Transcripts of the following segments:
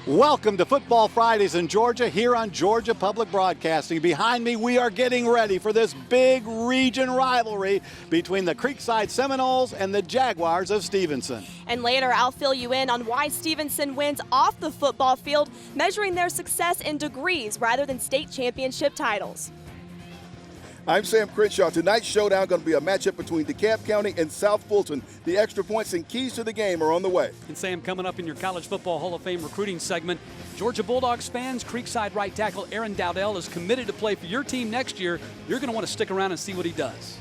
Welcome to Football Fridays in Georgia here on Georgia Public Broadcasting. Behind me, we are getting ready for this big region rivalry between the Creekside Seminoles and the Jaguars of Stevenson. And later, I'll fill you in on why Stevenson wins off the football field, measuring their success in degrees rather than state championship titles. I'm Sam Crenshaw. Tonight's showdown going to be a matchup between DeKalb County and South Fulton. The extra points and keys to the game are on the way. And Sam, coming up in your College Football Hall of Fame recruiting segment, Georgia Bulldogs fans, Creekside right tackle Aaron Dowdell is committed to play for your team next year. You're going to want to stick around and see what he does.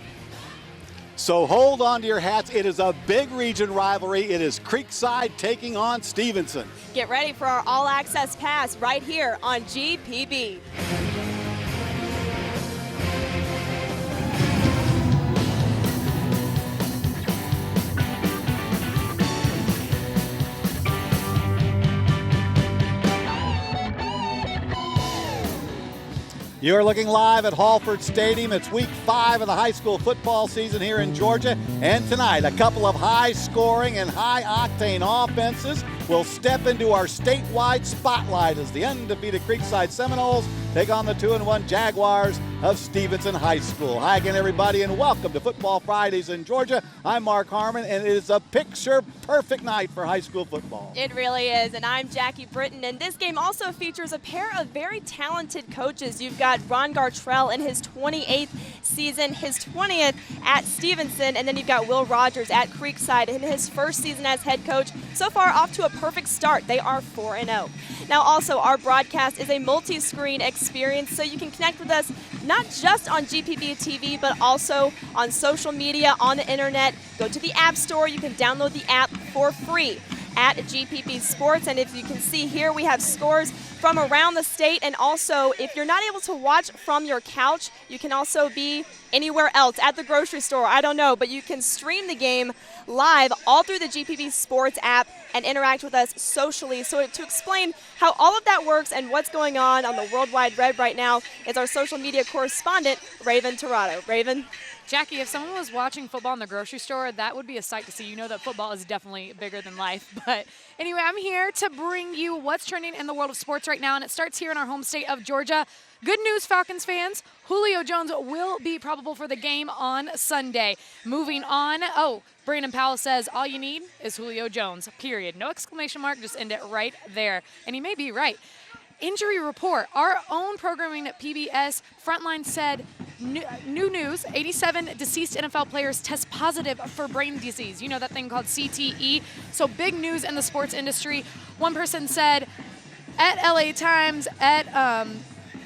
So hold on to your hats. It is a big region rivalry. It is Creekside taking on Stevenson. Get ready for our all-access pass right here on GPB. You're looking live at Hallford Stadium. It's week 5 of the high school football season here in Georgia. And tonight, a couple of high-scoring and high-octane offenses will step into our statewide spotlight as the undefeated Creekside Seminoles take on the 2-1 Jaguars of Stevenson High School. Hi again, everybody, and welcome to Football Fridays in Georgia. I'm Mark Harmon, and it is a picture-perfect night for high school football. It really is, and I'm Jackie Britton, and this game also features a pair of very talented coaches. You've got Ron Gartrell in his 28th season, his 20th at Stevenson, and then you've got Will Rogers at Creekside in his first season as head coach. So far, off to a perfect start. They are 4-0. Now, also, our broadcast is a multi-screen experience, so you can connect with us not just on GPB TV, but also on social media, on the internet. Go to the App Store. You can download the app for free at GPB Sports. And if you can see here, we have scores from around the state. And also, if you're not able to watch from your couch, you can also be anywhere else, at the grocery store, I don't know, but you can stream the game live all through the GPB Sports app and interact with us socially. So to explain how all of that works and what's going on the World Wide Web right now is our social media correspondent, Raven Tirado. Raven? Jackie, if someone was watching football in the grocery store, that would be a sight to see. You know that football is definitely bigger than life. But anyway, I'm here to bring you what's trending in the world of sports right now, and it starts here in our home state of Georgia. Good news, Falcons fans. Julio Jones will be probable for the game on Sunday. Moving on. Brandon Powell says all you need is Julio Jones, period. No exclamation mark, just end it right there. And he may be right. Injury report. Our own programming at PBS Frontline said new news, 87 deceased NFL players test positive for brain disease. You know that thing called CTE. So big news in the sports industry. One person said at LA Times, at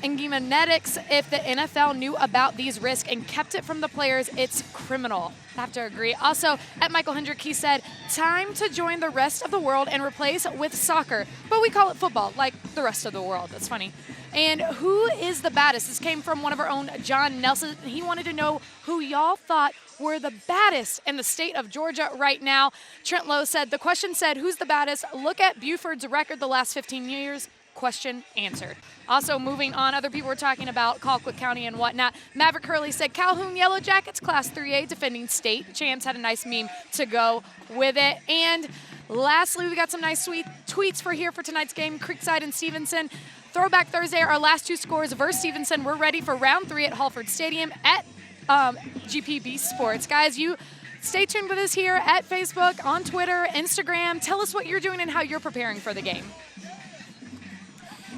Engimanetics, if the NFL knew about these risks and kept it from the players, it's criminal. I have to agree. Also, at Michael Hendrick, he said, time to join the rest of the world and replace with soccer. But we call it football, like the rest of the world. That's funny. And who is the baddest? This came from one of our own, John Nelson. He wanted to know who y'all thought were the baddest in the state of Georgia right now. Trent Lowe said, the question said, who's the baddest? Look at Buford's record the last 15 years. Question answered. Also moving on, other people were talking about Colquitt County and whatnot. Maverick Hurley said Calhoun Yellow Jackets Class 3A defending state champs, had a nice meme to go with it. And lastly, we got some nice sweet tweets for tonight's game, Creekside and Stevenson. Throwback Thursday, our last two scores versus Stevenson. We're ready for round 3 at Hallford Stadium at GPB Sports. Guys, you stay tuned with us here at Facebook, on Twitter, Instagram. Tell us what you're doing and how you're preparing for the game.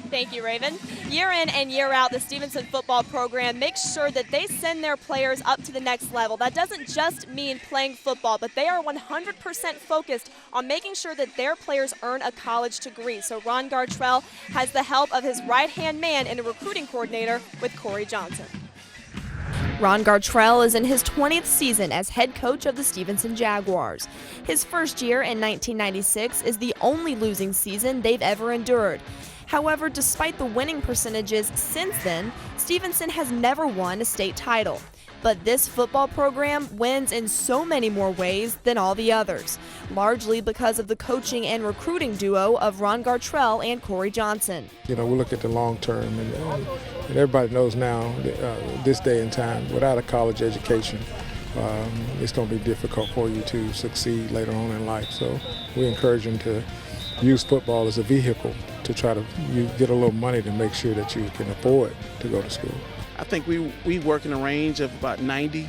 Thank you, Raven. Year in and year out, the Stevenson football program makes sure that they send their players up to the next level. That doesn't just mean playing football, but they are 100% focused on making sure that their players earn a college degree. So Ron Gartrell has the help of his right-hand man and a recruiting coordinator with Corey Johnson. Ron Gartrell is in his 20th season as head coach of the Stevenson Jaguars. His first year in 1996 is the only losing season they've ever endured. However, despite the winning percentages since then, Stevenson has never won a state title. But this football program wins in so many more ways than all the others, largely because of the coaching and recruiting duo of Ron Gartrell and Corey Johnson. We look at the long term, and everybody knows now, this day and time, without a college education, it's going to be difficult for you to succeed later on in life. So we encourage them to use football as a vehicle to try to you get a little money to make sure that you can afford to go to school. I think we work in a range of about 90%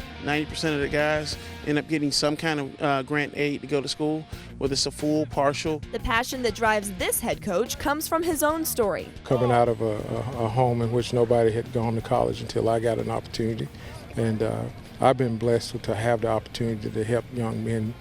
of the guys end up getting some kind of grant aid to go to school, whether it's a full, partial. The passion that drives this head coach comes from his own story. Coming out of a home in which nobody had gone to college until I got an opportunity, and I've been blessed to have the opportunity to help young men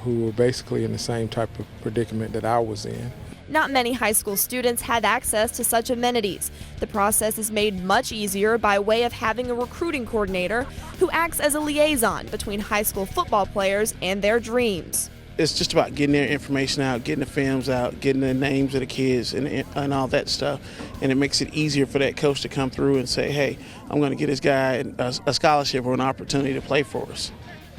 who were basically in the same type of predicament that I was in. Not many high school students had access to such amenities. The process is made much easier by way of having a recruiting coordinator who acts as a liaison between high school football players and their dreams. It's just about getting their information out, getting the films out, getting the names of the kids and all that stuff. And it makes it easier for that coach to come through and say, hey, I'm going to get this guy a scholarship or an opportunity to play for us.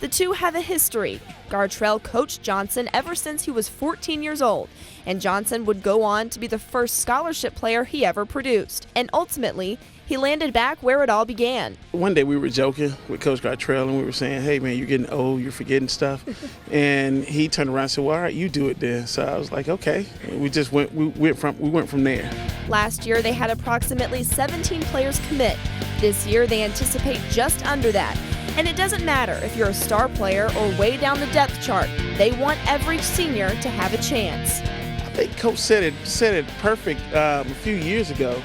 The two have a history. Gartrell coached Johnson ever since he was 14 years old, and Johnson would go on to be the first scholarship player he ever produced. And ultimately, he landed back where it all began. One day we were joking with Coach Gartrell, and we were saying, hey, man, you're getting old, you're forgetting stuff. And he turned around and said, well, all right, you do it then. So I was like, okay. And we went from there. Last year, they had approximately 17 players commit. This year, they anticipate just under that. And it doesn't matter if you're a star player or way down the depth chart. They want every senior to have a chance. I think Coach said it perfect a few years ago.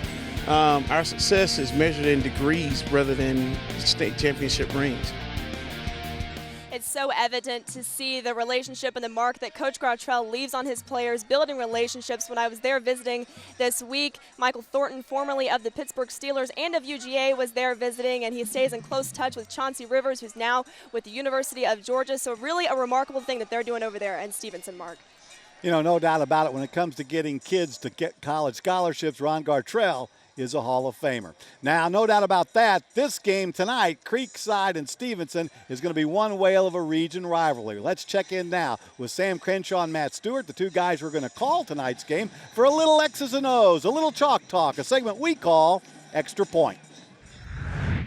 Our success is measured in degrees rather than state championship rings. It's so evident to see the relationship and the mark that Coach Gartrell leaves on his players, building relationships. When I was there visiting this week, Michael Thornton, formerly of the Pittsburgh Steelers and of UGA, was there visiting, and he stays in close touch with Chauncey Rivers, who's now with the University of Georgia. So really a remarkable thing that they're doing over there in Stevenson, Mark. You know, no doubt about it, when it comes to getting kids to get college scholarships, Ron Gartrell is a Hall of Famer. Now, no doubt about that, this game tonight, Creekside and Stevenson, is going to be one whale of a region rivalry. Let's check in now with Sam Crenshaw and Matt Stewart, the two guys who are going to call tonight's game, for a little X's and O's, a little chalk talk, a segment we call Extra Point.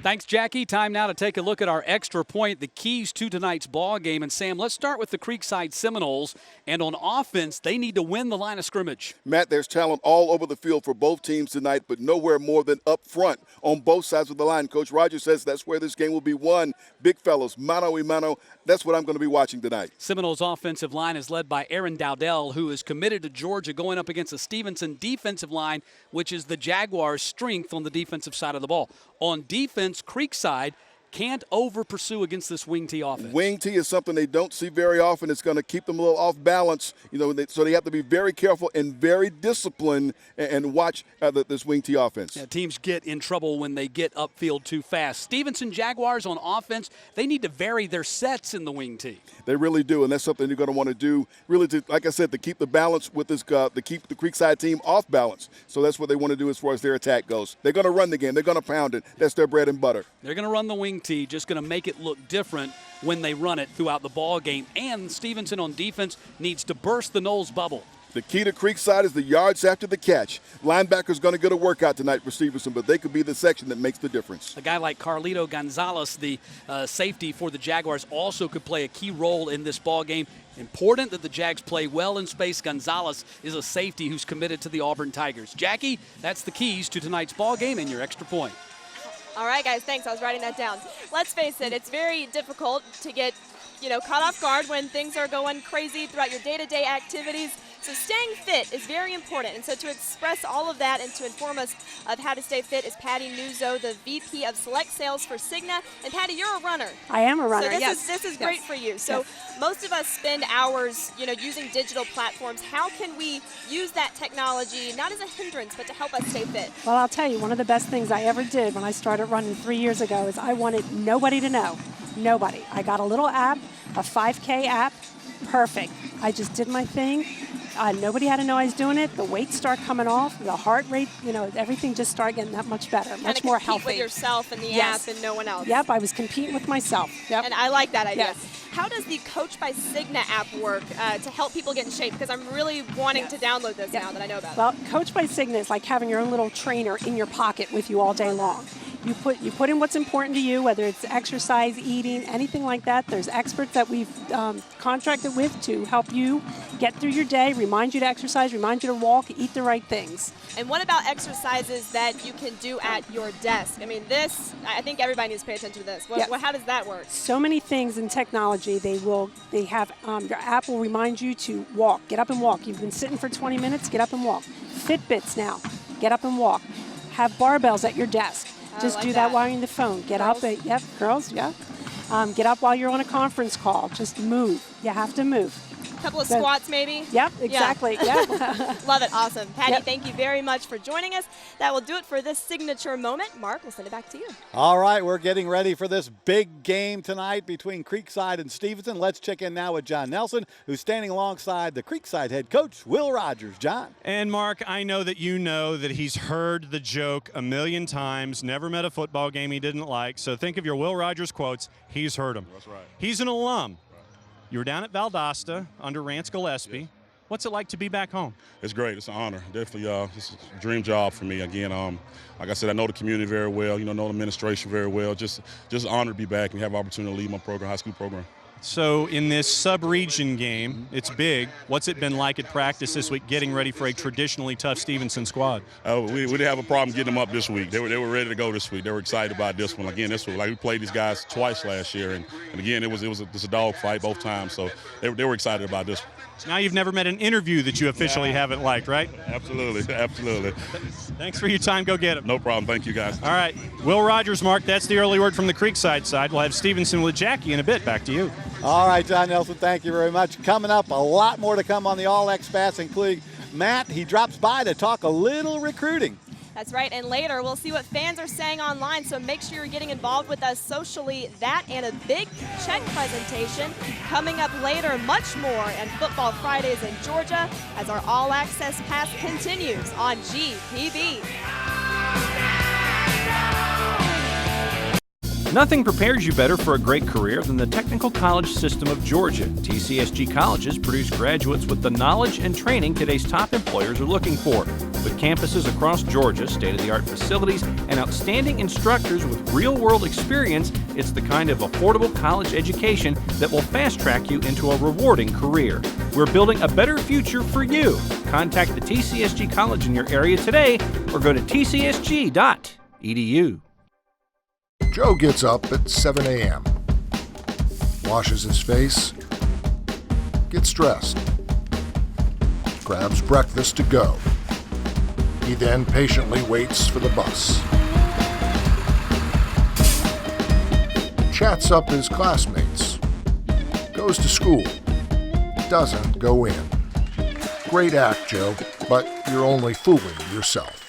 Thanks, Jackie. Time now to take a look at our extra point, the keys to tonight's ball game. And Sam, let's start with the Creekside Seminoles. And on offense, they need to win the line of scrimmage. Matt, there's talent all over the field for both teams tonight, but nowhere more than up front on both sides of the line. Coach Rogers says that's where this game will be won. Big fellas, mano a mano. That's what I'm going to be watching tonight. Seminoles' offensive line is led by Aaron Dowdell, who is committed to Georgia, going up against the Stevenson defensive line, which is the Jaguars' strength on the defensive side of the ball. On defense, Creekside can't over-pursue against this wing tee offense. Wing tee is something they don't see very often. It's going to keep them a little off balance, so they have to be very careful and very disciplined and watch this wing tee offense. Yeah, teams get in trouble when they get upfield too fast. Stevenson Jaguars on offense, they need to vary their sets in the wing tee. They really do, and that's something you're going to want to do, really, like I said, to keep the balance with this, to keep the Creekside team off balance. So that's what they want to do as far as their attack goes. They're going to run the game. They're going to pound it. That's their bread and butter. They're going to run the wing tee, just going to make it look different when they run it throughout the ball game. And Stevenson on defense needs to burst the Knowles bubble. The key to Creekside is the yards after the catch. Linebacker's going to get a workout tonight for Stevenson, but they could be the section that makes the difference. A guy like Carlito Gonzalez, the safety for the Jaguars, also could play a key role in this ball game. Important that the Jags play well in space. Gonzalez is a safety who's committed to the Auburn Tigers. Jackie, that's the keys to tonight's ball game and your extra point. All right, guys, thanks. I was writing that down. Let's face it, it's very difficult to get, caught off guard when things are going crazy throughout your day-to-day activities. So staying fit is very important. And so to express all of that and to inform us of how to stay fit is Patty Nuzzo, the VP of Select Sales for Cigna. And Patty, you're a runner. I am a runner, so yes. This is great for you. So most of us spend hours, using digital platforms. How can we use that technology, not as a hindrance, but to help us stay fit? Well, I'll tell you, one of the best things I ever did when I started running 3 years ago is I wanted nobody to know. Nobody. I got a little app, a 5K app. Perfect. I just did my thing. Nobody had to know I was doing it. The weights start coming off. The heart rate, everything just started getting that much better, much more healthy. With yourself and the app and no one else. Yep, I was competing with myself. Yep. And I like that idea. Yes. How does the Coach by Cigna app work to help people get in shape? Because I'm really wanting to download this now that I know about it. Well, Coach by Cigna is like having your own little trainer in your pocket with you all day long. You put in what's important to you, whether it's exercise, eating, anything like that. There's experts that we've contracted with to help you get through your day, remind you to exercise, remind you to walk, eat the right things. And what about exercises that you can do at your desk? I mean, I think everybody needs to pay attention to this. How does that work? So many things in technology. They have your app will remind you to walk, get up and walk. You've been sitting for 20 minutes, get up and walk. Fitbits now, get up and walk. Have barbells at your desk. Just do that while you're on the phone. Get up, girls, yeah. Get up while you're on a conference call. Just move. You have to move. Couple of squats maybe? Yep, exactly. Yeah. Love it. Awesome. Patty, Yep. Thank you very much for joining us. That will do it for this signature moment. Mark, we'll send it back to you. All right, we're getting ready for this big game tonight between Creekside and Stevenson. Let's check in now with John Nelson, who's standing alongside the Creekside head coach, Will Rogers. John. And Mark, I know that he's heard the joke a million times, never met a football game he didn't like. So think of your Will Rogers quotes. He's heard them. That's right. He's an alum. You were down at Valdosta under Rance Gillespie. Yes. What's it like to be back home? It's great. It's an honor. Definitely, it's a dream job for me. Again, like I said, I know the community very well. Know the administration very well. Just an honor to be back and have the opportunity to lead my program, high school program. So in this sub-region game, it's big. What's it been like at practice this week, getting ready for a traditionally tough Stevenson squad? We didn't have a problem getting them up this week. They were ready to go this week. They were excited about this one. Again, this one, like we played these guys twice last year, and again, it was a dog fight both times. So they were excited about this one. So now you've never met an interview that you officially haven't liked, right? Absolutely, absolutely. Thanks for your time. Go get it. No problem. Thank you, guys. All right. Will Rogers, Mark, that's the early word from the Creekside side. We'll have Stevenson with Jackie in a bit. Back to you. All right, John Nelson, thank you very much. Coming up, a lot more to come on the All-X-Pass, including Matt. He drops by to talk a little recruiting. That's right, and later we'll see what fans are saying online, so make sure you're getting involved with us socially. That and a big check presentation coming up later, much more, and Football Fridays in Georgia as our All Access Pass continues on GPB. Nothing prepares you better for a great career than the Technical College System of Georgia. TCSG colleges produce graduates with the knowledge and training today's top employers are looking for. With campuses across Georgia, state-of-the-art facilities, and outstanding instructors with real-world experience, it's the kind of affordable college education that will fast-track you into a rewarding career. We're building a better future for you. Contact the TCSG College in your area today or go to tcsg.edu. Joe gets up at 7 a.m., washes his face, gets dressed, grabs breakfast to go. He then patiently waits for the bus, chats up his classmates, goes to school, doesn't go in. Great act, Joe, but you're only fooling yourself.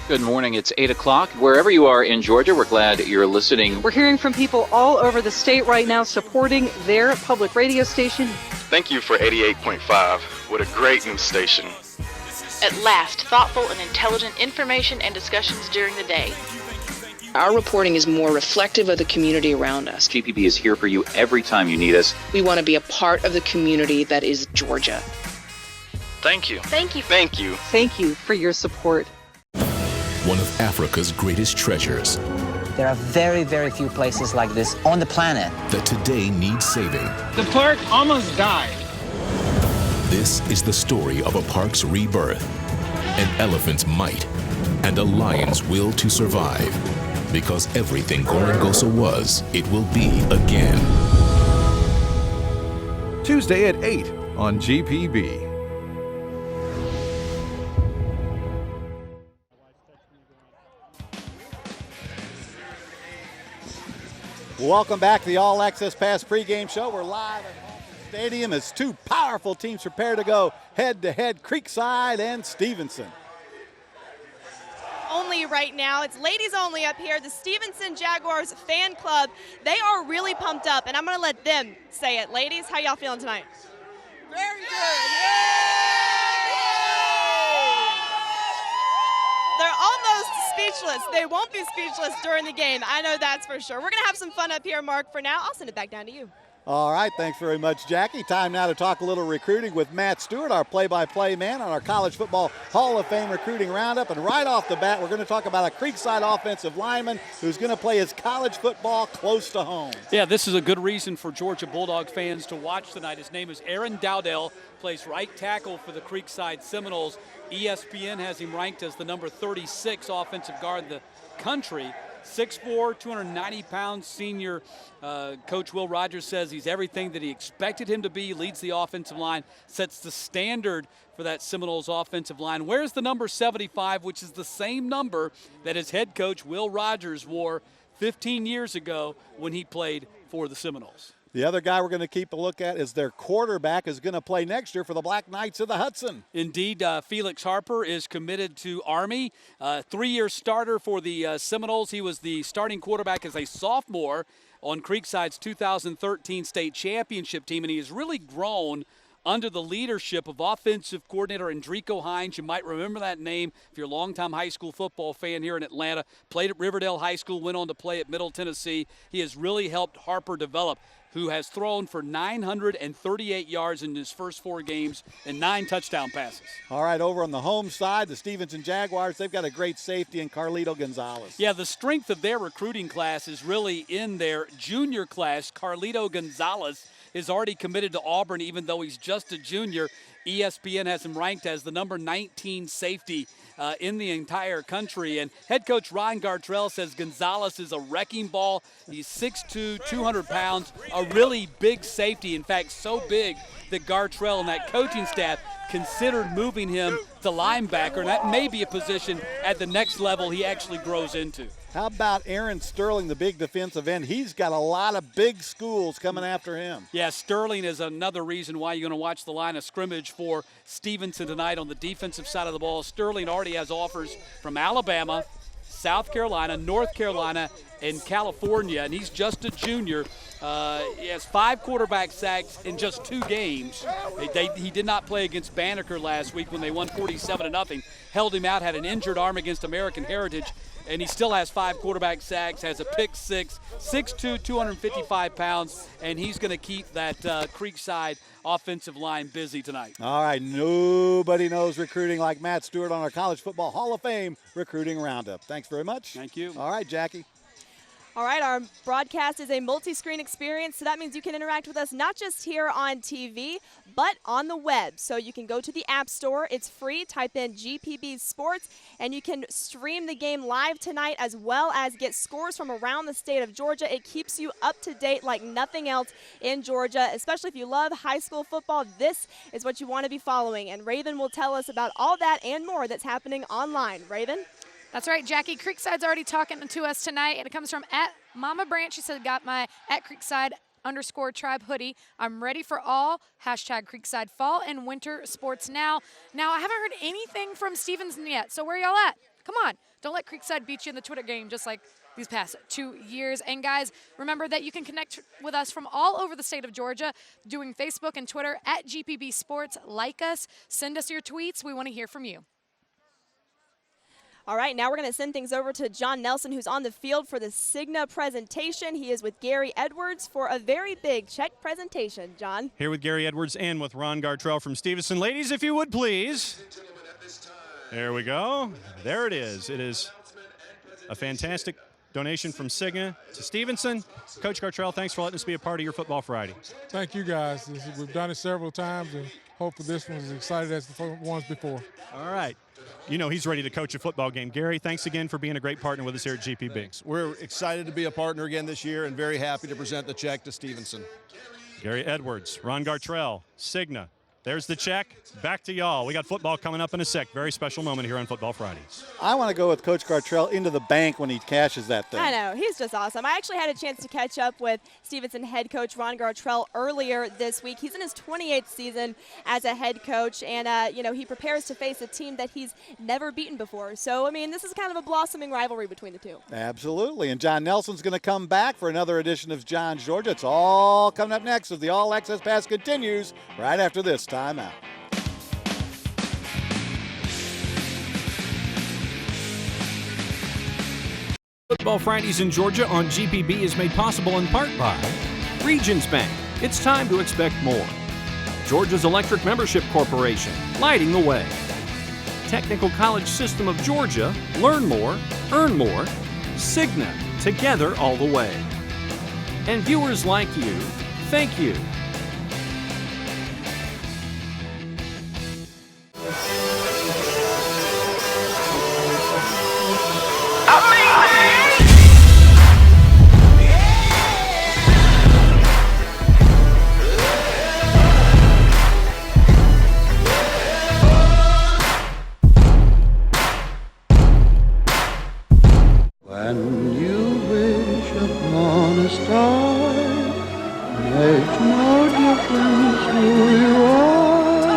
Good morning. It's 8 o'clock. Wherever you are in Georgia, we're glad you're listening. We're hearing from people all over the state right now supporting their public radio station. Thank you for 88.5. What a great news station. At last, thoughtful and intelligent information and discussions during the day. Our reporting is more reflective of the community around us. GPB is here for you every time you need us. We want to be a part of the community that is Georgia. Thank you. Thank you. Thank you. Thank you for your support. One of Africa's greatest treasures. There are very, very few places like this on the planet that today needs saving. The park almost died. This is the story of a park's rebirth, an elephant's might, and a lion's will to survive. Because everything Gorongosa was, it will be again. Tuesday at 8 on GPB. Welcome back to the All Access Pass pregame show. We're live at Alford Stadium as two powerful teams prepare to go head-to-head, Creekside and Stevenson. Only right now, it's ladies only up here. The Stevenson Jaguars fan club, they are really pumped up, and I'm going to let them say it. Ladies, how y'all feeling tonight? Very good. Yay! They're almost speechless. They won't be speechless during the game. I know that's for sure. We're going to have some fun up here, Mark. For now, I'll send it back down to you. All right, thanks very much, Jackie. Time now to talk a little recruiting with Matt Stewart, our play-by-play man on our College Football Hall of Fame recruiting roundup. And right off the bat, we're going to talk about a Creekside offensive lineman who's going to play his college football close to home. Yeah, this is a good reason for Georgia Bulldog fans to watch tonight. His name is Aaron Dowdell, plays right tackle for the Creekside Seminoles. ESPN has him ranked as the number 36 offensive guard in the country. 6'4", 290 pounds senior. Coach Will Rogers says he's everything that he expected him to be, leads the offensive line, sets the standard for that Seminoles offensive line. Wears the number 75, which is the same number that his head coach Will Rogers wore 15 years ago when he played for the Seminoles. The other guy we're going to keep a look at is their quarterback, is going to play next year for the Black Knights of the Hudson. Indeed, Felix Harper is committed to Army. 3-year starter for the Seminoles. He was the starting quarterback as a sophomore on Creekside's 2013 state championship team, and he has really grown under the leadership of offensive coordinator Enrico Hines. You might remember that name if you're a longtime high school football fan here in Atlanta. Played at Riverdale High School, went on to play at Middle Tennessee. He has really helped Harper develop, who has thrown for 938 yards in his first 4 games and 9 touchdown passes. All right, over on the home side, the Stevenson Jaguars, they've got a great safety in Carlito Gonzalez. Yeah, the strength of their recruiting class is really in their junior class. Carlito Gonzalez is already committed to Auburn, even though he's just a junior. ESPN has him ranked as the number 19 safety in the entire country. And head coach Ron Gartrell says Gonzalez is a wrecking ball. He's 6'2", 200 pounds, a really big safety. In fact, so big that Gartrell and that coaching staff considered moving him to linebacker, and that may be a position at the next level he actually grows into. How about Aaron Sterling, the big defensive end? He's got a lot of big schools coming after him. Yeah, Sterling is another reason why you're going to watch the line of scrimmage for Stevenson tonight on the defensive side of the ball. Sterling already has offers from Alabama, South Carolina, North Carolina, and California, and he's just a junior. He has 5 quarterback sacks in just 2 games. He did not play against Banneker last week when they won 47-0. Held him out, had an injured arm against American Heritage, and he still has 5 quarterback sacks, has a pick 6, 6'2", 255 pounds, and he's going to keep that Creekside offensive line busy tonight. All right, nobody knows recruiting like Matt Stewart on our College Football Hall of Fame recruiting roundup. Thanks very much. Thank you. All right, Jackie. All right, our broadcast is a multi-screen experience, so that means you can interact with us not just here on TV, but on the web. So you can go to the App Store. It's free. Type in GPB Sports, and you can stream the game live tonight as well as get scores from around the state of Georgia. It keeps you up to date like nothing else in Georgia, especially if you love high school football. This is what you want to be following, and Raven will tell us about all that and more that's happening online. Raven? That's right, Jackie. Creekside's already talking to us tonight, and it comes from @Mama Branch. She said, got my @Creekside_tribe hoodie. I'm ready for all #Creekside fall and winter sports now. Now, I haven't heard anything from Stevenson yet, so where y'all at? Come on. Don't let Creekside beat you in the Twitter game just like these past 2 years. And, guys, remember that you can connect with us from all over the state of Georgia doing Facebook and Twitter @GPB Sports. Like us. Send us your tweets. We want to hear from you. All right, now we're going to send things over to John Nelson, who's on the field for the Cigna presentation. He is with Gary Edwards for a very big check presentation. John? Here with Gary Edwards and with Ron Gartrell from Stevenson. Ladies, if you would please. There we go. There it is. It is a fantastic donation from Cigna to Stevenson. Coach Gartrell, thanks for letting us be a part of your Football Friday. Thank you, guys. We've done it several times, and hopefully this one's as excited as the ones before. All right. You know he's ready to coach a football game. Gary, thanks again for being a great partner with us here at GPB. We're excited to be a partner again this year and very happy to present the check to Stevenson. Gary Edwards, Ron Gartrell, Cigna. There's the check. Back to y'all. We got football coming up in a sec. Very special moment here on Football Fridays. I want to go with Coach Gartrell into the bank when he cashes that thing. I know. He's just awesome. I actually had a chance to catch up with Stevenson head coach Ron Gartrell earlier this week. He's in his 28th season as a head coach, and, he prepares to face a team that he's never beaten before. So, this is kind of a blossoming rivalry between the two. Absolutely. And John Nelson's going to come back for another edition of John's Georgia. It's all coming up next as the All Access Pass continues right after this timeout. Football Fridays in Georgia on GPB is made possible in part by Regions Bank, It's time to expect more. Georgia's Electric Membership Corporation, lighting the way. Technical College System of Georgia, learn more, earn more. Cigna, together all the way. And viewers like you, thank you. When you wish upon a star, makes no difference who you are.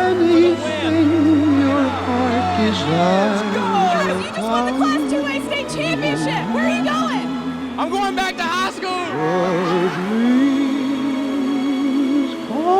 Anything your heart desires will You just won the Class 2A state championship. Where are you going? I'm going back to high school. your dreams come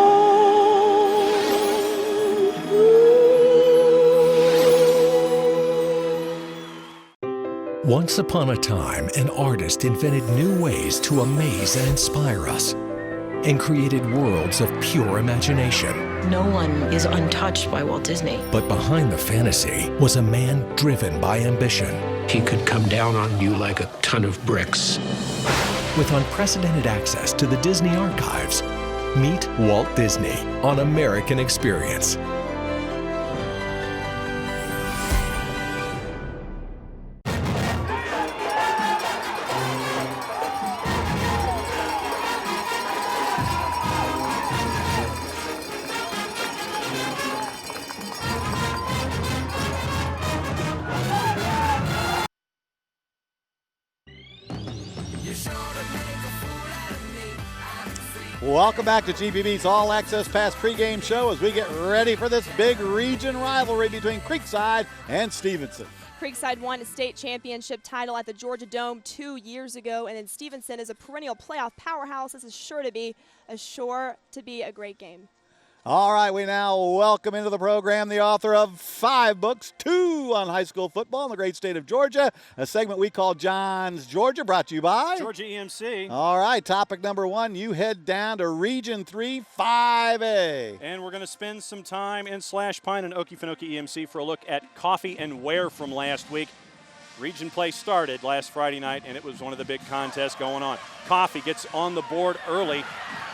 Once upon a time, an artist invented new ways to amaze and inspire us and created worlds of pure imagination. No one is untouched by Walt Disney. But behind the fantasy was a man driven by ambition. He could come down on you like a ton of bricks. With unprecedented access to the Disney archives, meet Walt Disney on American Experience. Welcome back to GPB's All Access Pass pregame show as we get ready for this big region rivalry between Creekside and Stevenson. Creekside won a state championship title at the Georgia Dome 2 years ago, and then Stevenson is a perennial playoff powerhouse. This is sure to be a great game. All right, we now welcome into the program the author of 5 books, 2 on high school football in the great state of Georgia, a segment we call John's Georgia, brought to you by Georgia EMC. All right, topic number 1, you head down to Region 3, 5A. And we're going to spend some time in Slash Pine and Okefenokee EMC for a look at Coffee and Ware from last week. Region play started last Friday night, and it was one of the big contests going on. Coffee gets on the board early.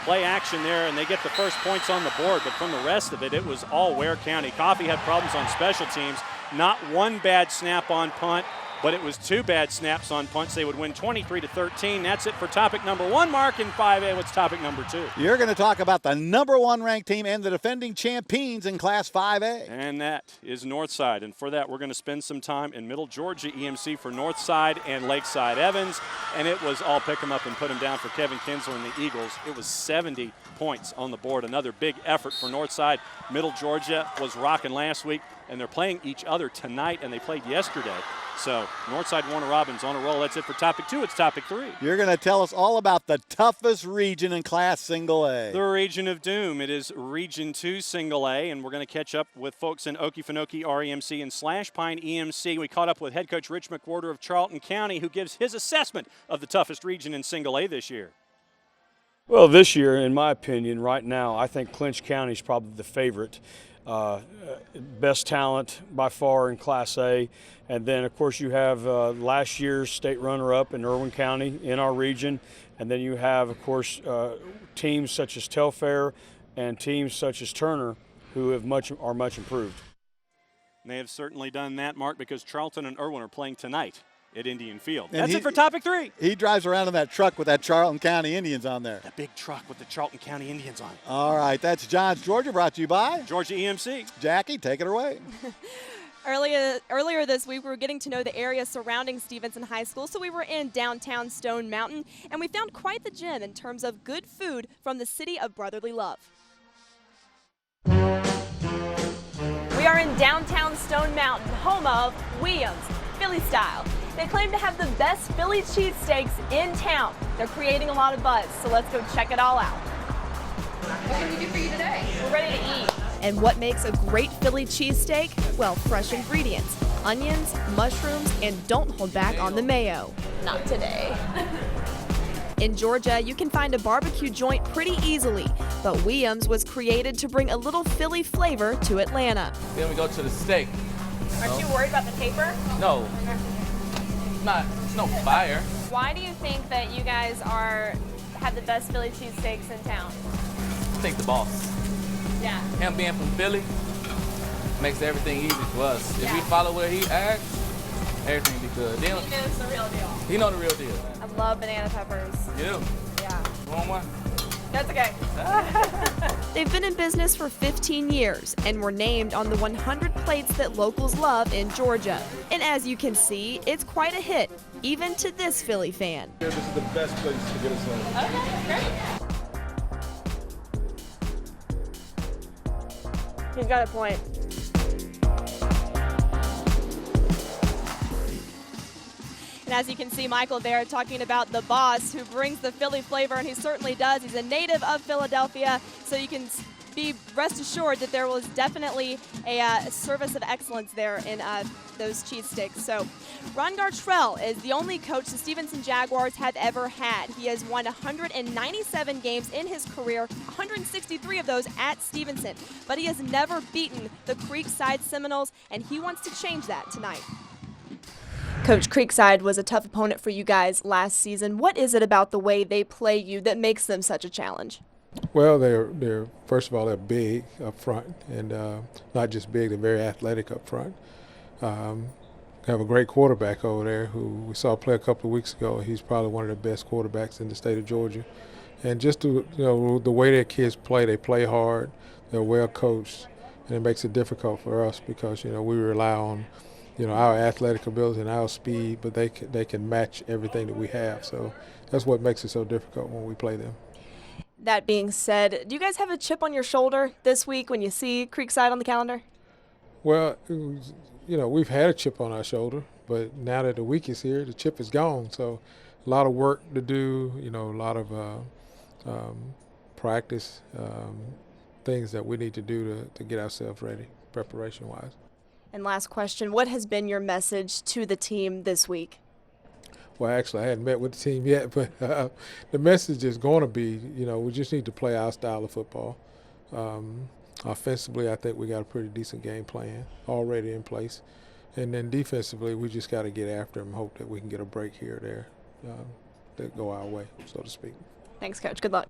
Play action there, and they get the first points on the board, but from the rest of it, it was all Ware County. Coffee had problems on special teams. Not one bad snap on punt, but it was 2 bad snaps on punts. They would win 23-13. That's it for topic number 1. Mark in 5A. What's topic number 2? You're going to talk about the number 1 ranked team and the defending champions in Class 5A. And that is Northside. And for that, we're going to spend some time in Middle Georgia EMC for Northside and Lakeside Evans. And it was all pick 'em up and put 'em down for Kevin Kinsler and the Eagles. It was 70 points on the board. Another big effort for Northside. Middle Georgia was rocking last week, and they're playing each other tonight, and they played yesterday. So Northside Warner Robins on a roll. That's it for topic 2. It's topic 3. You're going to tell us all about the toughest region in Class Single A. The Region of Doom. It is Region 2 Single A, and we're going to catch up with folks in Okefenokee REMC and Slash Pine EMC. We caught up with head coach Rich McWhorter of Charlton County, who gives his assessment of the toughest region in Single A this year. Well, this year, in my opinion, right now, I think Clinch County is probably the favorite. Best talent by far in Class A. And then, of course, you have last year's state runner-up in Irwin County in our region. And then you have, of course, teams such as Telfair and teams such as Turner who are much improved. And they have certainly done that, Mark, because Charlton and Irwin are playing tonight at Indian Field. And That's it for topic 3. He drives around in that truck with that Charlton County Indians on there. The big truck with the Charlton County Indians on it. All right, that's John's Georgia, brought to you by Georgia EMC. Jackie, take it away. Earlier this week, we were getting to know the area surrounding Stevenson High School, so we were in downtown Stone Mountain, and we found quite the gem in terms of good food from the city of brotherly love. We are in downtown Stone Mountain, home of Williams, Philly Style. They claim to have the best Philly cheesesteaks in town. They're creating a lot of buzz, so let's go check it all out. What can we do for you today? We're ready to eat. And what makes a great Philly cheesesteak? Well, fresh ingredients, onions, mushrooms, and don't hold back on the mayo. Not today. In Georgia, you can find a barbecue joint pretty easily, but Williams was created to bring a little Philly flavor to Atlanta. Then we go to the steak. Aren't you worried about the taper? No, it's no fire. Why do you think that you guys have the best Philly cheesesteaks in town? I think the boss. Yeah. Him being from Philly makes everything easy for us. If we follow what he asks, everything will be good. He knows the real deal. He know the real deal. I love banana peppers. You do? Yeah. You want one? That's okay. They've been in business for 15 years and were named on the 100 plates that locals love in Georgia. And as you can see, it's quite a hit, even to this Philly fan. This is the best place to get us in. Okay, great. He's got a point. And as you can see, Michael there talking about the boss who brings the Philly flavor, and he certainly does. He's a native of Philadelphia, so you can be rest assured that there was definitely a service of excellence there in those cheesesteaks. So Ron Gartrell is the only coach the Stevenson Jaguars have ever had. He has won 197 games in his career, 163 of those at Stevenson, but he has never beaten the Creekside Seminoles, and he wants to change that tonight. Coach, Creekside was a tough opponent for you guys last season. What is it about the way they play you that makes them such a challenge? Well, they're first of all, they're big up front, and not just big, they're very athletic up front. Have a great quarterback over there who we saw play a couple of weeks ago. He's probably one of the best quarterbacks in the state of Georgia. And just the way their kids play, they play hard, they're well coached, and it makes it difficult for us because we rely on our athletic ability and our speed, but they can match everything that we have. So that's what makes it so difficult when we play them. That being said, do you guys have a chip on your shoulder this week when you see Creekside on the calendar? Well, we've had a chip on our shoulder, but now that the week is here, the chip is gone. So a lot of work to do, a lot of practice, things that we need to do to get ourselves ready, preparation-wise. And last question, what has been your message to the team this week? Well, actually, I hadn't met with the team yet, but the message is going to be, we just need to play our style of football. Offensively, I think we got a pretty decent game plan already in place. And then defensively, we just got to get after them and hope that we can get a break here or there that go our way, so to speak. Thanks, Coach. Good luck.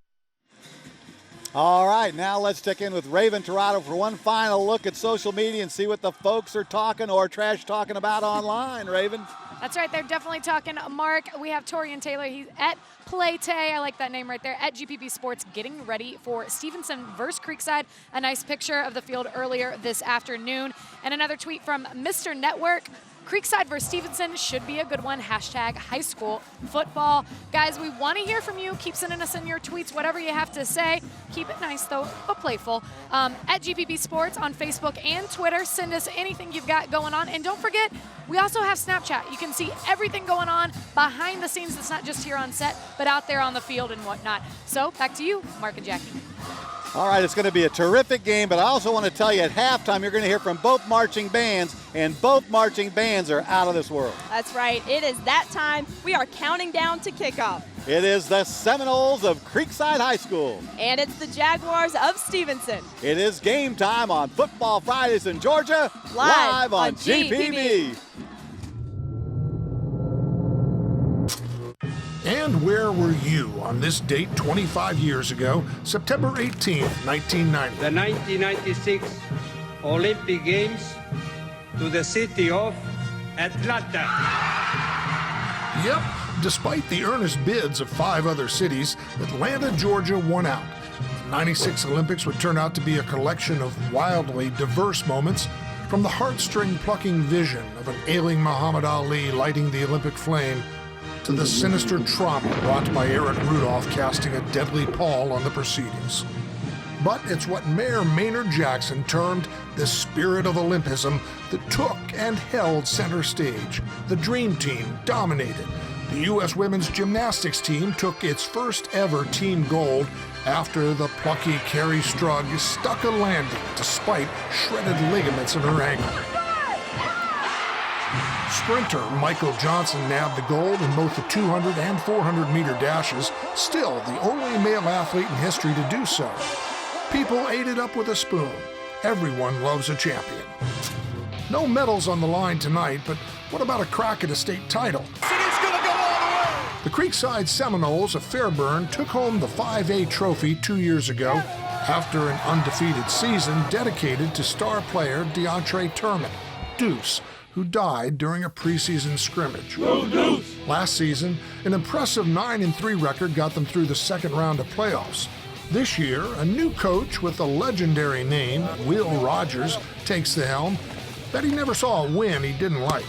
All right, now let's check in with Raven Tirado for one final look at social media and see what the folks are talking or trash talking about online, Raven. That's right, they're definitely talking. Mark, we have Torian Taylor. He's at Playtay, I like that name right there, at GPB Sports, getting ready for Stevenson versus Creekside. A nice picture of the field earlier this afternoon. And another tweet from Mr. Network. Creekside versus Stevenson should be a good one. Hashtag high school football. Guys, we want to hear from you. Keep sending us in your tweets, whatever you have to say. Keep it nice, though, but playful. At GPB Sports on Facebook and Twitter. Send us anything you've got going on. And don't forget, we also have Snapchat. You can see everything going on behind the scenes. It's not just here on set, but out there on the field and whatnot. So back to you, Mark and Jackie. All right, it's going to be a terrific game, but I also want to tell you at halftime you're going to hear from both marching bands, and both marching bands are out of this world. That's right. It is that time. We are counting down to kickoff. It is the Seminoles of Creekside High School. And it's the Jaguars of Stevenson. It is game time on Football Fridays in Georgia, live on GPB. And where were you on this date 25 years ago, September 18th, 1990? The 1996 Olympic Games to the city of Atlanta. Yep, despite the earnest bids of 5 other cities, Atlanta, Georgia won out. The 96 Olympics would turn out to be a collection of wildly diverse moments, from the heartstring-plucking vision of an ailing Muhammad Ali lighting the Olympic flame to the sinister trauma wrought by Eric Rudolph casting a deadly pall on the proceedings. But it's what Mayor Maynard Jackson termed the spirit of Olympism that took and held center stage. The Dream Team dominated. The U.S. women's gymnastics team took its first ever team gold after the plucky Carrie Strug stuck a landing despite shredded ligaments in her ankle. Sprinter Michael Johnson nabbed the gold in both the 200 and 400-meter dashes, still the only male athlete in history to do so. People ate it up with a spoon. Everyone loves a champion. No medals on the line tonight, but what about a crack at a state title? The Creekside Seminoles of Fairburn took home the 5A trophy 2 years ago after an undefeated season dedicated to star player DeAndre Turman, Deuce, who died during a preseason scrimmage. Last season, an impressive 9-3 record got them through the second round of playoffs. This year, a new coach with a legendary name, Will Rogers, takes the helm. Bet he never saw a win he didn't like.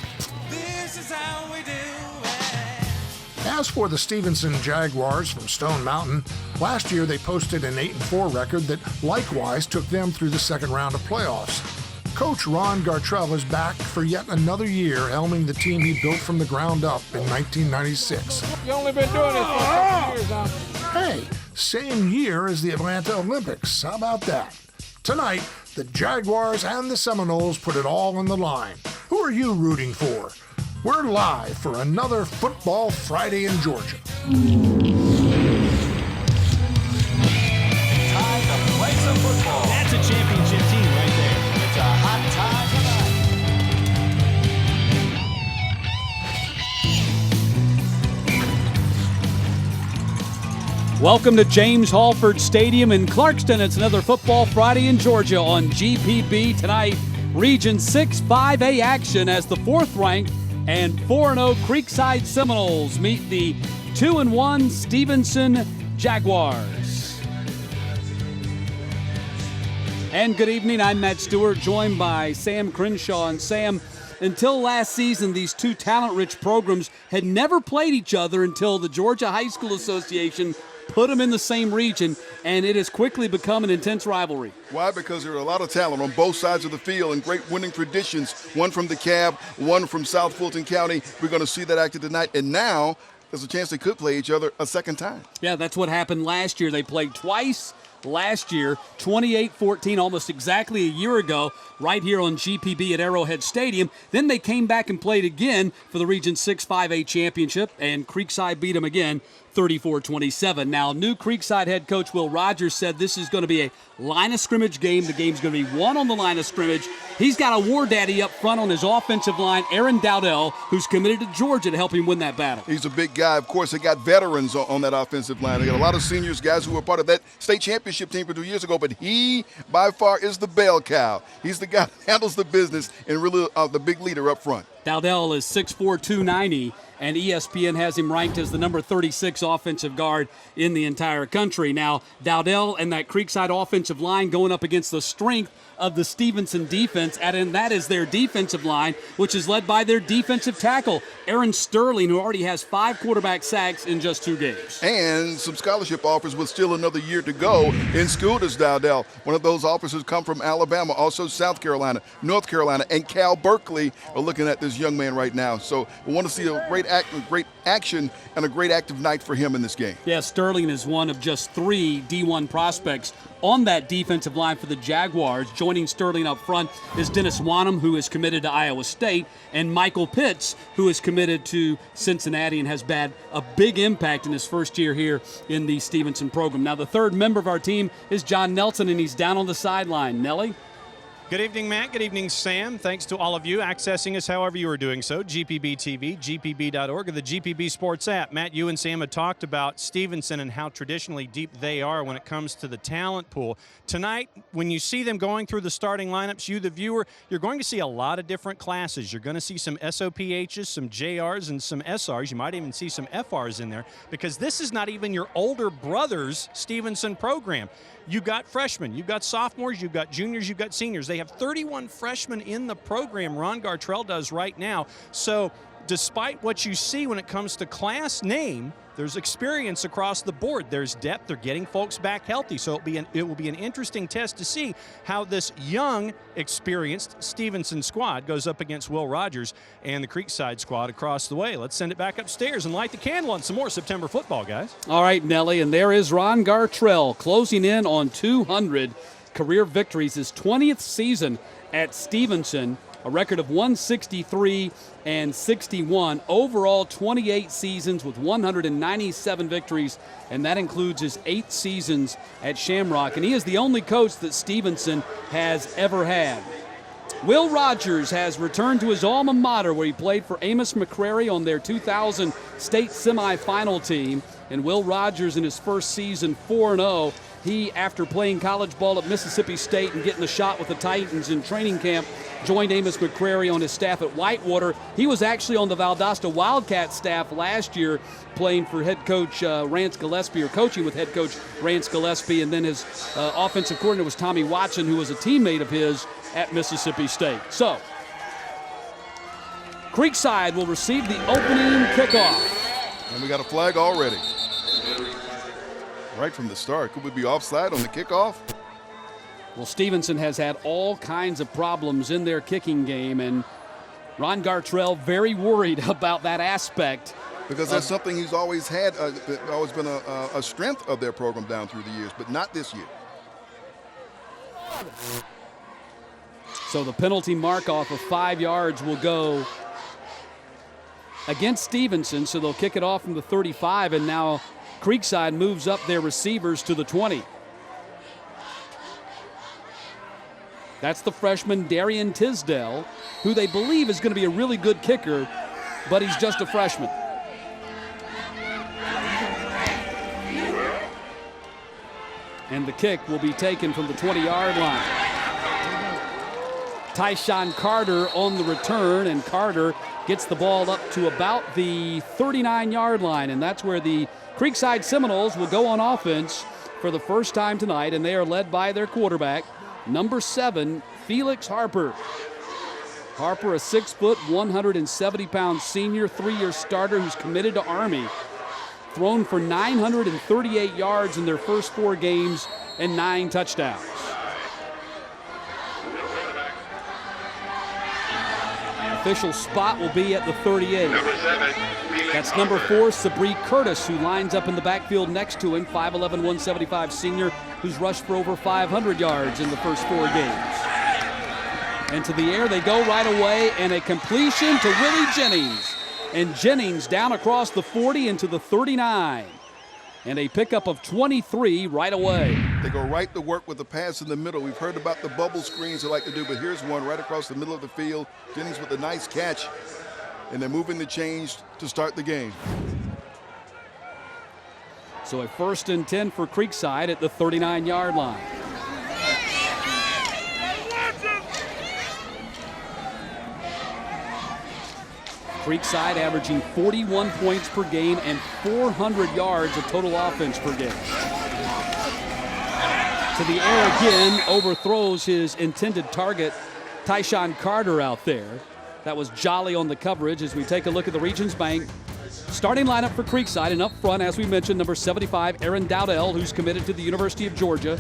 As for the Stevenson Jaguars from Stone Mountain, last year they posted an 8-4 record that likewise took them through the second round of playoffs. Coach Ron Gartrell is back for yet another year helming the team he built from the ground up in 1996. You only been doing this for a couple years, huh? Hey, same year as the Atlanta Olympics. How about that? Tonight, the Jaguars and the Seminoles put it all on the line. Who are you rooting for? We're live for another Football Friday in Georgia. Time to play some football. That's a championship team right there. It's a hot time tonight. Welcome to James Halford Stadium in Clarkston. It's another Football Friday in Georgia on GPB tonight. Region 6 5A action as the 4th-ranked and 4-0 Creekside Seminoles meet the 2-1 Stevenson Jaguars. And good evening, I'm Matt Stewart, joined by Sam Crenshaw. And Sam, until last season, these two talent-rich programs had never played each other until the Georgia High School Association put them in the same region, and it has quickly become an intense rivalry. Why? Because there are a lot of talent on both sides of the field and great winning traditions, one from DeKalb, one from South Fulton County. We're going to see that acted tonight, and now there's a chance they could play each other a second time. Yeah, that's what happened last year. They played twice last year, 28-14, almost exactly a year ago, right here on GPB at Arrowhead Stadium. Then they came back and played again for the Region 6 5A championship, and Creekside beat them again 34-27. Now, new Creekside head coach Will Rogers said this is going to be a line of scrimmage game. The game's going to be won on the line of scrimmage. He's got a war daddy up front on his offensive line, Aaron Dowdell, who's committed to Georgia to help him win that battle. He's a big guy. Of course, they got veterans on that offensive line. They got a lot of seniors, guys who were part of that state championship team for 2 years ago, but he, by far, is the bell cow. He's the guy that handles the business and really the big leader up front. Dowdell is 6'4", 290, and ESPN has him ranked as the number 36 offensive guard in the entire country. Now, Dowdell and that Creekside offensive line going up against the strength of the Stevenson defense, and that is their defensive line, which is led by their defensive tackle, Aaron Sterling, who already has 5 quarterback sacks in just 2 games. And some scholarship offers with still another year to go in school. Does Dowdell. One of those offers come from Alabama, also South Carolina, North Carolina, and Cal Berkeley are looking at this young man right now. So we want to see a great action and a great active night for him in this game. Yeah, Sterling is one of just 3 D1 prospects on that defensive line for the Jaguars. Joining Sterling up front is Dennis Wanham, who is committed to Iowa State, and Michael Pitts, who is committed to Cincinnati and has had a big impact in his first year here in the Stevenson program. Now, the third member of our team is John Nelson, and he's down on the sideline. Nelly? Good evening, Matt. Good evening, Sam. Thanks to all of you accessing us however you are doing so. GPB TV, gpb.org, or the GPB Sports app. Matt, you and Sam have talked about Stevenson and how traditionally deep they are when it comes to the talent pool. Tonight, when you see them going through the starting lineups, you, the viewer, you're going to see a lot of different classes. You're going to see some SOPHs, some JRs, and some SRs. You might even see some FRs in there because this is not even your older brother's Stevenson program. You've got freshmen, you've got sophomores, you've got juniors, you've got seniors. They have 31 freshmen in the program Ron Gartrell does right now. So despite what you see when it comes to class name, there's experience across the board. There's depth. They're getting folks back healthy. So it will be an interesting test to see how this young, experienced Stevenson squad goes up against Will Rogers and the Creekside squad across the way. Let's send it back upstairs and light the candle on some more September football, guys. All right, Nelly, and there is Ron Gartrell closing in on 200 career victories, his 20th season at Stevenson. a record of 163 and 61. Overall, 28 seasons with 197 victories, and that includes his 8 seasons at Shamrock. And he is the only coach that Stevenson has ever had. Will Rogers has returned to his alma mater, where he played for Amos McCrary on their 2000 state semifinal team. And Will Rogers in his first season 4-0. He, after playing college ball at Mississippi State and getting the shot with the Titans in training camp, joined Amos McCrary on his staff at Whitewater. He was actually on the Valdosta Wildcat staff last year, playing for head coach Rance Gillespie, or coaching with head coach Rance Gillespie. And then his offensive coordinator was Tommy Watson, who was a teammate of his at Mississippi State. So, Creekside will receive the opening kickoff. And we got a flag already. Right from the start. Could we be offside on the kickoff? Well, Stevenson has had all kinds of problems in their kicking game, and Ron Gartrell very worried about that aspect. Because that's something he's always had, always been a strength of their program down through the years, but not this year. So the penalty mark-off of 5 yards will go against Stevenson, so they'll kick it off from the 35, and now Creekside moves up their receivers to the 20. That's the freshman Darian Tisdale, who they believe is going to be a really good kicker, but he's just a freshman. And the kick will be taken from the 20-yard line. Tyshawn Carter on the return, and Carter gets the ball up to about the 39-yard line, and that's where the Creekside Seminoles will go on offense for the first time tonight, and they are led by their quarterback, number 7, Felix Harper. Harper, a 6-foot, 170-pound senior, 3-year starter who's committed to Army. Thrown for 938 yards in their first 4 games and 9 touchdowns. Official spot will be at the 38. That's number 4, Sabri Curtis, who lines up in the backfield next to him, 5'11", 175 senior, who's rushed for over 500 yards in the first 4 games. And to the air they go right away, and a completion to Willie Jennings. And Jennings down across the 40 into the 39. And a pickup of 23 right away. They go right to work with the pass in the middle. We've heard about the bubble screens they like to do, but here's one right across the middle of the field. Jennings with a nice catch, and they're moving the chains to start the game. So a 1st and 10 for Creekside at the 39-yard line. Creekside averaging 41 points per game and 400 yards of total offense per game. To the air again, overthrows his intended target, Tyshawn Carter out there. That was Jolly on the coverage as we take a look at the Regions Bank starting lineup for Creekside. And up front, as we mentioned, number 75, Aaron Dowdell, who's committed to the University of Georgia.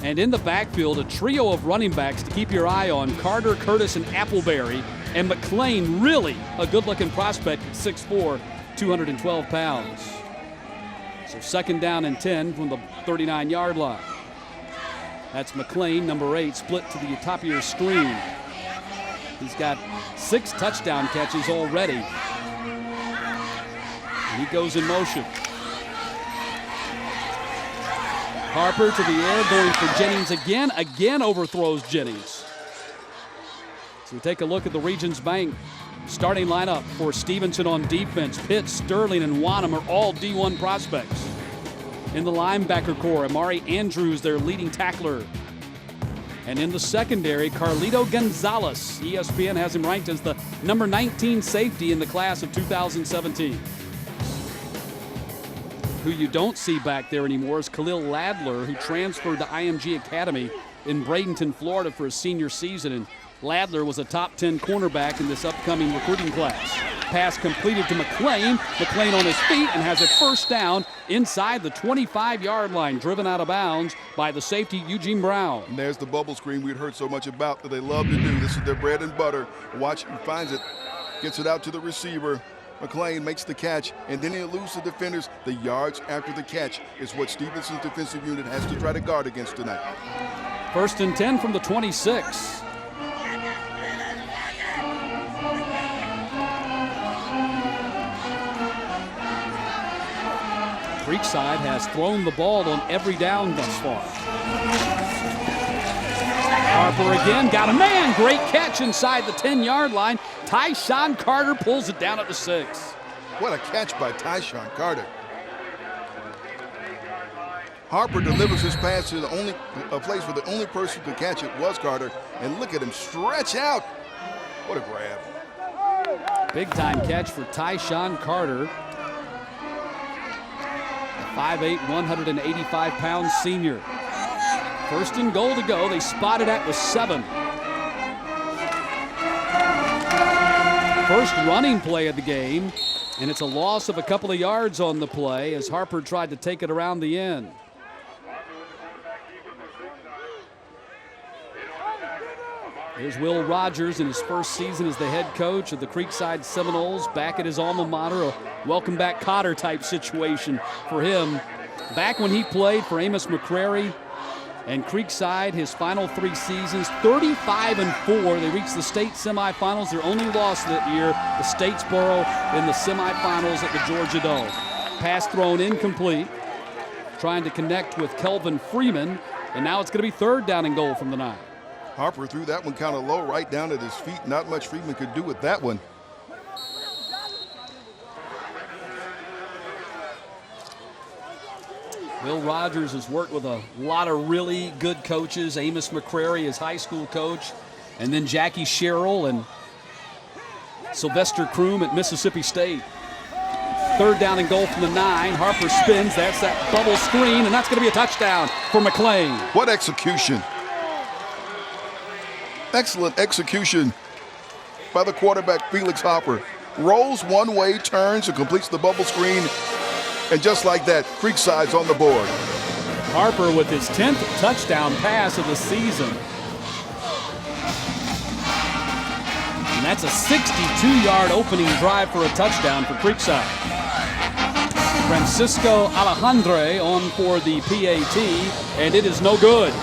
And in the backfield, a trio of running backs to keep your eye on, Carter, Curtis, and Appleberry. And McLean, really a good-looking prospect at 6'4", 212 pounds. So 2nd down and 10 from the 39-yard line. That's McLean, number 8, split to the top of your screen. He's got 6 touchdown catches already. And he goes in motion. Harper to the air, going for Jennings again overthrows Jennings. So we take a look at the Regions Bank starting lineup for Stevenson on defense. Pitt, Sterling, and Wanham are all D1 prospects. In the linebacker core, Amari Andrews, their leading tackler. And in the secondary, Carlito Gonzalez. ESPN has him ranked as the number 19 safety in the class of 2017. Who you don't see back there anymore is Khalil Ladler, who transferred to IMG Academy in Bradenton, Florida for his senior season. And Ladler was a top 10 cornerback in this upcoming recruiting class. Pass completed to McLean. McLean on his feet and has a 1st down inside the 25-yard line, driven out of bounds by the safety Eugene Brown. And there's the bubble screen we'd heard so much about that they love to do. This is their bread and butter. Watch, he finds it, gets it out to the receiver. McLean makes the catch, and then he eludes the defenders. The yards after the catch is what Stevenson's defensive unit has to try to guard against tonight. 1st and 10 from the 26. Creekside has thrown the ball on every down thus far. Harper again, got a man. Great catch inside the 10-yard line. Tyshawn Carter pulls it down at the 6. What a catch by Tyshawn Carter. Harper delivers his pass to a place where the only person to catch it was Carter. And look at him stretch out. What a grab. Big time catch for Tyshawn Carter. A 5'8", 185-pound senior. First and goal to go. They spotted at the 7. First running play of the game, and it's a loss of a couple of yards on the play as Harper tried to take it around the end. Here's Will Rogers in his first season as the head coach of the Creekside Seminoles, back at his alma mater, a welcome back Cotter type situation for him. Back when he played for Amos McCrary and Creekside, his final 3 seasons, 35-4. They reached the state semifinals. Their only loss that year, the Statesboro in the semifinals at the Georgia Dome. Pass thrown incomplete, trying to connect with Kelvin Freeman, and now it's going to be 3rd down and goal from the 9. Harper threw that one kind of low, right down at his feet. Not much Freeman could do with that one. Will Rogers has worked with a lot of really good coaches. Amos McCrary, his high school coach, and then Jackie Sherrill and Sylvester Kroom at Mississippi State. 3rd down and goal from the 9. Harper spins. That's that bubble screen, and that's going to be a touchdown for McLean. What execution. Excellent execution by the quarterback, Felix Harper. Rolls one way, turns, and completes the bubble screen. And just like that, Creekside's on the board. Harper with his 10th touchdown pass of the season. And that's a 62-yard opening drive for a touchdown for Creekside. Francisco Alejandre on for the PAT, and it is no good.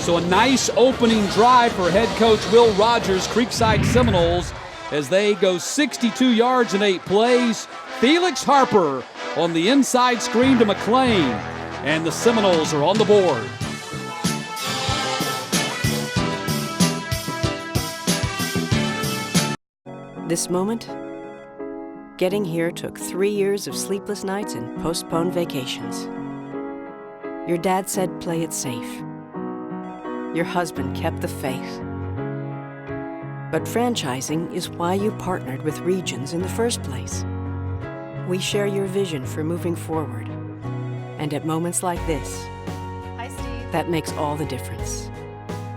So a nice opening drive for head coach Will Rogers, Creekside Seminoles, as they go 62 yards in 8 plays. Felix Harper on the inside screen to McLean, and the Seminoles are on the board. This moment, getting here took 3 years of sleepless nights and postponed vacations. Your dad said play it safe. Your husband kept the faith. But franchising is why you partnered with Regions in the first place. We share your vision for moving forward. And at moments like this, Hi, Steve. that makes all the difference.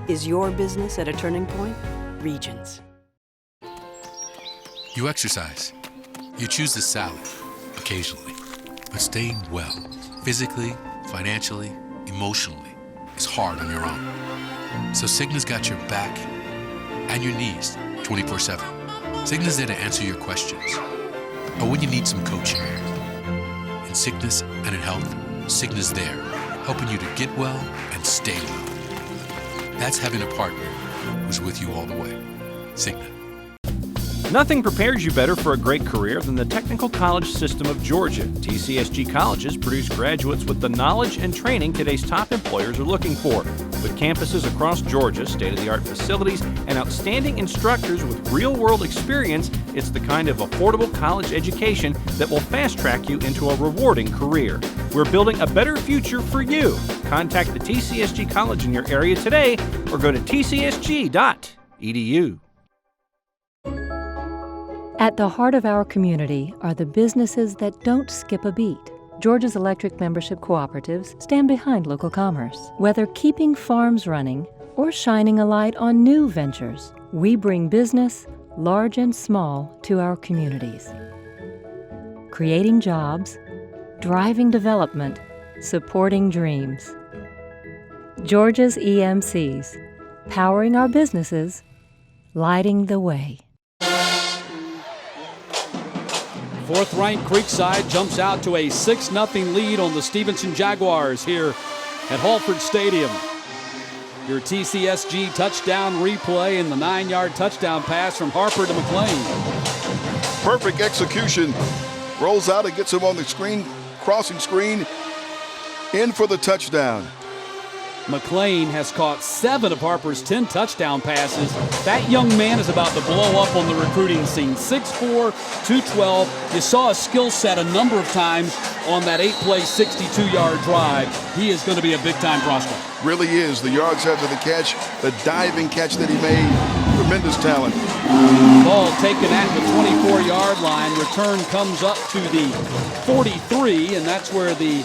Is your business at a turning point? Regions. You exercise. You choose the salad, occasionally. But staying well, physically, financially, emotionally, is hard on your own. So Cigna's got your back and your knees 24/7. Cigna's there to answer your questions, or when you need some coaching. In sickness and in health, Cigna's there, helping you to get well and stay well. That's having a partner who's with you all the way. Cigna. Nothing prepares you better for a great career than the Technical College System of Georgia. TCSG colleges produce graduates with the knowledge and training today's top employers are looking for. With campuses across Georgia, state-of-the-art facilities, and outstanding instructors with real-world experience, it's the kind of affordable college education that will fast-track you into a rewarding career. We're building a better future for you. Contact the TCSG college in your area today or go to tcsg.edu. At the heart of our community are the businesses that don't skip a beat. Georgia's electric membership cooperatives stand behind local commerce. Whether keeping farms running or shining a light on new ventures, we bring business, large and small, to our communities. Creating jobs, driving development, supporting dreams. Georgia's EMCs, powering our businesses, lighting the way. 4th-ranked Creekside jumps out to a 6-0 lead on the Stevenson Jaguars here at Halford Stadium. Your TCSG touchdown replay and the 9-yard touchdown pass from Harper to McLean. Perfect execution. Rolls out and gets him on the screen, crossing screen, in for the touchdown. McLean has caught 7 of Harper's 10 touchdown passes. That young man is about to blow up on the recruiting scene. 6'4", 212. You saw his skill set a number of times on that 8-play, 62-yard drive. He is going to be a big-time prospect. Really is. The yards after the catch, the diving catch that he made, tremendous talent. Ball taken at the 24-yard line. Return comes up to the 43, and that's where the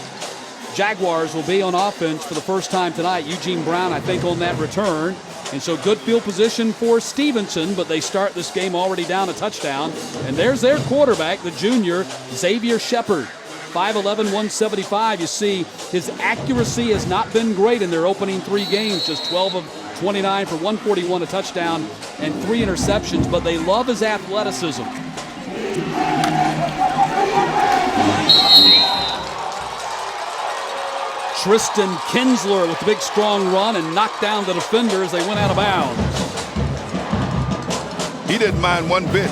Jaguars will be on offense for the first time tonight. Eugene Brown, I think, on that return. And so good field position for Stevenson, but they start this game already down a touchdown. And there's their quarterback, the junior, Xavier Shepard. 5'11", 175. You see his accuracy has not been great in their opening 3 games. Just 12 of 29 for 141, a touchdown, and 3 interceptions. But they love his athleticism. Tristan Kinsler with the big strong run and knocked down the defender as they went out of bounds. He didn't mind one bit.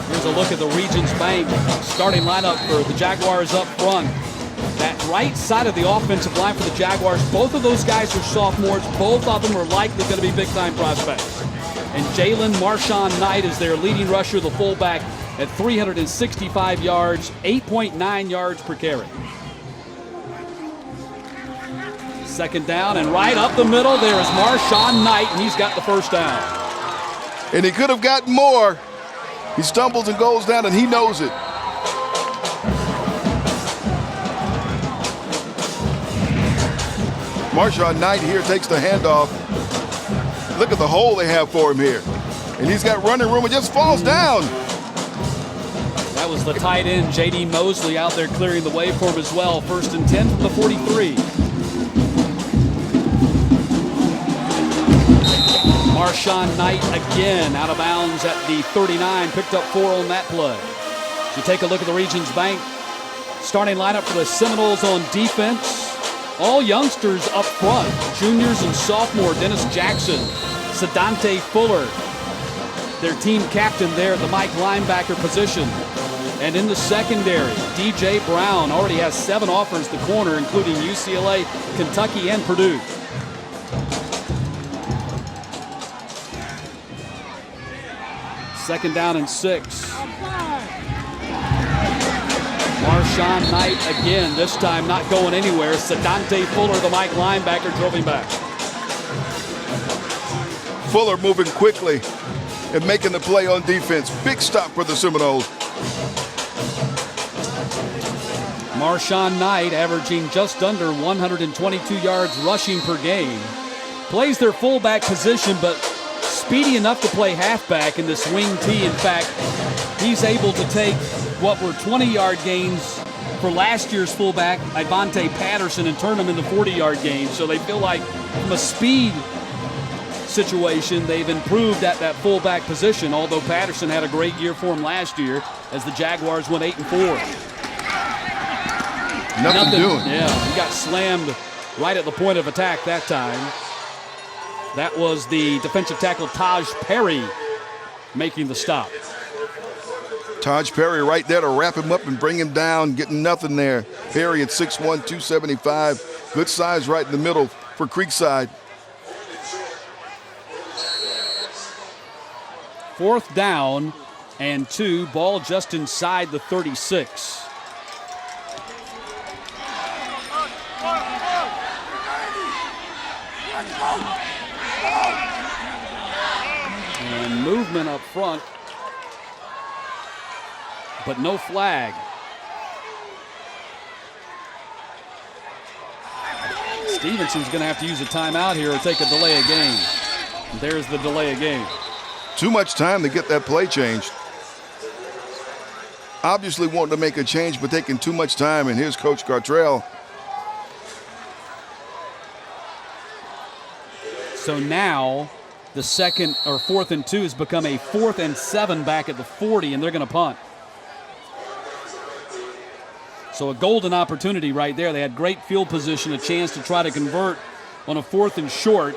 Here's a look at the Regions Bank starting lineup for the Jaguars up front. That right side of the offensive line for the Jaguars, both of those guys are sophomores. Both of them are likely going to be big-time prospects. And Jalen Marshawn Knight is their leading rusher, the fullback, at 365 yards, 8.9 yards per carry. Second down, and right up the middle, there is Marshawn Knight, and he's got the first down. And he could have gotten more. He stumbles and goes down, and he knows it. Marshawn Knight here takes the handoff. Look at the hole they have for him here. And he's got running room and just falls down. That was the tight end, J.D. Mosley, out there clearing the way for him as well. 1st and 10 from the 43. Marshawn Knight again out of bounds at the 39, picked up 4 on that play. You take a look at the Regions Bank starting lineup for the Seminoles on defense. All youngsters up front, juniors and sophomore. Dennis Jackson, Sedante Fuller, their team captain there at the Mike linebacker position. And in the secondary, DJ Brown already has 7 offers to corner, including UCLA, Kentucky, and Purdue. Second down and 6. Marshawn Knight again, this time not going anywhere. Sedante Fuller, the Mike linebacker, drove him back. Fuller moving quickly and making the play on defense. Big stop for the Seminoles. Marshawn Knight averaging just under 122 yards rushing per game. Plays their fullback position, but speedy enough to play halfback in this wing T. In fact, he's able to take what were 20-yard gains for last year's fullback, Ivante Patterson, and turn them into 40-yard gains. So they feel like from a speed situation, they've improved at that fullback position, although Patterson had a great year for him last year as the Jaguars went 8-4. Nothing doing. Yeah, he got slammed right at the point of attack that time. That was the defensive tackle Taj Perry making the stop. Taj Perry right there to wrap him up and bring him down, getting nothing there. Perry at 6'1", 275. Good size right in the middle for Creekside. 4th down and 2. Ball just inside the 36. And movement up front, but no flag. Stevenson's going to have to use a timeout here or take a delay of game. There's the delay of game. Too much time to get that play changed. Obviously wanting to make a change, but taking too much time, and here's Coach Gartrell. So now the 4th and 2 has become a 4th and 7 back at the 40, and they're going to punt. So a golden opportunity right there. They had great field position, a chance to try to convert on a 4th and short,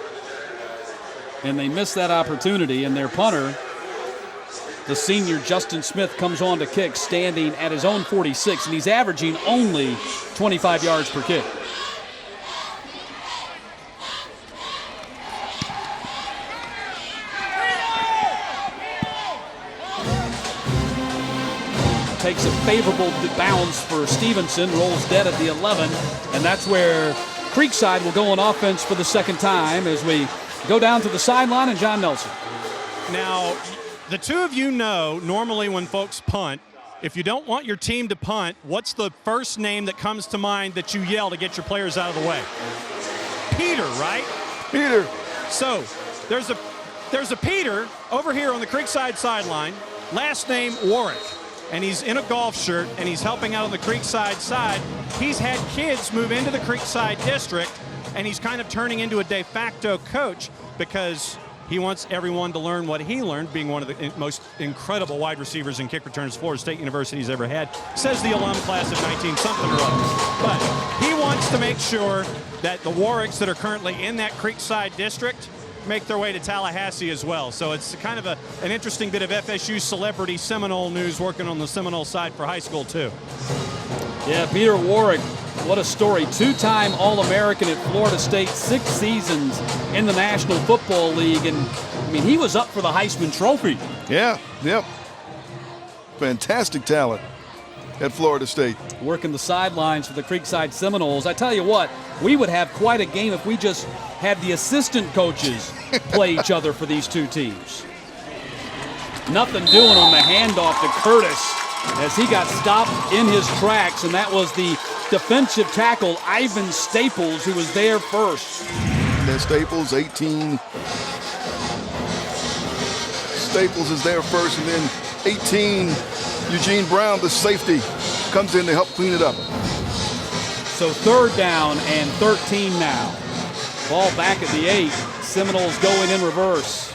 and they missed that opportunity. And their punter The senior Justin Smith comes on to kick, standing at his own 46, and he's averaging only 25 yards per kick. Takes a favorable bounce for Stevenson, rolls dead at the 11, and that's where Creekside will go on offense for the second time as we go down to the sideline and John Nelson. Now, the two of you know, normally when folks punt, if you don't want your team to punt, what's the first name that comes to mind that you yell to get your players out of the way? Peter, right? Peter. So there's a Peter over here on the Creekside sideline, last name Warwick, and he's in a golf shirt and he's helping out on the Creekside side. He's had kids move into the Creekside district, and he's kind of turning into a de facto coach because he wants everyone to learn what he learned, being one of the most incredible wide receivers and kick returners Florida State University's ever had, says the alum class of 19-something or other. But he wants to make sure that the Warwicks that are currently in that Creekside district make their way to Tallahassee as well. So it's kind of an interesting bit of FSU celebrity Seminole news working on the Seminole side for high school too. Yeah, Peter Warwick, what a story. Two-time All-American at Florida State, 6 seasons in the National Football League. And, I mean, he was up for the Heisman Trophy. Yeah, yep. Fantastic talent at Florida State. Working the sidelines for the Creekside Seminoles. I tell you what, we would have quite a game if we just had the assistant coaches play each other for these two teams. Nothing doing on the handoff to Curtis as he got stopped in his tracks, and that was the defensive tackle, Ivan Staples, who was there first. There's Staples, 18. Staples is there first, and then 18, Eugene Brown, the safety, comes in to help clean it up. So 3rd down and 13 now. Ball back at the 8. Seminoles going in reverse.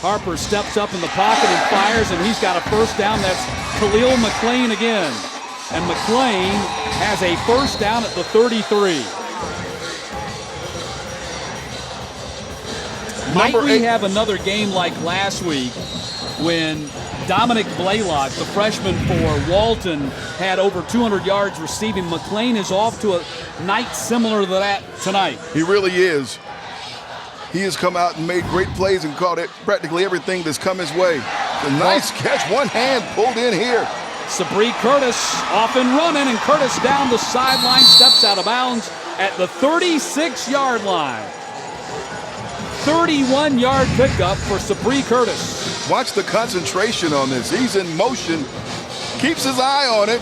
Harper steps up in the pocket and fires, and he's got a first down. That's Khalil McLean again. And McLean has a first down at the 33. Might we have another game like last week when Dominic Blaylock, the freshman for Walton, had over 200 yards receiving? McLean is off to a night similar to that tonight. He really is. He has come out and made great plays and caught practically everything that's come his way. A nice catch, one hand pulled in here. Sabri Curtis off and running, and Curtis down the sideline, steps out of bounds at the 36-yard line. 31-yard pickup for Sabri Curtis. Watch the concentration on this. He's in motion, keeps his eye on it,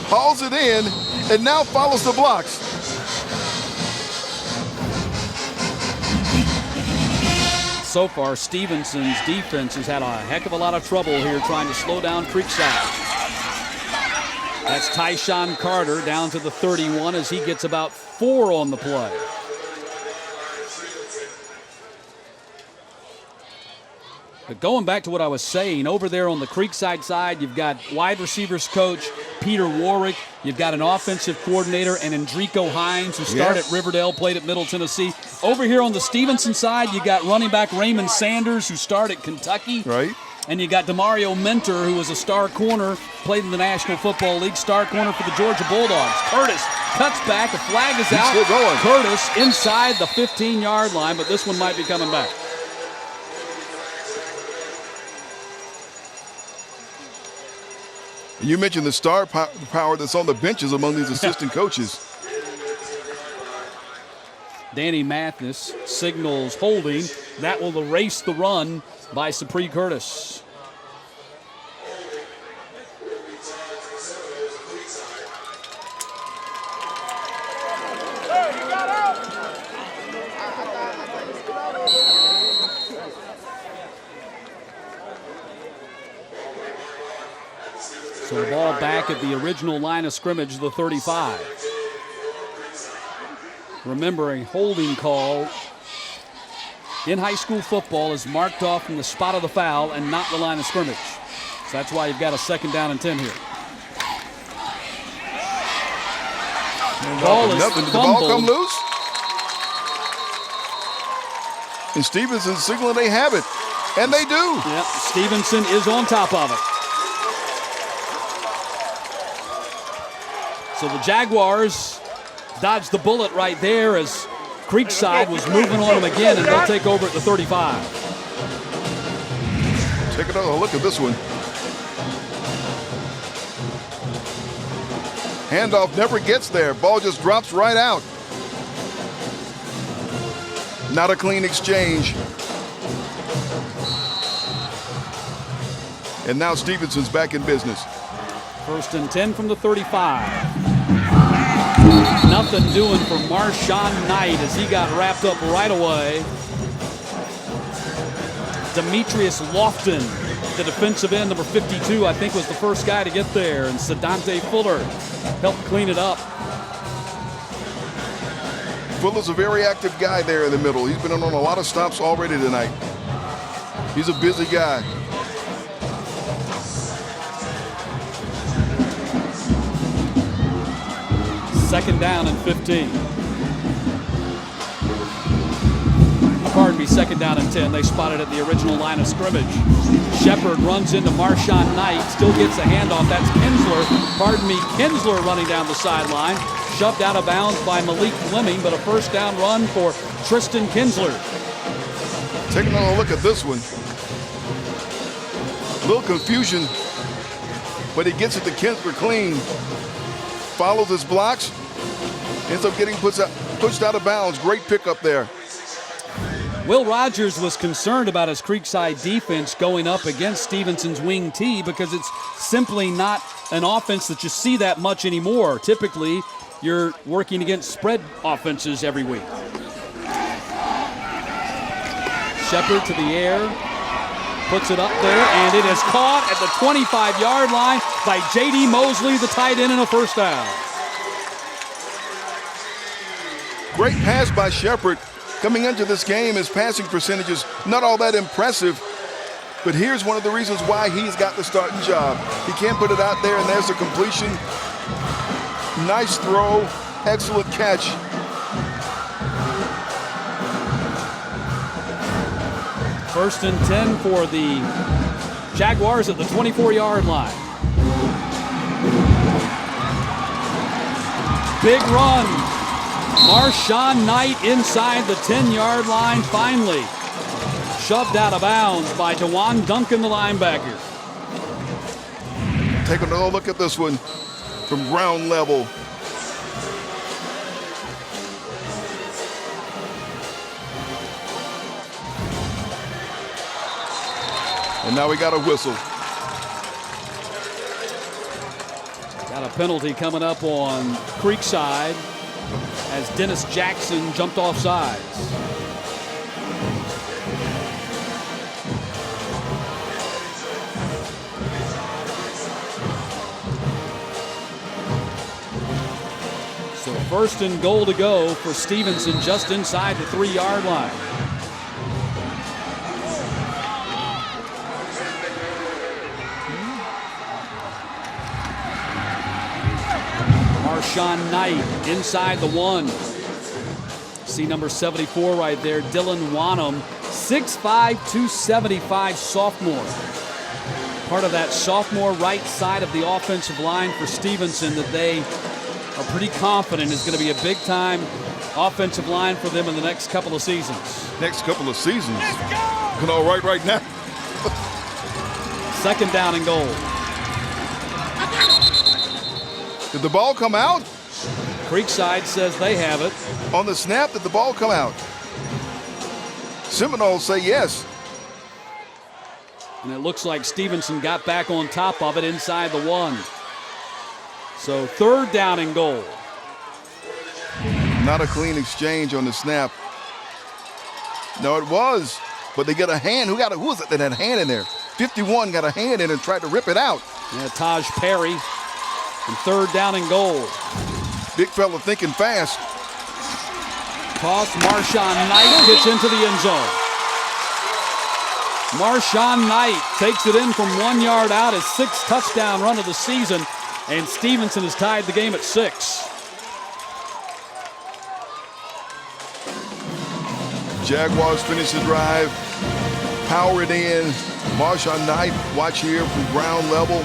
hauls it in, and now follows the blocks. So far, Stevenson's defense has had a heck of a lot of trouble here trying to slow down Creekside. That's Tyshawn Carter down to the 31 as he gets about 4 on the play. But going back to what I was saying, over there on the Creekside side, you've got wide receivers coach Peter Warwick. You've got an offensive coordinator and Enrico Hines, who started at Riverdale, played at Middle Tennessee. Over here on the Stevenson side, you got running back Raymond Sanders, who started at Kentucky. Right. And you got DeMario Mentor, who was a star corner, played in the National Football League, star corner for the Georgia Bulldogs. Curtis cuts back, a flag is out. Still going. Curtis inside the 15-yard line, but this one might be coming back. You mentioned the star power that's on the benches among these assistant coaches. Danny Mathis signals holding. That will erase the run by Sabri Curtis. So the ball back at the original line of scrimmage, the 35. Remember, a holding call in high school football is marked off from the spot of the foul and not the line of scrimmage. So that's why you've got a 2nd down and 10 here. Ball is nothing. Did the ball come loose? And Stevenson's signaling they have it. And they do. Yep, Stevenson is on top of it. So the Jaguars dodged the bullet right there as Creekside was moving on them again, and they'll take over at the 35. Take another look at this one. Handoff never gets there. Ball just drops right out. Not a clean exchange. And now Stevenson's back in business. 1st and 10 from the 35. Nothing doing for Marshawn Knight as he got wrapped up right away. Demetrius Lofton, the defensive end, number 52, I think was the first guy to get there. And Sedante Fuller helped clean it up. Fuller's a very active guy there in the middle. He's been on a lot of stops already tonight. He's a busy guy. Second down and 15. Pardon me, second down and 10. They spotted at the original line of scrimmage. Shepard runs into Marshawn Knight, still gets a handoff. That's Kinsler. Pardon me, Kinsler running down the sideline. Shoved out of bounds by Malik Fleming, but a first down run for Tristan Kinsler. Take another look at this one. A little confusion, but he gets it to Kinsler clean. Follows his blocks, ends up getting pushed out of bounds. Great pickup there. Will Rogers was concerned about his Creekside defense going up against Stevenson's wing T because it's simply not an offense that you see that much anymore. Typically, you're working against spread offenses every week. Shepard to the air, puts it up there, and it is caught at the 25-yard line by J.D. Mosley, the tight end, and a first down. Great pass by Shepard. Coming into this game, his passing percentages not all that impressive, but here's one of the reasons why he's got the starting job. He can't put it out there, and there's a completion. Nice throw, excellent catch. First and 10 for the Jaguars at the 24-yard line. Big run. Marshawn Knight inside the 10-yard line finally. Shoved out of bounds by DeJuan Duncan, the linebacker. Take another look at this one from ground level. And now we got a whistle. Got a penalty coming up on Creekside as Dennis Jackson jumped off sides. So first and goal to go for Stevenson just inside the 3-yard line. Marshawn Knight inside the 1. See number 74 right there, Dylan Wanham, 6'5", 275 sophomore. Part of that sophomore right side of the offensive line for Stevenson that they are pretty confident is going to be a big-time offensive line for them in the next couple of seasons. Next couple of seasons? Looking all right now. Second down and goal. Did the ball come out? Creekside says they have it. On the snap, did the ball come out? Seminoles say yes. And it looks like Stevenson got back on top of it inside the 1. So third down and goal. Not a clean exchange on the snap. No, it was, but they get a hand. Who was it that had a hand in there? 51 got a hand in and tried to rip it out. Yeah, Taj Perry. And third down and goal. Big fella thinking fast. Toss, Marshawn Knight gets into the end zone. Marshawn Knight takes it in from 1 yard out, his 6th touchdown run of the season, and Stevenson has tied the game at 6. Jaguars finish the drive. power it in. Marshawn Knight, watch here from ground level.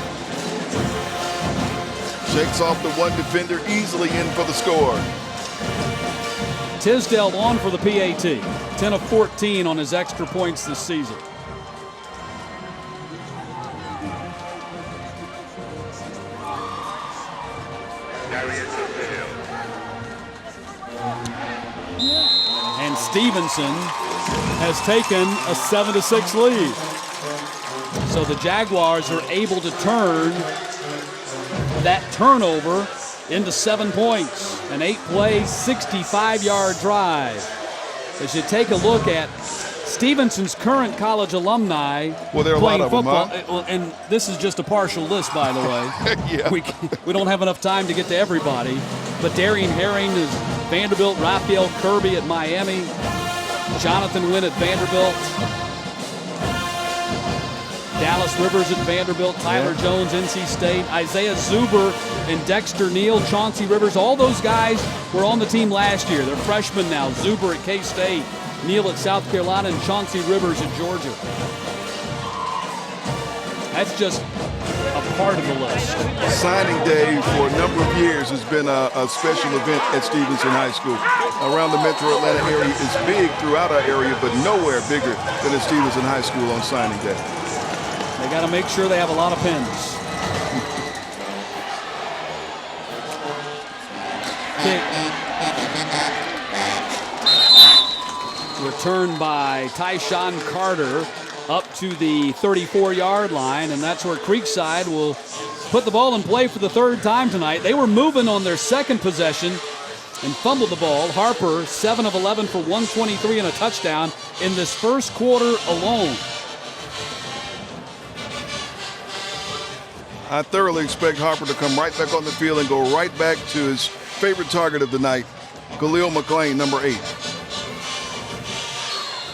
Shakes off the one defender, easily in for the score. Tisdale on for the PAT. 10 of 14 on his extra points this season. And Stevenson has taken a 7-6 lead. So the Jaguars are able to turn that turnover into 7 points. An 8-play, 65-yard drive. As you take a look at Stevenson's current college alumni well, there are playing a lot of football, them, huh? And this is just a partial list, by the way. Yeah. We don't have enough time to get to everybody. But Darian Herring is Vanderbilt, Raphael Kirby at Miami, Jonathan Wynn at Vanderbilt, Dallas Rivers at Vanderbilt, Tyler Jones, NC State, Isaiah Zuber and Dexter Neal, Chauncey Rivers. All those guys were on the team last year. They're freshmen now. Zuber at K-State, Neal at South Carolina, and Chauncey Rivers at Georgia. That's just a part of the list. Signing day for a number of years has been a special event at Stevenson High School. Around the metro Atlanta area is big throughout our area, but nowhere bigger than at Stevenson High School on signing day. They got to make sure they have a lot of pins. Kick. Returned by Tyshawn Carter up to the 34-yard line, and that's where Creekside will put the ball in play for the third time tonight. They were moving on their second possession and fumbled the ball. Harper, 7 of 11 for 123 and a touchdown in this first quarter alone. I thoroughly expect Harper to come right back on the field and go right back to his favorite target of the night, Khalil McClain, number 8.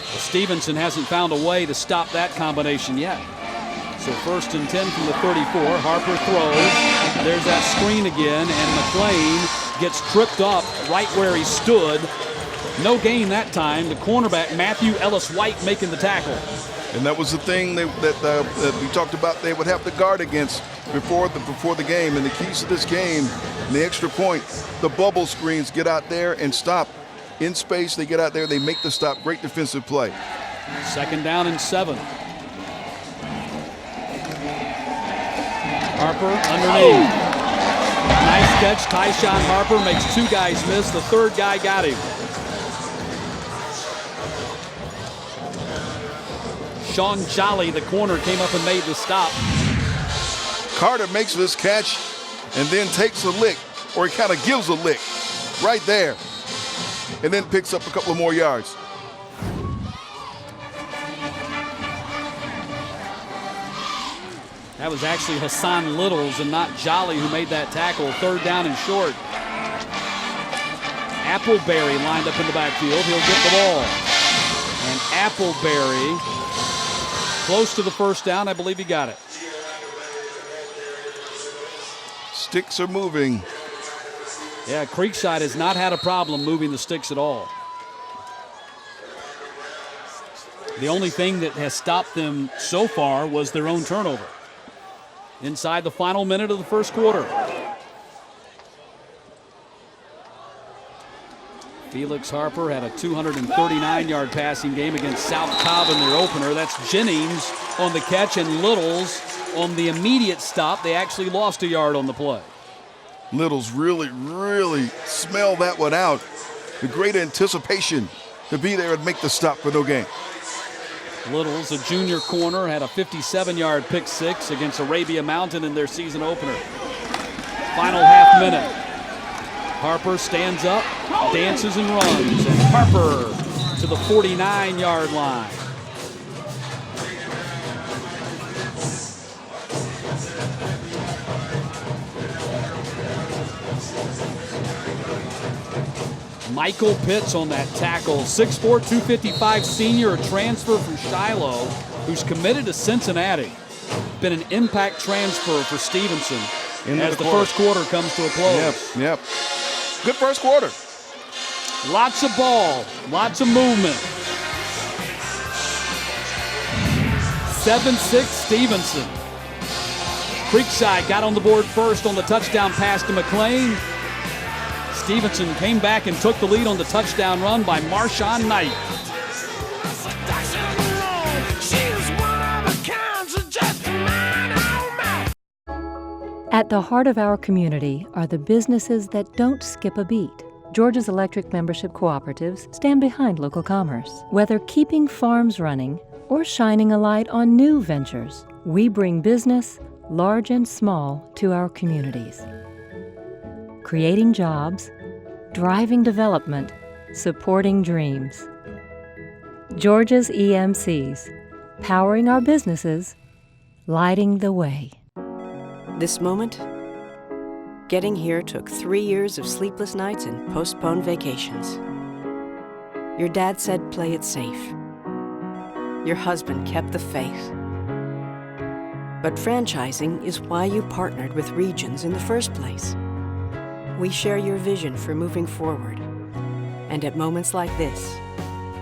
Well, Stevenson hasn't found a way to stop that combination yet. So 1st and 10 from the 34. Harper throws. There's that screen again, and McClain gets tripped up right where he stood. No gain that time. The cornerback, Matthew Ellis-White, making the tackle. And that was the thing that we talked about they would have to guard against before the game. And the keys to this game, the extra point, the bubble screens, get out there and stop. In space, they get out there, they make the stop. Great defensive play. 2nd down and 7. Harper underneath. Nice catch. Tyshawn Harper makes 2 guys miss. The 3rd guy got him. Sean Jolly, the corner, came up and made the stop. Carter makes this catch and then takes a lick, or he kind of gives a lick right there, and then picks up a couple of more yards. That was actually Hassan Littles and not Jolly who made that tackle. 3rd down and short. Appleberry lined up in the backfield. He'll get the ball. And Appleberry, close to the 1st down. I believe he got it. Sticks are moving. Yeah, Creekside has not had a problem moving the sticks at all. The only thing that has stopped them so far was their own turnover. Inside the final minute of the first quarter. Felix Harper had a 239-yard passing game against South Cobb in their opener. That's Jennings on the catch and Littles on the immediate stop. They actually lost a yard on the play. Littles really smelled that one out. The great anticipation to be there and make the stop for no gain. Littles, a junior corner, had a 57-yard pick six against Arabia Mountain in their season opener. Final half minute. Harper stands up, dances and runs, and Harper to the 49-yard line. Michael Pitts on that tackle. 6'4", 255 senior, a transfer from Shiloh, who's committed to Cincinnati. Been an impact transfer for Stevenson as the first quarter comes to a close. Yep. Good first quarter. Lots of ball, lots of movement. 7-6 Stevenson. Creekside got on the board first on the touchdown pass to McLean. Stevenson came back and took the lead on the touchdown run by Marshawn Knight. At the heart of our community are the businesses that don't skip a beat. Georgia's electric membership cooperatives stand behind local commerce. Whether keeping farms running or shining a light on new ventures, we bring business, large and small, to our communities. Creating jobs, driving development, supporting dreams. Georgia's EMCs, powering our businesses, lighting the way. This moment, getting here took 3 years of sleepless nights and postponed vacations. Your dad said play it safe. Your husband kept the faith. But franchising is why you partnered with Regions in the first place. We share your vision for moving forward. And at moments like this,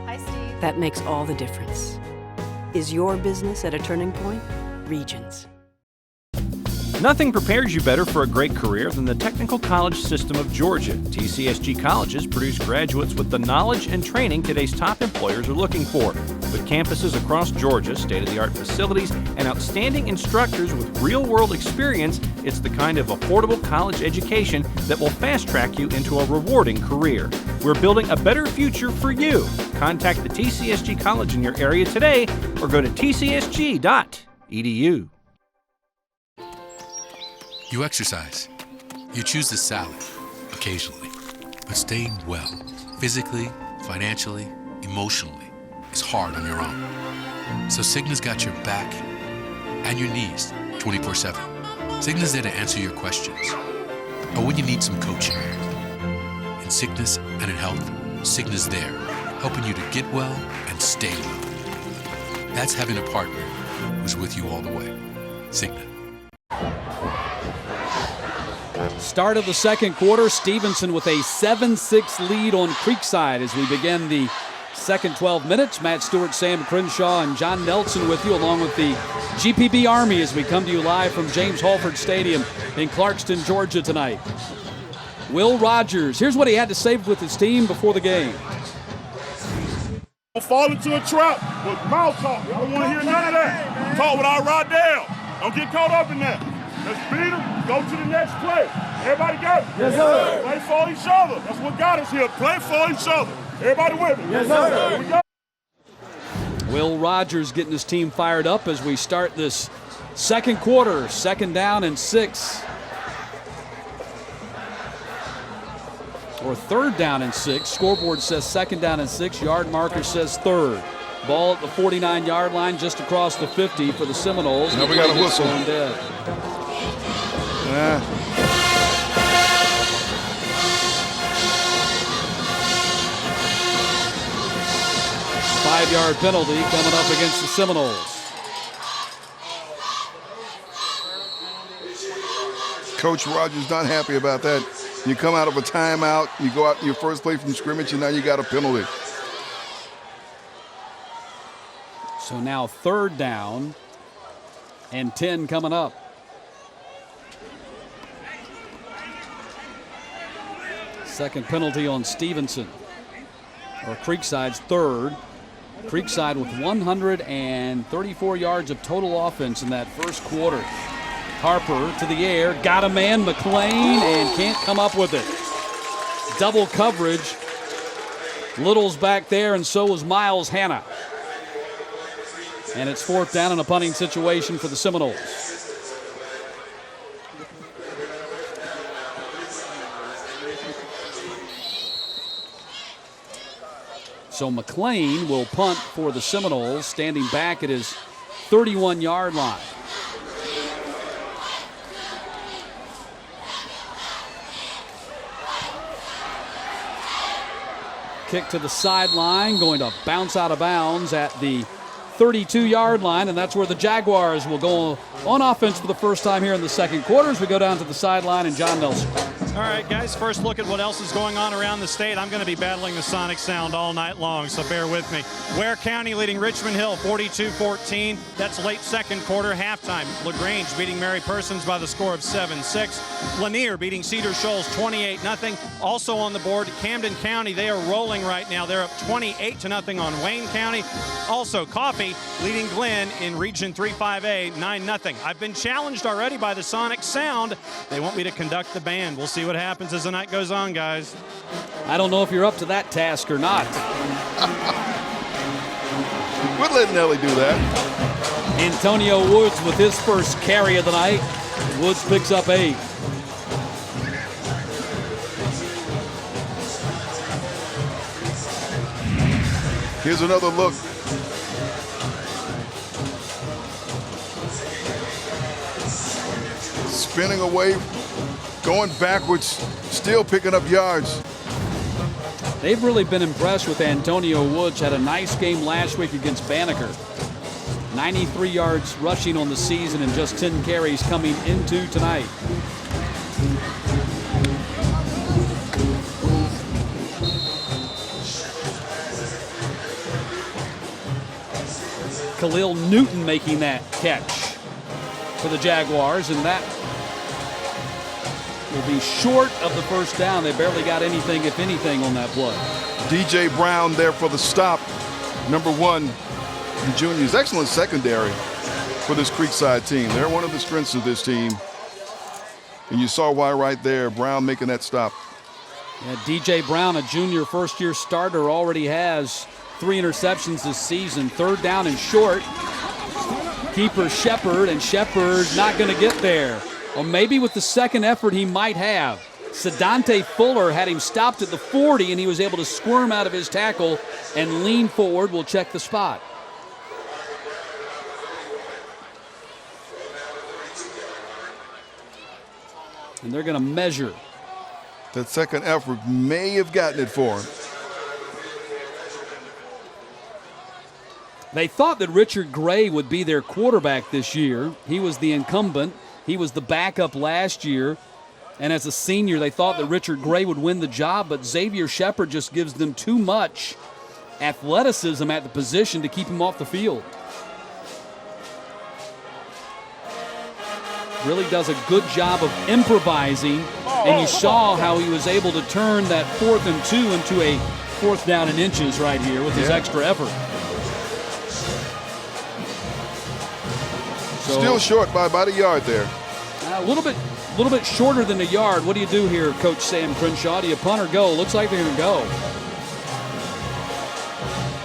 Hi, Steve. that makes all the difference. Is your business at a turning point? Regions. Nothing prepares you better for a great career than the Technical College System of Georgia. TCSG colleges produce graduates with the knowledge and training today's top employers are looking for. With campuses across Georgia, state-of-the-art facilities, and outstanding instructors with real-world experience, it's the kind of affordable college education that will fast-track you into a rewarding career. We're building a better future for you. Contact the TCSG college in your area today or go to tcsg.edu. You exercise. You choose the salad, occasionally. But staying well, physically, financially, emotionally, is hard on your own. So Cigna's got your back and your knees 24/7. Cigna's there to answer your questions. Or when you need some coaching. In sickness and in health, Cigna's there, helping you to get well and stay well. That's having a partner who's with you all the way. Cigna. Start of the second quarter, Stevenson with a 7-6 lead on Creekside as we begin the second 12 minutes. Matt Stewart, Sam Crenshaw, and John Nelson with you, along with the GPB Army as we come to you live from James Halford Stadium in Clarkston, Georgia tonight. Will Rogers, here's what he had to say with his team before the game. Don't fall into a trap with mouth talk. I don't want to hear none of that. Talk without right down. Don't get caught up in that. Let's beat them. Go to the next play. Everybody got it? Yes, sir. Play for each other. That's what got us here. Play for each other. Everybody with me. Yes, sir. Here we go. Will Rogers getting his team fired up as we start this second quarter. Second down and 6. Or third down and 6. Scoreboard says second down and 6. Yard marker says third. Ball at the 49-yard line, just across the 50 for the Seminoles. Now we got a whistle. Dead. Yeah. 5-yard penalty coming up against the Seminoles. Coach Rogers not happy about that. You come out of a timeout, you go out in your first play from scrimmage, and now you got a penalty. So now third down and 10 coming up. Second penalty on Stevenson, or Creekside's third. Creekside with 134 yards of total offense in that first quarter. Harper to the air, got a man, McLean, and can't come up with it. Double coverage. Little's back there, and so was Miles Hanna. And it's fourth down in a punting situation for the Seminoles. So McLean will punt for the Seminoles, standing back at his 31-yard line. Kick to the sideline, going to bounce out of bounds at the 32-yard line, and that's where the Jaguars will go on offense for the first time here in the second quarter as we go down to the sideline and John Nelson. All right, guys, first look at what else is going on around the state. I'm going to be battling the sonic sound all night long, so bear with me. Ware County leading Richmond Hill 42-14. That's late second quarter, halftime. LaGrange beating Mary Persons by the score of 7-6. Lanier beating Cedar Shoals 28-0. Also on the board, Camden County, they are rolling right now. They're up 28-0 on Wayne County. Also, Coffee leading Glenn in Region 3-5A 9-0. I've been challenged already by the sonic sound. They want me to conduct the band. We'll see what happens as the night goes on, guys. I don't know if you're up to that task or not. We're letting Ellie do that. Antonio Woods with his first carry of the night. Woods picks up 8. Here's another look. Spinning away, going backwards, still picking up yards. They've really been impressed with Antonio Woods. Had a nice game last week against Banneker. 93 yards rushing on the season and just 10 carries coming into tonight. Khalil Newton making that catch for the Jaguars, and that will be short of the first down. They barely got anything, if anything, on that play. DJ Brown there for the stop. Number 1, the juniors. Excellent secondary for this Creekside team. They're one of the strengths of this team. And you saw why right there, Brown making that stop. Yeah, DJ Brown, a junior first-year starter, already has 3 interceptions this season. Third down and short. Keeper Shepard, and Shepard not going to get there. Or maybe with the second effort he might have. Sedante Fuller had him stopped at the 40, and he was able to squirm out of his tackle and lean forward. We'll check the spot. And they're going to measure. That second effort may have gotten it for him. They thought that Richard Gray would be their quarterback this year. He was the incumbent. He was the backup last year. And as a senior, they thought that Richard Gray would win the job, but Xavier Shepard just gives them too much athleticism at the position to keep him off the field. Really does a good job of improvising, and you saw how he was able to turn that 4th and 2 into a 4th down and inches right here with his extra effort. So, still short by about a yard there. A little bit shorter than a yard. What do you do here, Coach Sam Crenshaw? Do you punt or go? Looks like they're going to go.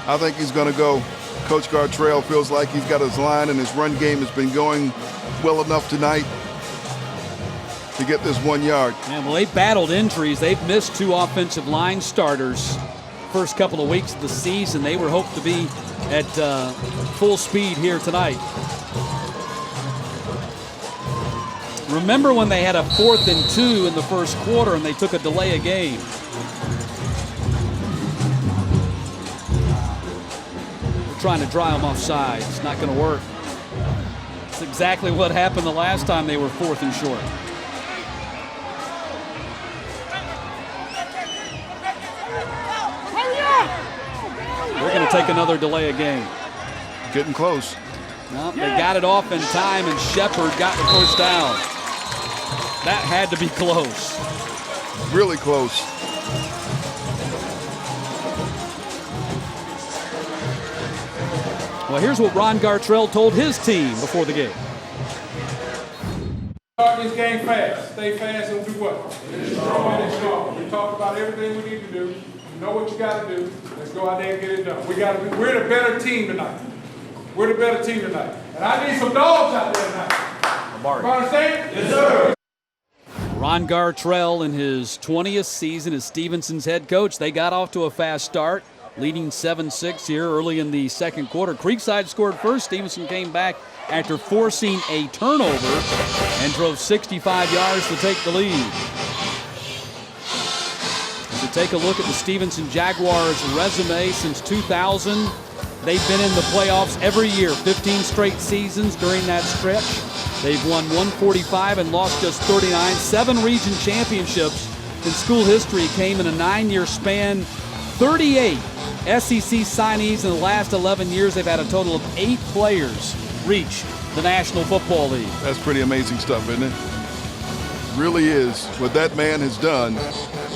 I think he's going to go. Coach Gartrell feels like he's got his line, and his run game has been going well enough tonight to get this 1 yard. Yeah, well, they battled injuries. They've missed 2 offensive line starters first couple of weeks of the season. They were hoped to be at full speed here tonight. Remember when they had a 4th and 2 in the first quarter and they took a delay of game? We're trying to dry them offside. It's not going to work. It's exactly what happened the last time they were 4th and short. We're going to take another delay of game. Getting close. No, they got it off in time, and Shepard got the first down. That had to be close. Really close. Well, here's what Ron Gartrell told his team before the game. Start this game fast. Stay fast and do what? Finish strong. We talked about everything we need to do. You know what you got to do. Let's go out there and get it done. We're the better team tonight. We're the better team tonight. And I need some dogs out there tonight. You understand? Yes, sir. Ron Gartrell in his 20th season as Stevenson's head coach. They got off to a fast start, leading 7-6 here early in the second quarter. Creekside scored first. Stevenson came back after forcing a turnover and drove 65 yards to take the lead. And to take a look at the Stevenson Jaguars resume since 2000, they've been in the playoffs every year, 15 straight seasons during that stretch. They've won 145 and lost just 39. 7 region championships in school history came in a 9-year span. 38 SEC signees in the last 11 years. They've had a total of 8 players reach the National Football League. That's pretty amazing stuff, isn't it? Really is what that man has done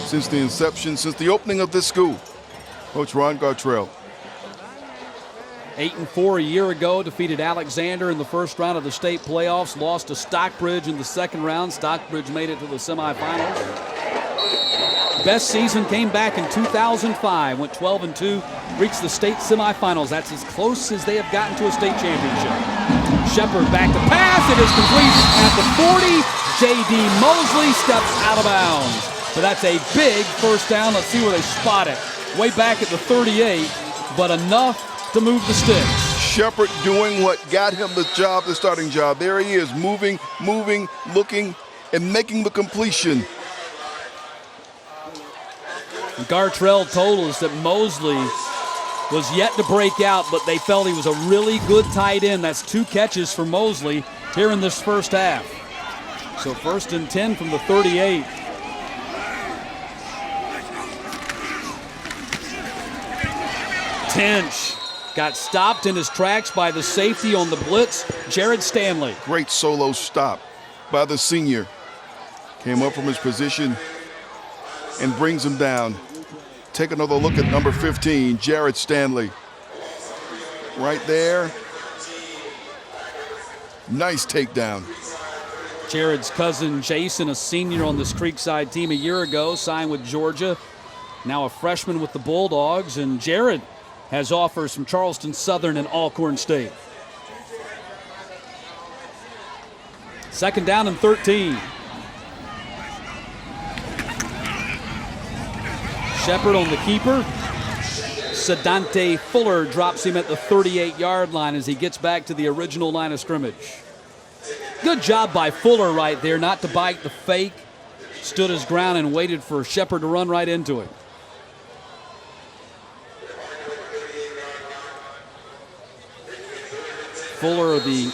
since the inception, since the opening of this school. Coach Ron Gartrell. 8-4 a year ago, defeated Alexander in the first round of the state playoffs, lost to Stockbridge in the second round. Stockbridge made it to the semifinals. Best season came back in 2005, went 12-2, reached the state semifinals. That's as close as they have gotten to a state championship. Shepard back to pass. It is complete at the 40. J.D. Mosley steps out of bounds. But that's a big first down. Let's see where they spot it. Way back at the 38, but enough to move the sticks. Shepard doing what got him the job, the starting job. There he is, moving, looking, and making the completion. Gartrell told us that Mosley was yet to break out, but they felt he was a really good tight end. That's 2 catches for Mosley here in this first half. So 1st and 10 from the 38. Tinch got stopped in his tracks by the safety on the blitz, Jared Stanley. Great solo stop by the senior. Came up from his position and brings him down. Take another look at number 15, Jared Stanley. Right there. Nice takedown. Jared's cousin Jason, a senior on this Creekside team a year ago, signed with Georgia. Now a freshman with the Bulldogs, and Jared has offers from Charleston Southern and Alcorn State. 2nd down and 13. Shepard on the keeper. Sedante Fuller drops him at the 38-yard line as he gets back to the original line of scrimmage. Good job by Fuller right there, not to bite the fake. Stood his ground and waited for Shepard to run right into it. Fuller, the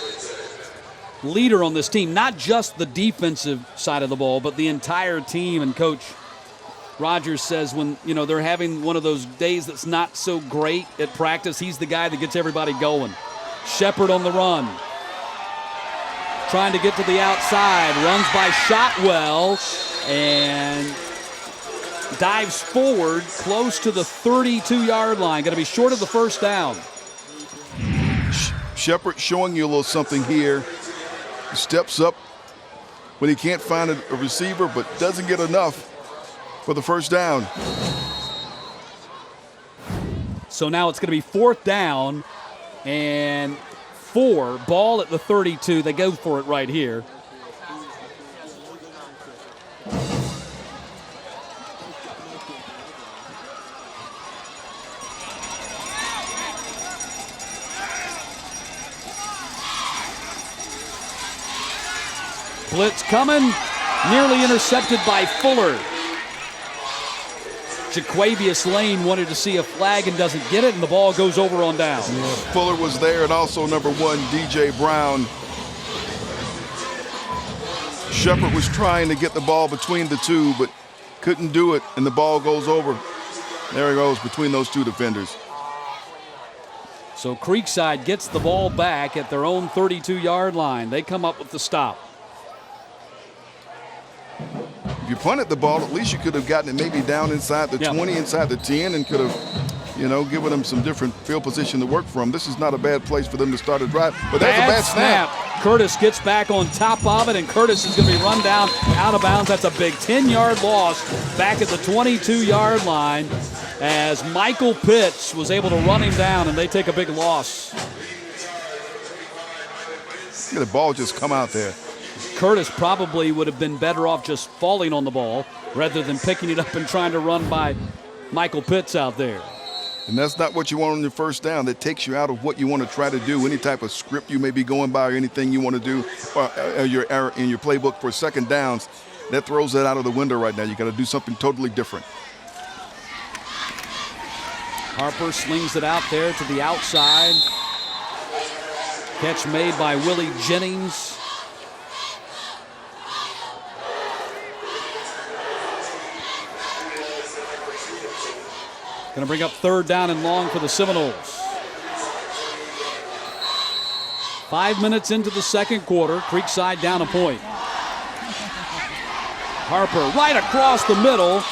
leader on this team, not just the defensive side of the ball, but the entire team. And Coach Rogers says when they're having one of those days that's not so great at practice, he's the guy that gets everybody going. Shepard on the run. Trying to get to the outside. Runs by Shotwell and dives forward close to the 32-yard line. Going to be short of the first down. Shepard showing you a little something here. He steps up when he can't find a receiver, but doesn't get enough for the first down. So now it's going to be 4th down and 4. Ball at the 32. They go for it right here. Blitz coming, nearly intercepted by Fuller. Jaquavius Lane wanted to see a flag and doesn't get it, and the ball goes over on down. Yeah. Fuller was there, and also number 1, DJ Brown. Shepard was trying to get the ball between the two, but couldn't do it, and the ball goes over. There he goes between those 2 defenders. So Creekside gets the ball back at their own 32-yard line. They come up with the stop. If you punted the ball, at least you could have gotten it maybe down inside the 20, inside the 10, and could have, given them some different field position to work from. This is not a bad place for them to start a drive, but that's a bad snap. Curtis gets back on top of it, and Curtis is going to be run down out of bounds. That's a big 10-yard loss back at the 22-yard line as Michael Pitts was able to run him down, and they take a big loss. Look at the ball just come out there. Curtis probably would have been better off just falling on the ball rather than picking it up and trying to run by Michael Pitts out there. And that's not what you want on your first down. That takes you out of what you want to try to do, any type of script you may be going by or anything you want to do in your playbook for second downs. That throws that out of the window right now. You got to do something totally different. Harper slings it out there to the outside. Catch made by Willie Jennings. Going to bring up 3rd down and long for the Seminoles. 5 minutes into the second quarter, Creekside down a point. Harper right across the middle,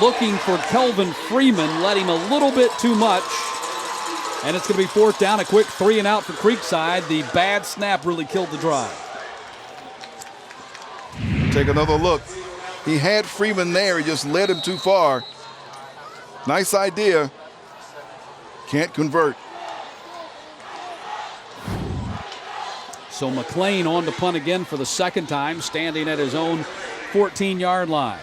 looking for Kelvin Freeman, led him a little bit too much. And it's going to be 4th down, a quick 3 and out for Creekside. The bad snap really killed the drive. Take another look. He had Freeman there, he just led him too far. Nice idea. Can't convert. So McLean on to punt again for the second time, standing at his own 14-yard line.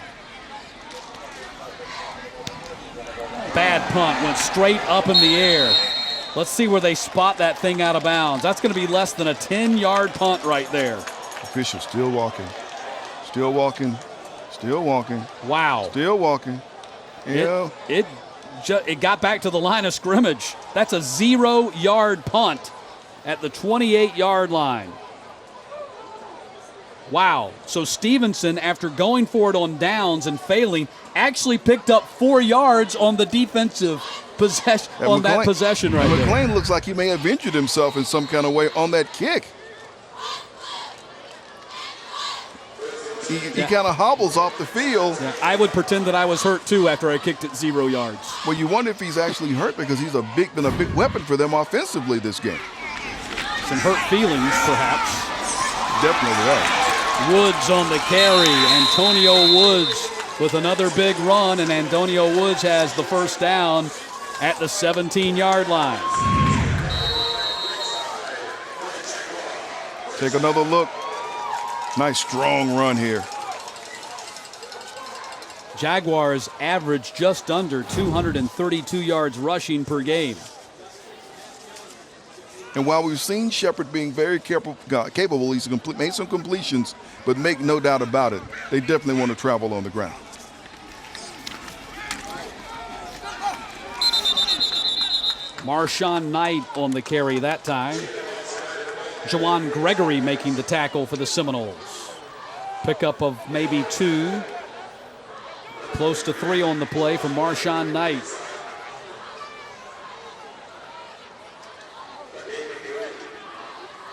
Bad punt, went straight up in the air. Let's see where they spot that thing out of bounds. That's going to be less than a 10-yard punt right there. Official still walking. Still walking. Still walking. Wow. Still walking. Yeah. It got back to the line of scrimmage. That's a 0-yard punt at the 28-yard line. Wow. So Stevenson, after going for it on downs and failing, actually picked up 4 yards on the defensive possession, that possession right there. McLean looks like he may have injured himself in some kind of way on that kick. He kind of hobbles off the field. Yeah, I would pretend that I was hurt too after I kicked it 0 yards. Well, you wonder if he's actually hurt because he's been a big weapon for them offensively this game. Some hurt feelings, perhaps. Definitely are. Woods on the carry. Antonio Woods with another big run, and Antonio Woods has the first down at the 17-yard line. Take another look. Nice strong run here. Jaguars average just under 232 yards rushing per game. And while we've seen Shepard being very capable, he's made some completions, but make no doubt about it, they definitely want to travel on the ground. Marshawn Knight on the carry that time. Jawan Gregory making the tackle for the Seminoles. Pickup of maybe 2. Close to 3 on the play for Marshawn Knight.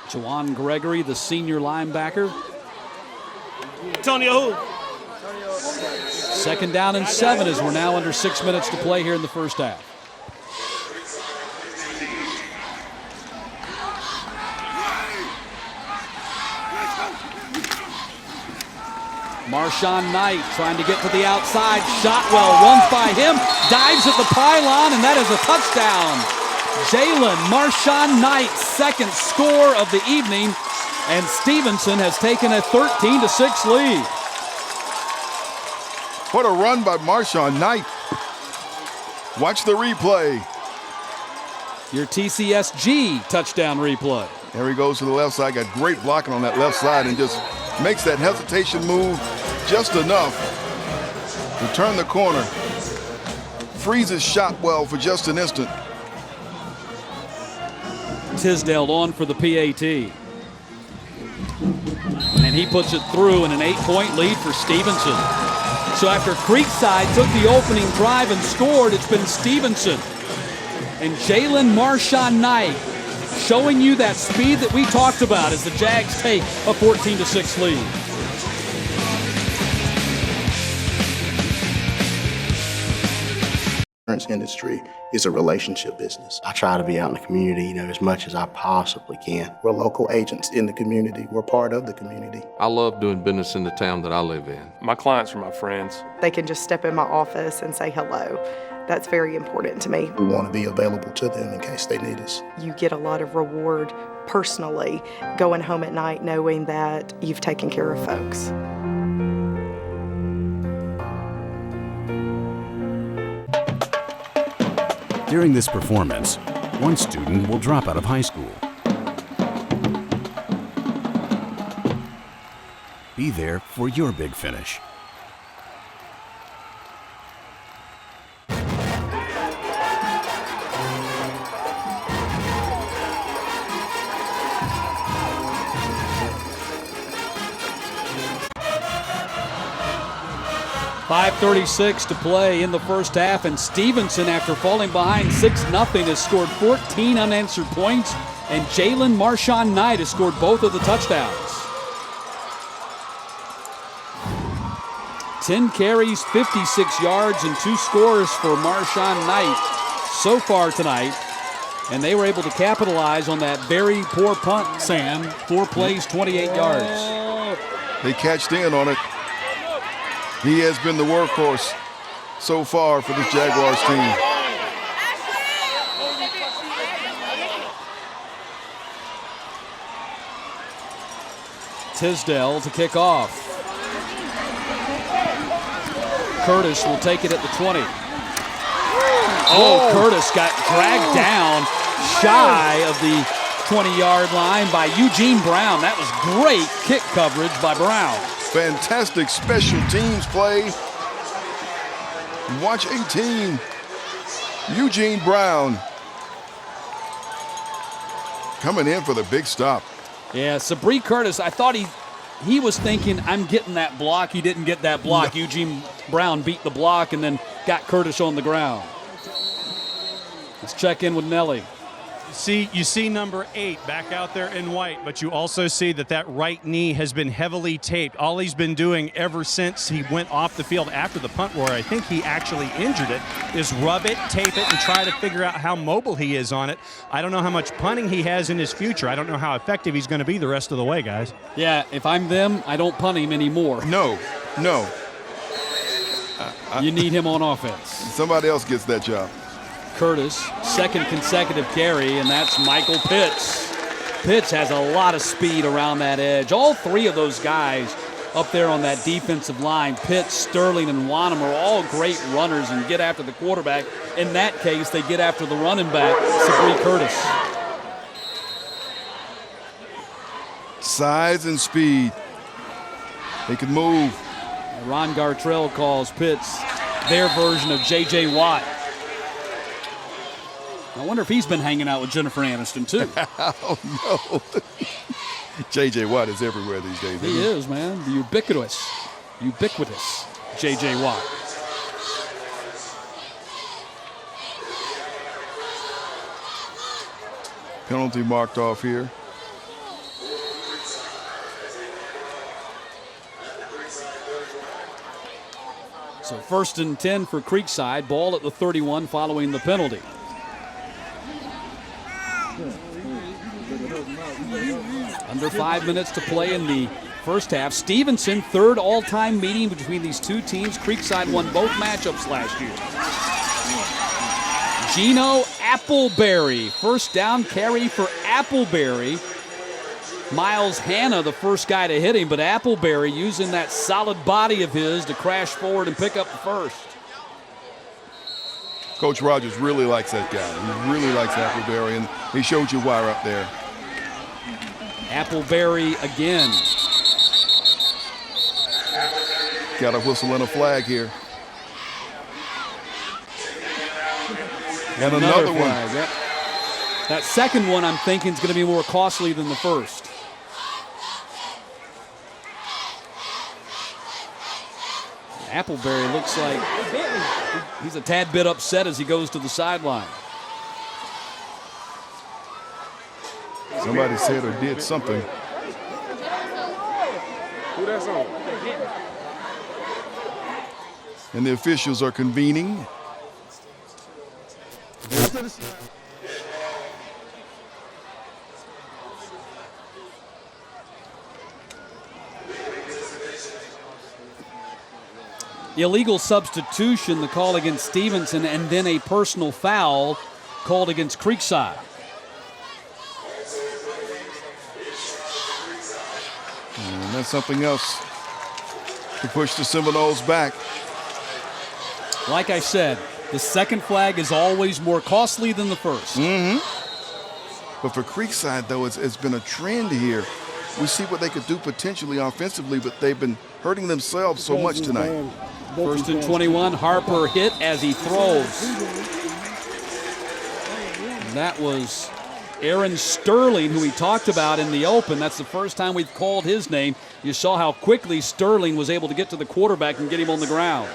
Jawan Gregory, the senior linebacker. Antonio. 2nd down and 7 as we're now under 6 minutes to play here in the first half. Marshawn Knight trying to get to the outside. Shotwell runs by him, dives at the pylon, and that is a touchdown. Jalen Marshawn Knight's second score of the evening, and Stevenson has taken a 13-6 lead. What a run by Marshawn Knight. Watch the replay. Your TCSG touchdown replay. There he goes to the left side. Got great blocking on that left side and just makes that hesitation move just enough to turn the corner. Freezes Shotwell for just an instant. Tisdale on for the PAT. And he puts it through in an 8-point lead for Stevenson. So after Creekside took the opening drive and scored, it's been Stevenson. And Jalen Marshawn Knight showing you that speed that we talked about as the Jags take a 14-6 lead. Industry is a relationship business. I try to be out in the community, as much as I possibly can. We're local agents in the community. We're part of the community. I love doing business in the town that I live in. My clients are my friends. They can just step in my office and say hello. That's very important to me. We want to be available to them in case they need us. You get a lot of reward personally going home at night knowing that you've taken care of folks. During this performance, one student will drop out of high school. Be there for your big finish. 5:36 to play in the first half, and Stevenson, after falling behind 6-0, has scored 14 unanswered points, and Jalen Marshawn Knight has scored both of the touchdowns. 10 carries, 56 yards, and 2 scores for Marshawn Knight so far tonight. And they were able to capitalize on that very poor punt, Sam. 4 plays, 28 yards. They cashed in on it. He has been the workhorse so far for this Jaguars team. Tisdale to kick off. Curtis will take it at the 20. Oh, Curtis got dragged down shy of the 20-yard line by Eugene Brown. That was great kick coverage by Brown. Fantastic special teams play. Watch 18. Eugene Brown coming in for the big stop. Yeah, Sabree Curtis, I thought he was thinking, I'm getting that block. He didn't get that block. No. Eugene Brown beat the block and then got Curtis on the ground. Let's check in with Nelly. You see number 8 back out there in white, but you also see that right knee has been heavily taped. All he's been doing ever since he went off the field after the punt, where I think he actually injured it, is rub it, tape it, and try to figure out how mobile he is on it. I don't know how much punting he has in his future. I don't know how effective he's going to be the rest of the way, guys. Yeah, if I'm them, I don't punt him anymore. No. You need him on offense. Somebody else gets that job. Curtis, second consecutive carry, and that's Michael Pitts. Pitts has a lot of speed around that edge. All 3 of those guys up there on that defensive line, Pitts, Sterling, and Wanham, are all great runners and get after the quarterback. In that case, they get after the running back, Sabree Curtis. Size and speed. They can move. Ron Gartrell calls Pitts their version of J.J. Watt. I wonder if he's been hanging out with Jennifer Aniston, too. Oh, no. J.J. Watt is everywhere these days. He is, man. The ubiquitous J.J. Watt. Penalty marked off here. So 1st and 10 for Creekside. Ball at the 31 following the penalty. Under 5 minutes to play in the first half. Stevenson, 3rd all-time meeting between these two teams. Creekside won both matchups last year. Gino Appleberry, first down carry for Appleberry. Miles Hanna, the first guy to hit him, but Appleberry using that solid body of his to crash forward and pick up the first. Coach Rogers really likes that guy. He really likes Appleberry, and he showed you why right there. Appleberry again. Got a whistle and a flag here. And another one. Yep. That second one, I'm thinking, is going to be more costly than the first. Appleberry looks like he's a tad bit upset as he goes to the sideline. Somebody said or did something. Who that's on? And the officials are convening. Illegal substitution, the call against Stevenson, and then a personal foul called against Creekside. And that's something else to push the Seminoles back. Like I said, the second flag is always more costly than the first. Mm-hmm. But for Creekside, though, it's been a trend here. We see what they could do potentially offensively, but they've been hurting themselves so much tonight. 1st and 21, Harper hit as he throws. And that was Aaron Sterling, who we talked about in the open. That's the first time we've called his name. you saw how quickly Sterling was able to get to the quarterback and get him on the ground.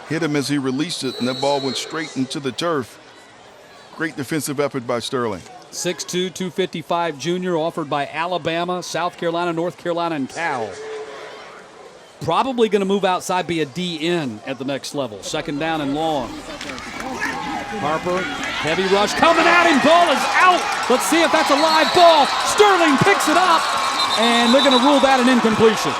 Hit him as he released it, and that ball went straight into the turf. Great defensive effort by Sterling. 6'2", 255 junior, offered by Alabama, South Carolina, North Carolina, and Cal. Probably going to move outside, be a DN at the next level. 2nd down and long. Harper, heavy rush coming at him. Ball is out. Let's see if that's a live ball. Sterling picks it up, and they're going to rule that an incompletion.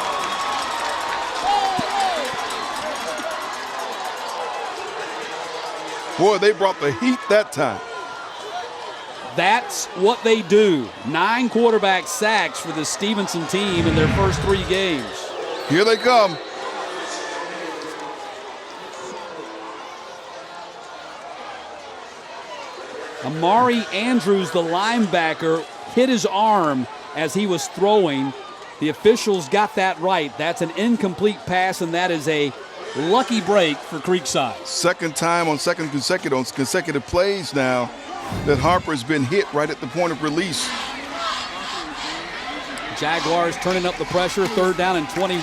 Boy, they brought the heat that time. That's what they do. 9 quarterback sacks for the Stevenson team in their first 3 games. Here they come. Amari Andrews, the linebacker, hit his arm as he was throwing. The officials got that right. That's an incomplete pass, and that is a lucky break for Creekside. Second time on consecutive plays now that Harper's been hit right at the point of release. Jaguars turning up the pressure, 3rd down and 21.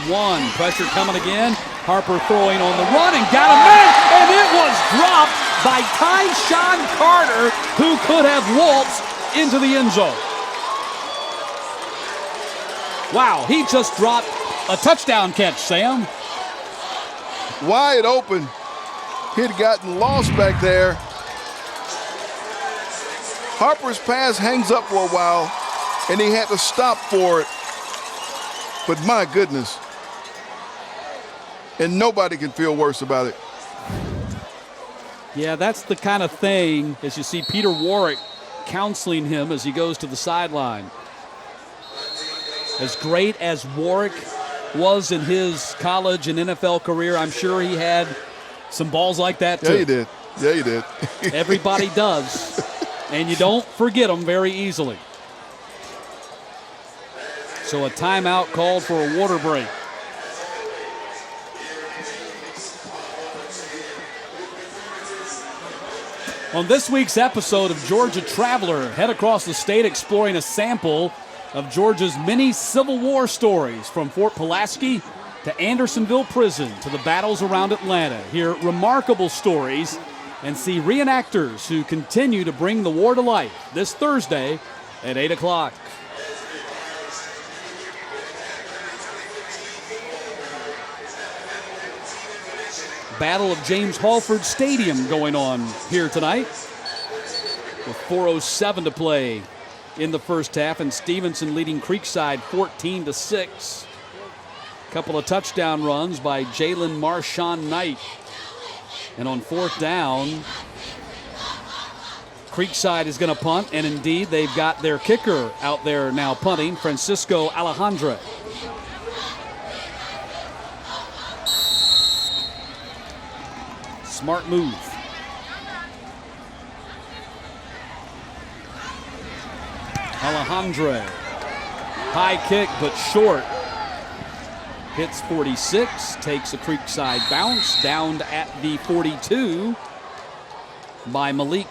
Pressure coming again. Harper throwing on the run and got a man, and it was dropped by Tyshawn Carter, who could have waltzed into the end zone. Wow, he just dropped a touchdown catch, Sam. Wide open. He'd gotten lost back there. Harper's pass hangs up for a while, and he had to stop for it. But my goodness. And nobody can feel worse about it. Yeah, that's the kind of thing, as you see Peter Warwick counseling him as he goes to the sideline. As great as Warwick was in his college and NFL career, I'm sure he had some balls like that too. Yeah, he did. Yeah, he did. Everybody does. And you don't forget them very easily. So a timeout called for a water break. On this week's episode of Georgia Traveler, head across the state exploring a sample of Georgia's many Civil War stories, from Fort Pulaski to Andersonville Prison to the battles around Atlanta. Hear remarkable stories and see reenactors who continue to bring the war to life this Thursday at 8 o'clock. Battle of James Halford Stadium going on here tonight with 4:07 to play in the first half, and Stevenson leading Creekside 14-6. Couple of touchdown runs by Jalen Marshawn Knight. And on 4th down, Creekside is going to punt, and indeed they've got their kicker out there now punting, Francisco Alejandra. Smart move. Alejandra, high kick but short. Hits 46, takes a Creekside bounce, down at the 42 by Malik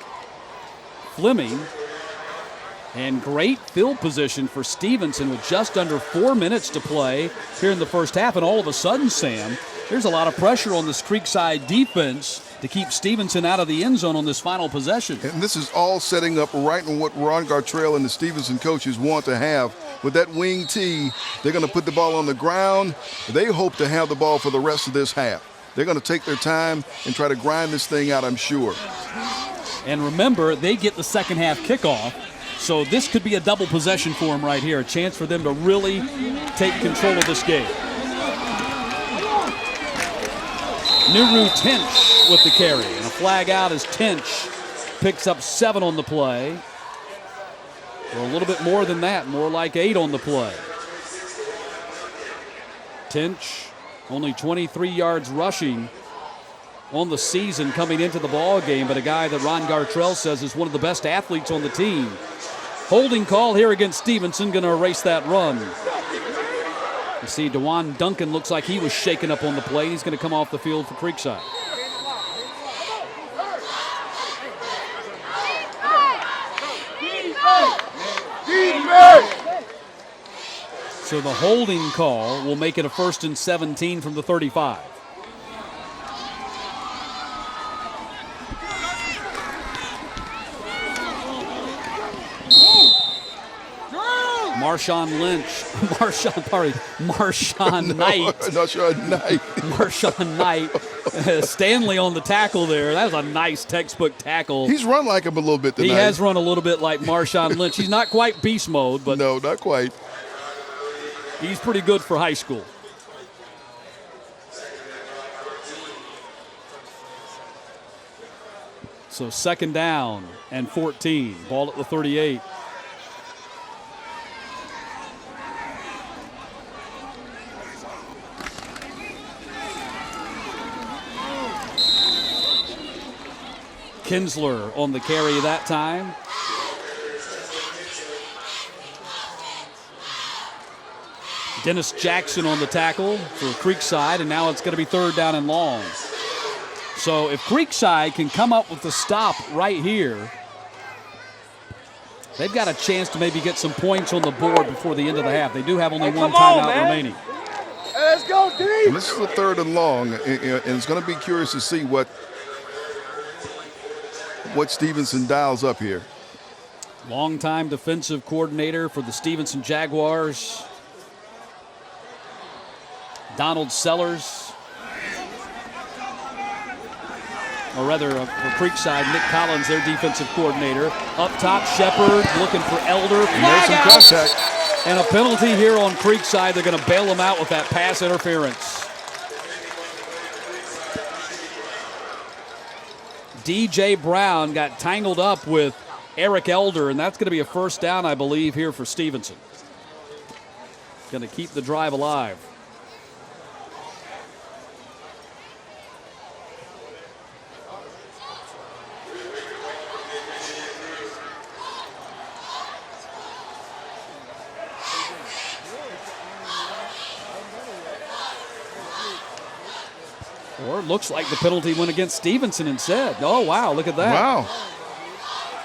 Fleming. And great field position for Stevenson with just under 4 minutes to play here in the first half. And all of a sudden, Sam, there's a lot of pressure on this Creekside defense to keep Stevenson out of the end zone on this final possession. And this is all setting up right in what Ron Gartrell and the Stevenson coaches want to have. With that wing tee, they're going to put the ball on the ground. They hope to have the ball for the rest of this half. They're going to take their time and try to grind this thing out, I'm sure. And remember, they get the second half kickoff, so this could be a double possession for them right here, a chance for them to really take control of this game. Nuru Tench with the carry, and a flag out as Tench picks up 7 on the play. Or a little bit more than that, more like 8 on the play. Tench only 23 yards rushing on the season coming into the ball game, but a guy that Ron Gartrell says is one of the best athletes on the team. Holding call here against Stevenson, going to erase that run. You see DeJuan Duncan looks like he was shaken up on the play. He's going to come off the field for Creekside. So the holding call will make it a 1st and 17 from the 35. Marshawn Knight. Marshawn Knight. Stanley on the tackle there. That was a nice textbook tackle. He's run like him a little bit tonight. He has run a little bit like Marshawn Lynch. He's not quite beast mode, but no, not quite. He's pretty good for high school. So 2nd down and 14. Ball at the 38. Kinsler on the carry that time. Dennis Jackson on the tackle for Creekside, and now it's going to be 3rd down and long. So if Creekside can come up with the stop right here, they've got a chance to maybe get some points on the board before the end of the half. They do have only one timeout remaining. Let's go, D. This is the 3rd and long, and it's going to be curious to see what Stevenson dials up here. Longtime defensive coordinator for the Stevenson Jaguars, Donald Sellers. Or rather, for Creekside, Nick Collins, their defensive coordinator. Up top, Shepard looking for Elder. There's some contact. And a penalty here on Creekside. They're going to bail him out with that pass interference. DJ Brown got tangled up with Eric Elder, and that's going to be a 1st down, I believe, here for Stevenson. Going to keep the drive alive. Or it looks like the penalty went against Stevenson instead. Oh, wow, look at that. Wow.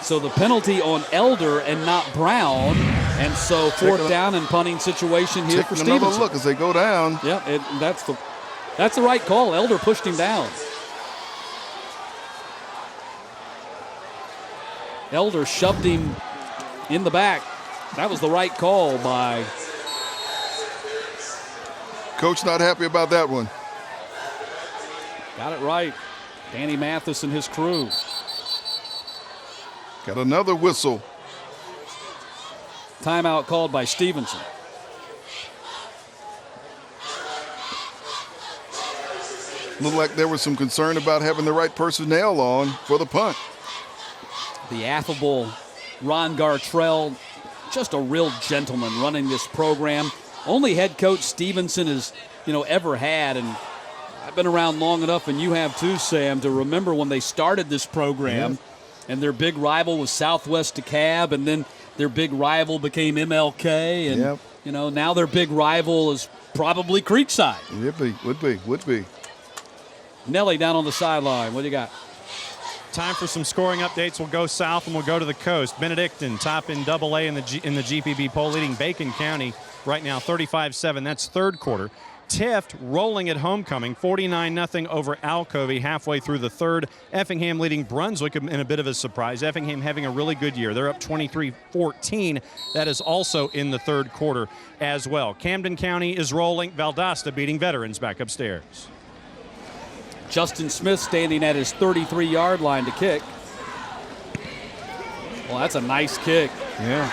So the penalty on Elder and not Brown. And so 4th down and punting situation here for Stevenson. Another look as they go down. Yeah, that's the right call. Elder pushed him down. Elder shoved him in the back. That was the right call by... Coach not happy about that one. Got it right. Danny Mathis and his crew. Got another whistle. Timeout called by Stevenson. Looked like there was some concern about having the right personnel on for the punt. The affable Ron Gartrell, just a real gentleman running this program. Only head coach Stevenson has, ever had, and I've been around long enough, and you have too, Sam, to remember when they started this program, and their big rival was Southwest DeKalb, and then their big rival became MLK, and now their big rival is probably Creekside. Would be. Nelly down on the sideline. What do you got? Time for some scoring updates. We'll go south and we'll go to the coast. Benedictine top in AA in the GPB poll, leading Bacon County right now 35-7. That's 3rd quarter. Tift rolling at homecoming, 49-0 over Alcovy halfway through the 3rd. Effingham leading Brunswick in a bit of a surprise. Effingham having a really good year. They're up 23-14. That is also in the 3rd quarter as well. Camden County is rolling. Valdosta beating Veterans back upstairs. Justin Smith standing at his 33-yard line to kick. Well, that's a nice kick. Yeah.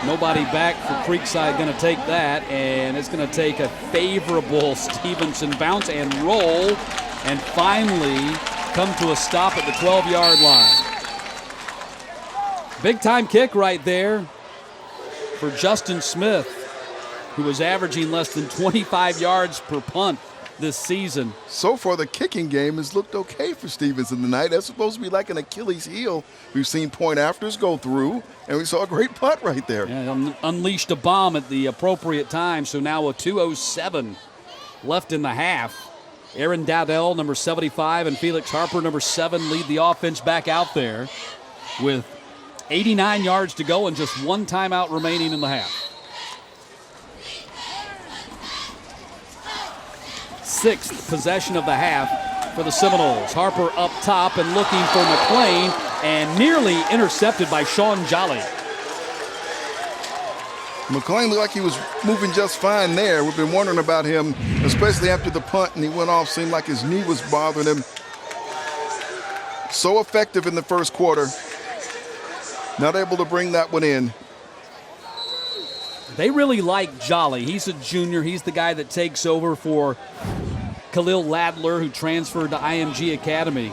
Nobody back for Creekside going to take that, and it's going to take a favorable Stevenson bounce and roll and finally come to a stop at the 12-yard line. Big-time kick right there for Justin Smith, who was averaging less than 25 yards per punt this season. So far, the kicking game has looked okay for Stevenson tonight. That's supposed to be like an Achilles heel. We've seen point afters go through, and we saw a great punt right there. Yeah, unleashed a bomb at the appropriate time, so now a 2:07 left in the half. Aaron Dowdell, number 75, and Felix Harper, number 7, lead the offense back out there with 89 yards to go and just one timeout remaining in the half. 6th possession of the half for the Seminoles. Harper up top and looking for McClain, and nearly intercepted by Sean Jolly. McClain looked like he was moving just fine there. We've been wondering about him, especially after the punt, and he went off. Seemed like his knee was bothering him. So effective in the first quarter. Not able to bring that one in. They really like Jolly. He's a junior. He's the guy that takes over for Khalil Ladler, who transferred to IMG Academy.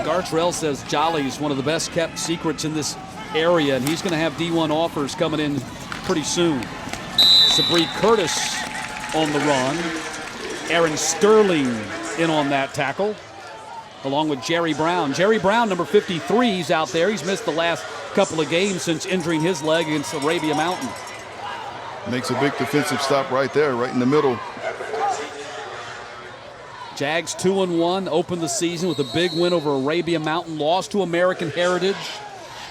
Gartrell says Jolly is one of the best kept secrets in this area, and he's going to have D1 offers coming in pretty soon. Sabree Curtis on the run. Aaron Sterling in on that tackle, along with Jerry Brown. Jerry Brown, number 53, he's out there. He's missed the last couple of games since injuring his leg against Arabia Mountain. Makes a big defensive stop right there, right in the middle. Jags 2-1, opened the season with a big win over Arabia Mountain, lost to American Heritage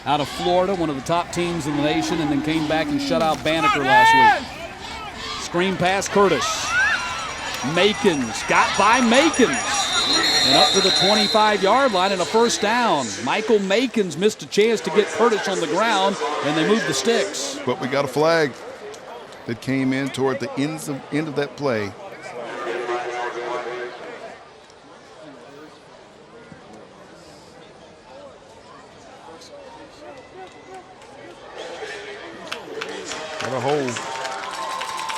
out of Florida, one of the top teams in the nation, and then came back and shut out Banneker last week. Screen pass, Curtis. Makins, got by Makins, and up to the 25-yard line and a first down. Michael Makins missed a chance to get Curtis on the ground, and they moved the sticks. But we got a flag that came in toward the end of that play. A hold.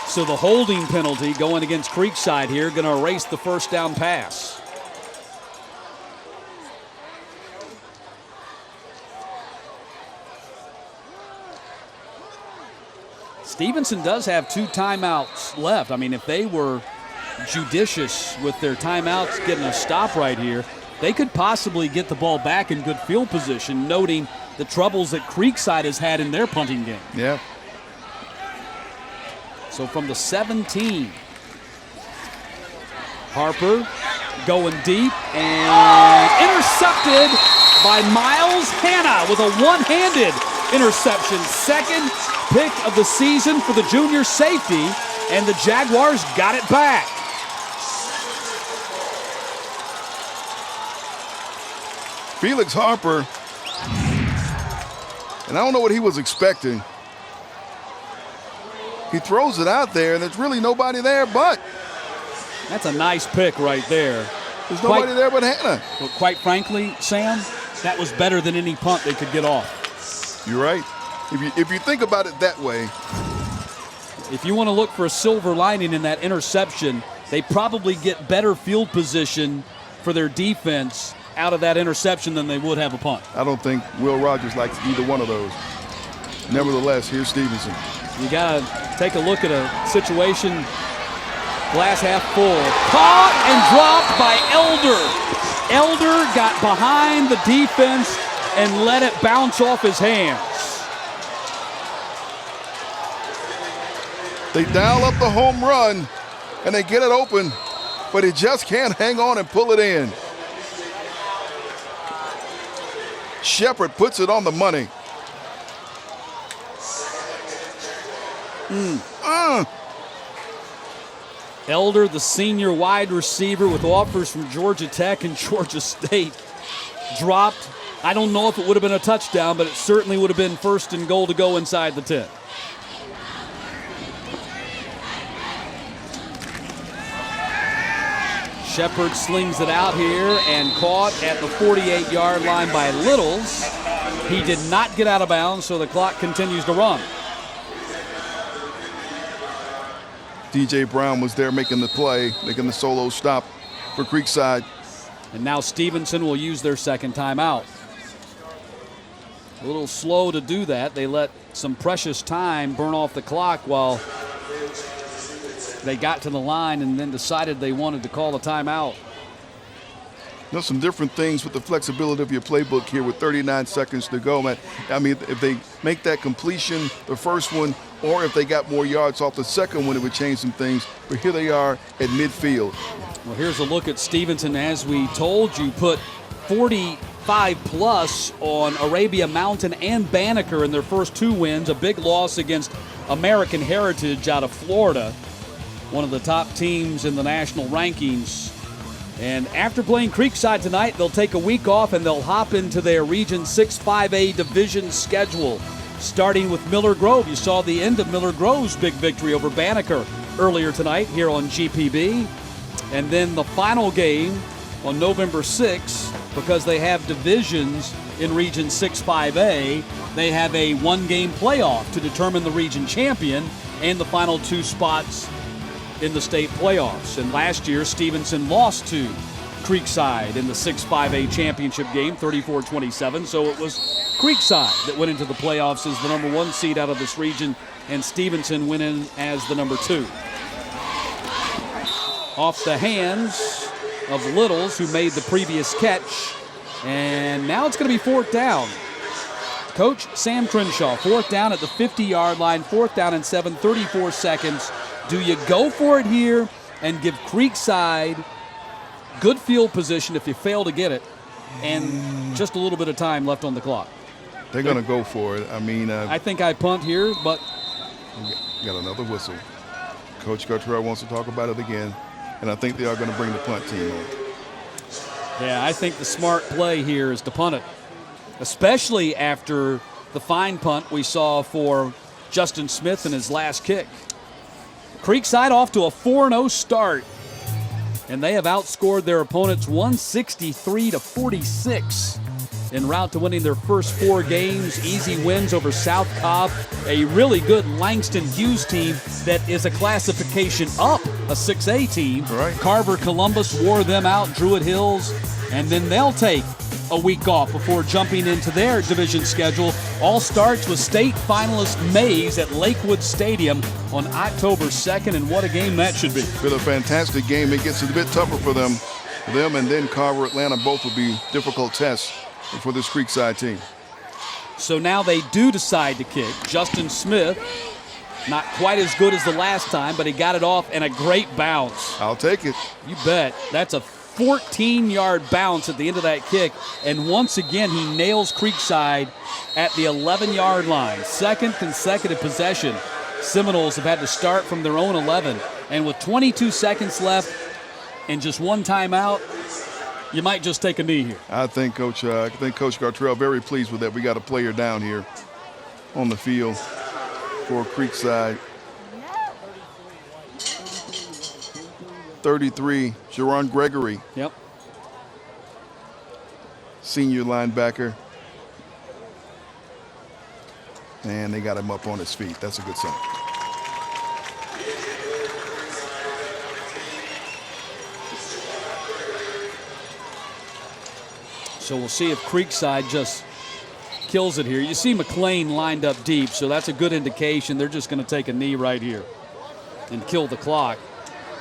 So the holding penalty going against Creekside here, going to erase the first down pass. Stevenson does have 2 timeouts left. I mean, if they were judicious with their timeouts, getting a stop right here, they could possibly get the ball back in good field position, noting the troubles that Creekside has had in their punting game. Yeah. So from the 17, Harper going deep and intercepted by Miles Hanna with a one-handed interception. Second pick of the season for the junior safety, and the Jaguars got it back. Felix Harper, and I don't know what he was expecting. He throws it out there, and there's really nobody there but. That's a nice pick right there. There's nobody there but Hanna. But quite frankly, Sam, that was better than any punt they could get off. You're right. If you think about it that way. If you want to look for a silver lining in that interception, they probably get better field position for their defense out of that interception than they would have a punt. I don't think Will Rogers likes either one of those. Nevertheless, here's Stevenson. You got to take a look at a situation, glass half full. Caught and dropped by Elder. Elder got behind the defense and let it bounce off his hands. They dial up the home run, and they get it open, but he just can't hang on and pull it in. Shepard puts it on the money. Elder, the senior wide receiver with offers from Georgia Tech and Georgia State, dropped. I don't know if it would have been a touchdown, but it certainly would have been first and goal to go inside the 10. Shepard slings it out here and caught at the 48-yard line by Littles. He did not get out of bounds, so the clock continues to run. DJ Brown was there making the play, making the solo stop for Creekside. And now Stevenson will use their second timeout. A little slow to do that. They let some precious time burn off the clock while they got to the line and then decided they wanted to call a timeout. There's some different things with the flexibility of your playbook here with 39 seconds to go, man. I mean, if they make that completion, the first one, or if they got more yards off the second one, it would change some things. But here they are at midfield. Well, here's a look at Stevenson. As we told you, put 45+ on Arabia Mountain and Banneker in their first 2 wins. A big loss against American Heritage out of Florida. one of the top teams in the national rankings. And after playing Creekside tonight, they'll take a week off and they'll hop into their Region 6 5A division schedule, starting with Miller Grove. You saw the end of Miller Grove's big victory over Banneker earlier tonight here on GPB. And then the final game on November 6th, because they have divisions in Region 6 5A, they have a one-game playoff to determine the region champion and the final 2 spots in the state playoffs. And last year, Stevenson lost to Creekside in the 6 5A championship game, 34-27. So it was Creekside that went into the playoffs as the number 1 seed out of this region, and Stevenson went in as the number 2. Off the hands of Littles, who made the previous catch. And now it's going to be 4th down. Coach Sam Crenshaw, 4th down at the 50-yard line, 4th down and 7, 34 seconds. Do you go for it here and give Creekside good field position if you fail to get it, and just a little bit of time left on the clock? They're going to go for it. I mean, I think I punt here, but got another whistle. Coach Gartrell wants to talk about it again, and I think they are going to bring the punt team on. Yeah, I think the smart play here is to punt it, especially after the fine punt we saw for Justin Smith in his last kick. Creekside off to a 4-0 start, and they have outscored their opponents 163-46 en route to winning their first 4 games. Easy wins over South Cobb, a really good Langston Hughes team that is a classification up, a 6A team. Right. Carver Columbus wore them out, Druid Hills, and then they'll take a week off before jumping into their division schedule. All starts with state finalist Mays at Lakewood Stadium on October 2nd, and what a game that should be. Been a fantastic game. It gets a bit tougher for them. Them and then Carver, Atlanta, both will be difficult tests for this Creekside team. So now they do decide to kick. Justin Smith, not quite as good as the last time, but he got it off and a great bounce. I'll take it. You bet. That's a 14-yard bounce at the end of that kick, and once again he nails Creekside at the 11-yard line. 2nd consecutive possession. Seminoles have had to start from their own 11, and with 22 seconds left and just 1 timeout, you might just take a knee here. I think Coach Gartrell very pleased with that. We got a player down here on the field for Creekside. 33, Jerron Gregory. Yep. Senior linebacker. And they got him up on his feet. That's a good sign. So we'll see if Creekside just kills it here. You see McLean lined up deep, so that's a good indication they're just going to take a knee right here and kill the clock.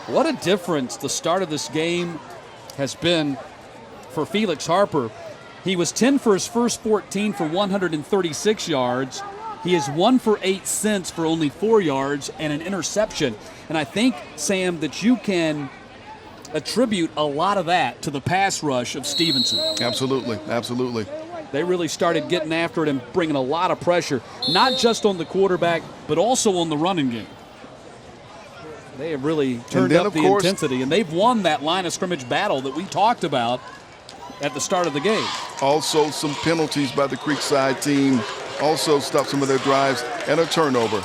What a difference the start of this game has been for Felix Harper. He was 10 for his first 14 for 136 yards. He is 1 for 8 since for only 4 yards and an interception. And I think, Sam, that you can attribute a lot of that to the pass rush of Stevenson. Absolutely, absolutely. They really started getting after it and bringing a lot of pressure, not just on the quarterback, but also on the running game. They have really turned up the intensity, and they've won that line of scrimmage battle that we talked about at the start of the game. Also, some penalties by the Creekside team also stopped some of their drives, and a turnover.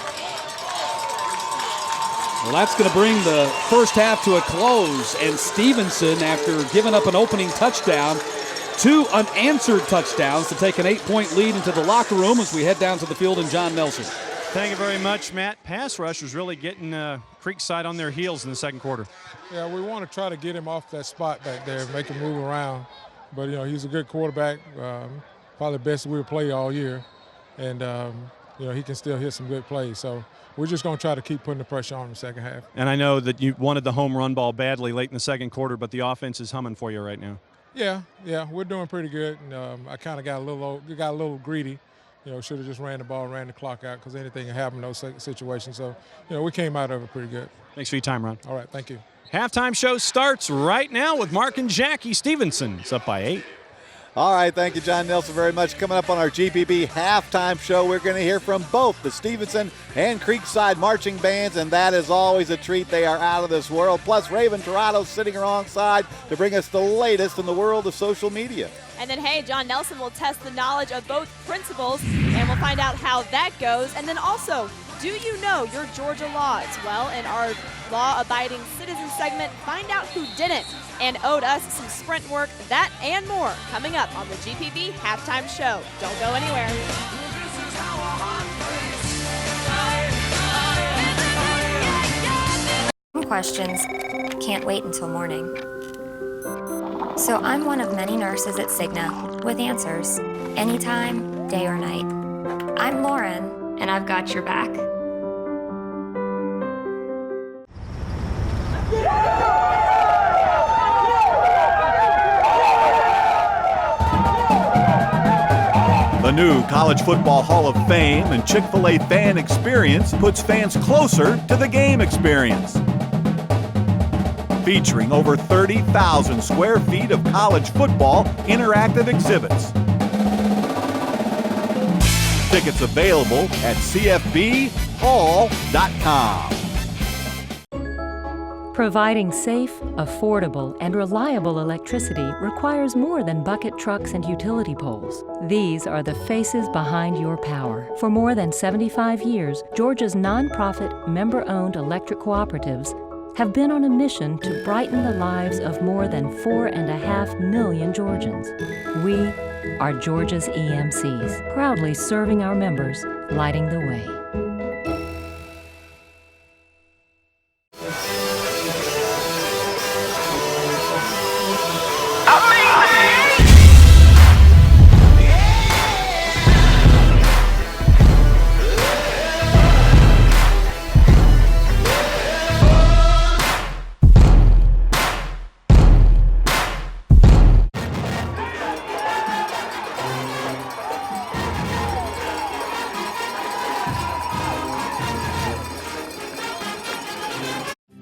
Well, that's going to bring the first half to a close, and Stevenson, after giving up an opening touchdown, 2 unanswered touchdowns to take an 8-point lead into the locker room as we head down to the field in John Nelson. Thank you very much, Matt. Pass rush was really getting Creekside on their heels in the second quarter. Yeah, we want to try to get him off that spot back there, make him move around. But, you know, he's a good quarterback, probably the best we'll play all year. And, you know, he can still hit some good plays. So we're just going to try to keep putting the pressure on him in the second half. And I know that you wanted the home run ball badly late in the second quarter, but the offense is humming for you right now. Yeah, we're doing pretty good. And, I kind of got a little greedy. You know, should have just ran the ball, ran the clock out, because anything can happen in those situations. So, you know, we came out of it pretty good. Thanks for your time, Ron. All right, thank you. Halftime show starts right now with Mark and Jackie. Stevenson's up by 8. All right, thank you, John Nelson, very much. Coming up on our GPB halftime show, we're going to hear from both the Stevenson and Creekside marching bands, and that is always a treat. They are out of this world. Plus, Raven Tirado sitting alongside to bring us the latest in the world of social media. And then, hey, John Nelson will test the knowledge of both principals, and we'll find out how that goes. And then also, do you know your Georgia laws? Well, in our law-abiding citizen segment, find out who didn't and owed us some Sprint work, that and more, coming up on the GPB Halftime Show. Don't go anywhere. Questions can't wait until morning. So I'm one of many nurses at Cigna with answers, anytime, day or night. I'm Lauren, and I've got your back. The new College Football Hall of Fame and Chick-fil-A Fan Experience puts fans closer to the game experience. Featuring over 30,000 square feet of college football interactive exhibits. Tickets available at cfbhall.com. Providing safe, affordable, and reliable electricity requires more than bucket trucks and utility poles. These are the faces behind your power. For more than 75 years, Georgia's nonprofit, member-owned electric cooperatives have been on a mission to brighten the lives of more than 4.5 million Georgians. We are Georgia's EMCs, proudly serving our members, lighting the way.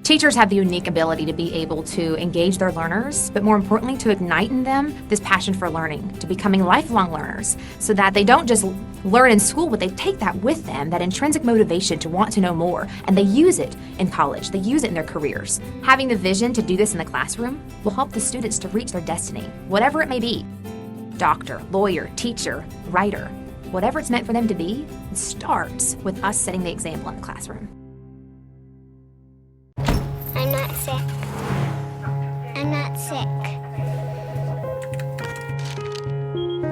Teachers have the unique ability to be able to engage their learners, but more importantly, to ignite in them this passion for learning, to becoming lifelong learners, so that they don't just learn in school, but they take that with them, that intrinsic motivation to want to know more, and they use it in college, they use it in their careers. Having the vision to do this in the classroom will help the students to reach their destiny, whatever it may be. Doctor, lawyer, teacher, writer, whatever it's meant for them to be, it starts with us setting the example in the classroom. I'm not sick. I'm not sick.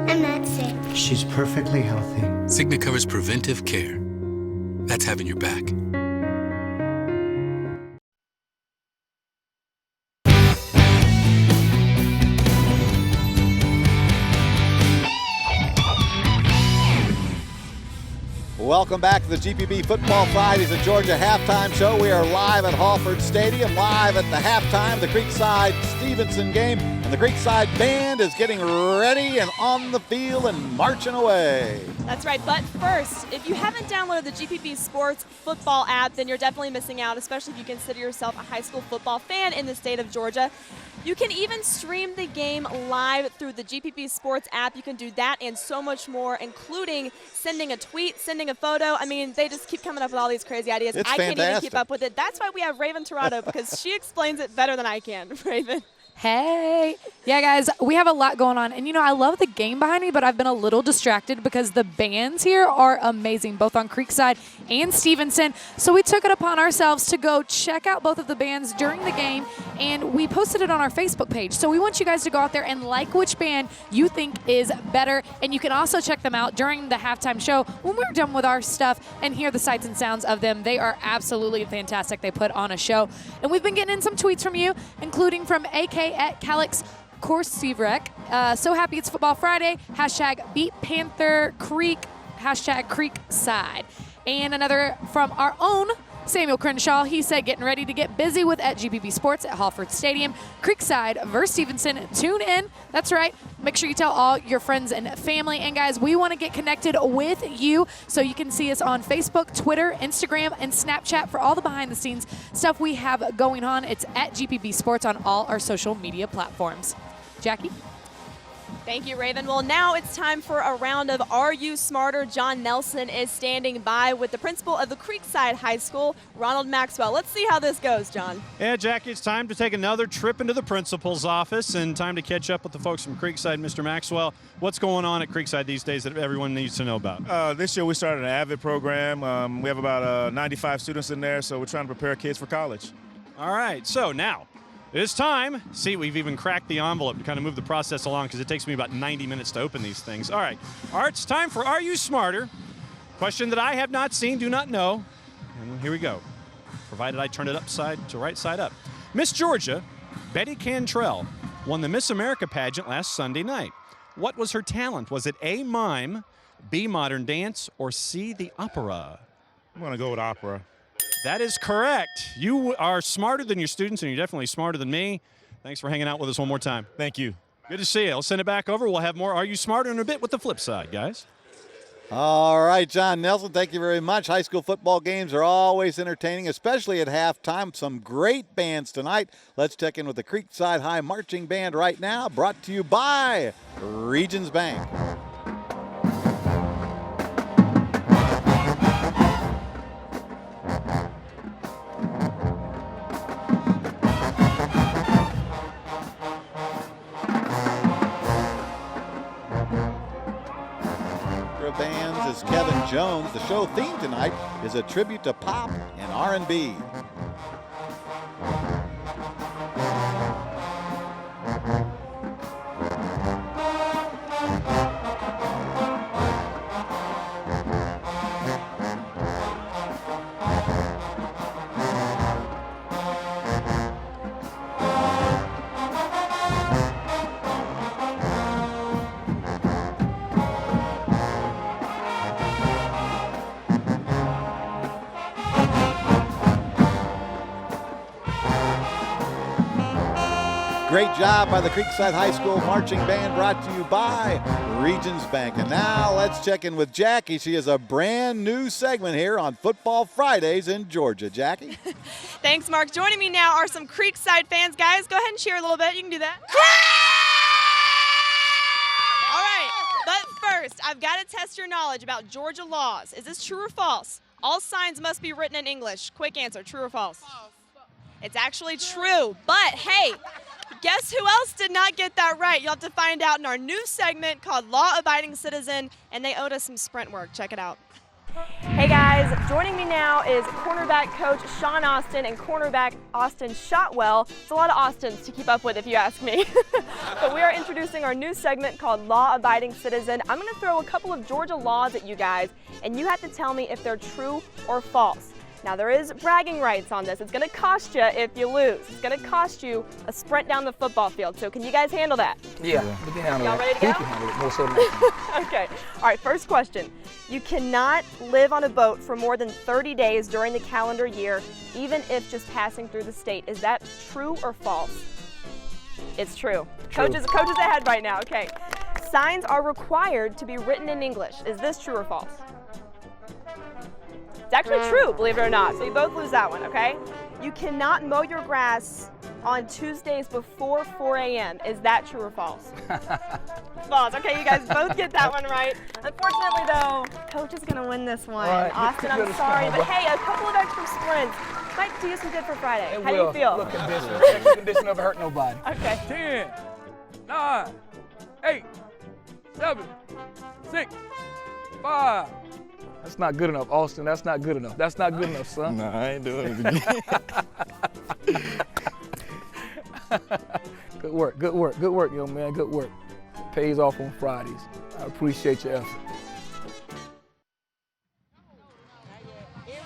I'm not sick. She's perfectly healthy. Cigna covers preventive care. That's having your back. Welcome back to the GPB Football Fridays at Georgia Halftime Show. We are live at Hallford Stadium, live at the halftime of the Creekside-Stevenson game. And the Creekside Band is getting ready and on the field and marching away. That's right, but first, if you haven't downloaded the GPB Sports football app, then you're definitely missing out, especially if you consider yourself a high school football fan in the state of Georgia. You can even stream the game live through the GPB Sports app. You can do that and so much more, including sending a tweet, sending a photo. I mean, they just keep coming up with all these crazy ideas. It's I fantastic. can't even keep up with it. That's why we have Raven Tirado, because she explains it better than I can. Raven. Hey. Yeah, guys, we have a lot going on. And, you know, I love the game behind me, but I've been a little distracted because the bands here are amazing, both on Creekside and Stevenson. So we took it upon ourselves to go check out both of the bands during the game, and we posted it on our Facebook page. So we want you guys to go out there and like which band you think is better. And you can also check them out during the halftime show when we're done with our stuff and hear the sights and sounds of them. They are absolutely fantastic. They put on a show. And we've been getting in some tweets from you, including from AK at Calix Korsivrek. So happy it's Football Friday. Hashtag Beat Panther Creek. Hashtag Creekside. And another from our own Samuel Crenshaw. He said, getting ready to get busy with at GPB Sports at Hallford Stadium. Creekside versus Stevenson. Tune in. That's right. Make sure you tell all your friends and family. And guys, we want to get connected with you, so you can see us on Facebook, Twitter, Instagram, and Snapchat for all the behind the scenes stuff we have going on. It's at GPB Sports on all our social media platforms. Jackie? Thank you, Raven. Well, now it's time for a round of Are You Smarter? John Nelson is standing by with the principal of the Creekside High School, Ronald Maxwell. Let's see how this goes, John. Yeah, Jackie, it's time to take another trip into the principal's office and time to catch up with the folks from Creekside. Mr. Maxwell, what's going on at Creekside these days that everyone needs to know about? This year we started an AVID program. We have about 95 students in there, so we're trying to prepare kids for college. All right, so now it is time. See, we've even cracked the envelope to kind of move the process along because it takes me about 90 minutes to open these things. All right, Art, it's time for Are You Smarter? Question that I have not seen, do not know. And here we go, provided I turn it upside to right side up. Miss Georgia, Betty Cantrell, won the Miss America pageant last Sunday night. What was her talent? Was it A, mime, B, modern dance, or C, the opera? I'm going to go with opera. That is correct. You are smarter than your students, and you're definitely smarter than me. Thanks for hanging out with us one more time. Thank you. Good to see you. I'll send it back over. We'll have more Are You Smarter in a bit with the flip side, guys. All right, John Nelson, thank you very much. High school football games are always entertaining, especially at halftime. Some great bands tonight. Let's check in with the Creekside High Marching Band right now, brought to you by Regions Bank. Bands is Kevin Jones. The show theme tonight is a tribute to pop and R&B. Great job by the Creekside High School Marching Band, brought to you by Regions Bank. And now let's check in with Jackie. She has a brand new segment here on Football Fridays in Georgia. Jackie? Thanks, Mark. Joining me now are some Creekside fans. Guys, go ahead and cheer a little bit. You can do that. All right, but first, I've got to test your knowledge about Georgia laws. Is this true or false? All signs must be written in English. Quick answer, true or false? False. It's actually true, but hey, guess who else did not get that right? You'll have to find out in our new segment called Law Abiding Citizen, and they owed us some sprint work. Check it out. Hey guys, joining me now is cornerback coach Sean Austin and cornerback Austin Shotwell. It's a lot of Austins to keep up with if you ask me. But we are introducing our new segment called Law Abiding Citizen. I'm going to throw a couple of Georgia laws at you guys, and you have to tell me if they're true or false. Now, there is bragging rights on this. It's going to cost you if you lose. It's going to cost you a sprint down the football field. So can you guys handle that? Yeah, we can handle it. Y'all ready to go? We can handle it, more so than that. Okay. All right, first question. You cannot live on a boat for more than 30 days during the calendar year, even if just passing through the state. Is that true or false? It's true. Coaches ahead right now. Okay. Signs are required to be written in English. Is this true or false? It's actually true, believe it or not. So you both lose that one, okay? You cannot mow your grass on Tuesdays before 4 a.m. Is that true or false? False. Okay, you guys both get that one right. Unfortunately, though, Coach is going to win this one. Right. Austin, I'm sorry, but hey, a couple of extra sprints might do you some good for Friday. It How will. do you feel? Look, extra condition never hurt nobody. Okay. 10, 9, 8, 7, 6, 5. That's not good enough, Austin. That's not good enough. That's not good enough, son. Nah, I ain't doing it again. Good work, good work, good work, young man, good work. Pays off on Fridays. I appreciate your effort.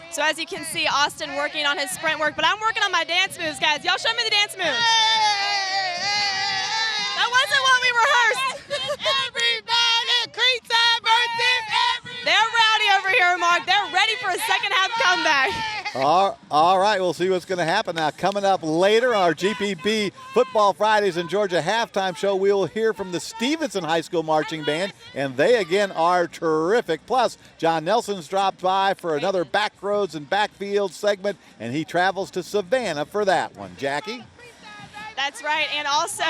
So as you can see, Austin working on his sprint work, but I'm working on my dance moves, guys. Y'all show me the dance moves. That wasn't what we rehearsed. Everybody, Creekside versus everybody. They're rowdy over here, Mark. They're ready for a second half comeback. All right, we'll see what's going to happen now. Coming up later on our GPB Football Fridays in Georgia halftime show, we will hear from the Stevenson High School Marching Band, and they again are terrific. Plus, John Nelson's dropped by for another Backroads and Backfield segment, and he travels to Savannah for that one. Jackie? That's right, and also,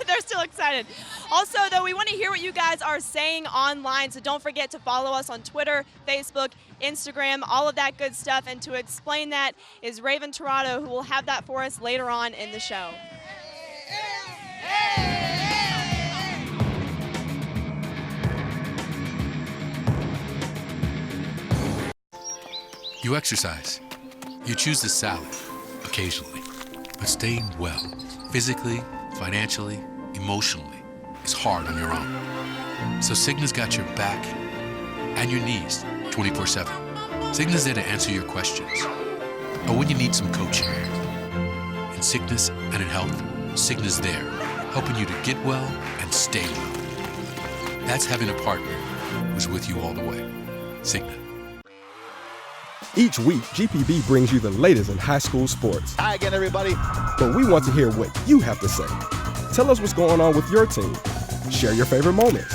they're still excited. Also, though, we want to hear what you guys are saying online, so don't forget to follow us on Twitter, Facebook, Instagram, all of that good stuff. And to explain that is Raven Tirado, who will have that for us later on in the show. You exercise. You choose the salad, occasionally. But staying well, physically, financially, emotionally, is hard on your own. So Cigna's got your back and your knees 24/7. Cigna's there to answer your questions. Or when you need some coaching. In sickness and in health, Cigna's there, helping you to get well and stay well. That's having a partner who's with you all the way. Cigna. Each week, GPB brings you the latest in high school sports. Hi again, everybody. But we want to hear what you have to say. Tell us what's going on with your team. Share your favorite moments.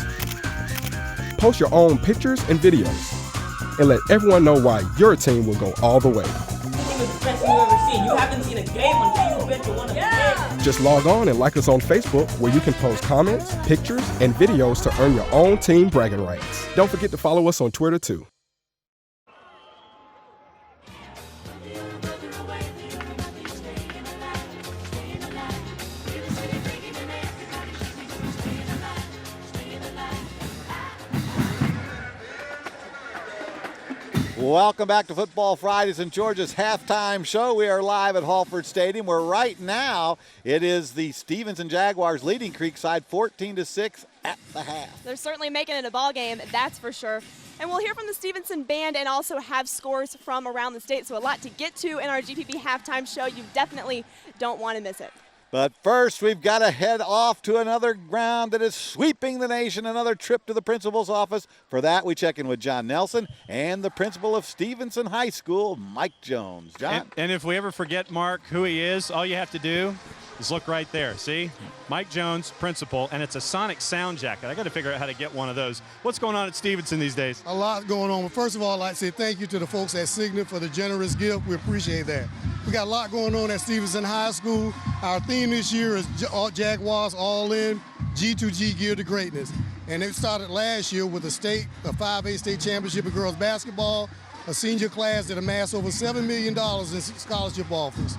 Post your own pictures and videos. And let everyone know why your team will go all the way. The best you've ever seen. You haven't seen a game until you've been to one of the games. Just log on and like us on Facebook, where you can post comments, pictures, and videos to earn your own team bragging rights. Don't forget to follow us on Twitter, too. Welcome back to Football Fridays in Georgia's halftime show. We are live at Hallford Stadium, where right now it is the Stevenson Jaguars leading Creekside 14-6 at the half. They're certainly making it a ball game, that's for sure. And we'll hear from the Stevenson band and also have scores from around the state. So a lot to get to in our GPB halftime show. You definitely don't want to miss it. But first, we've got to head off to another ground that is sweeping the nation, another trip to the principal's office. For that, we check in with John Nelson and the principal of Stevenson High School, Mike Jones. John? And if we ever forget, Mark, who he is, all you have to do is look right there. See? Mike Jones, principal, and it's a sonic sound jacket. I got to figure out how to get one of those. What's going on at Stevenson these days? A lot going on. But first of all, I'd like to say thank you to the folks at Cigna for the generous gift. We appreciate that. We got a lot going on at Stevenson High School. Our theme this year is Jaguars All In, G2G Gear to Greatness. And it started last year with a 5A state championship in girls basketball, a senior class that amassed over $7 million in scholarship offers.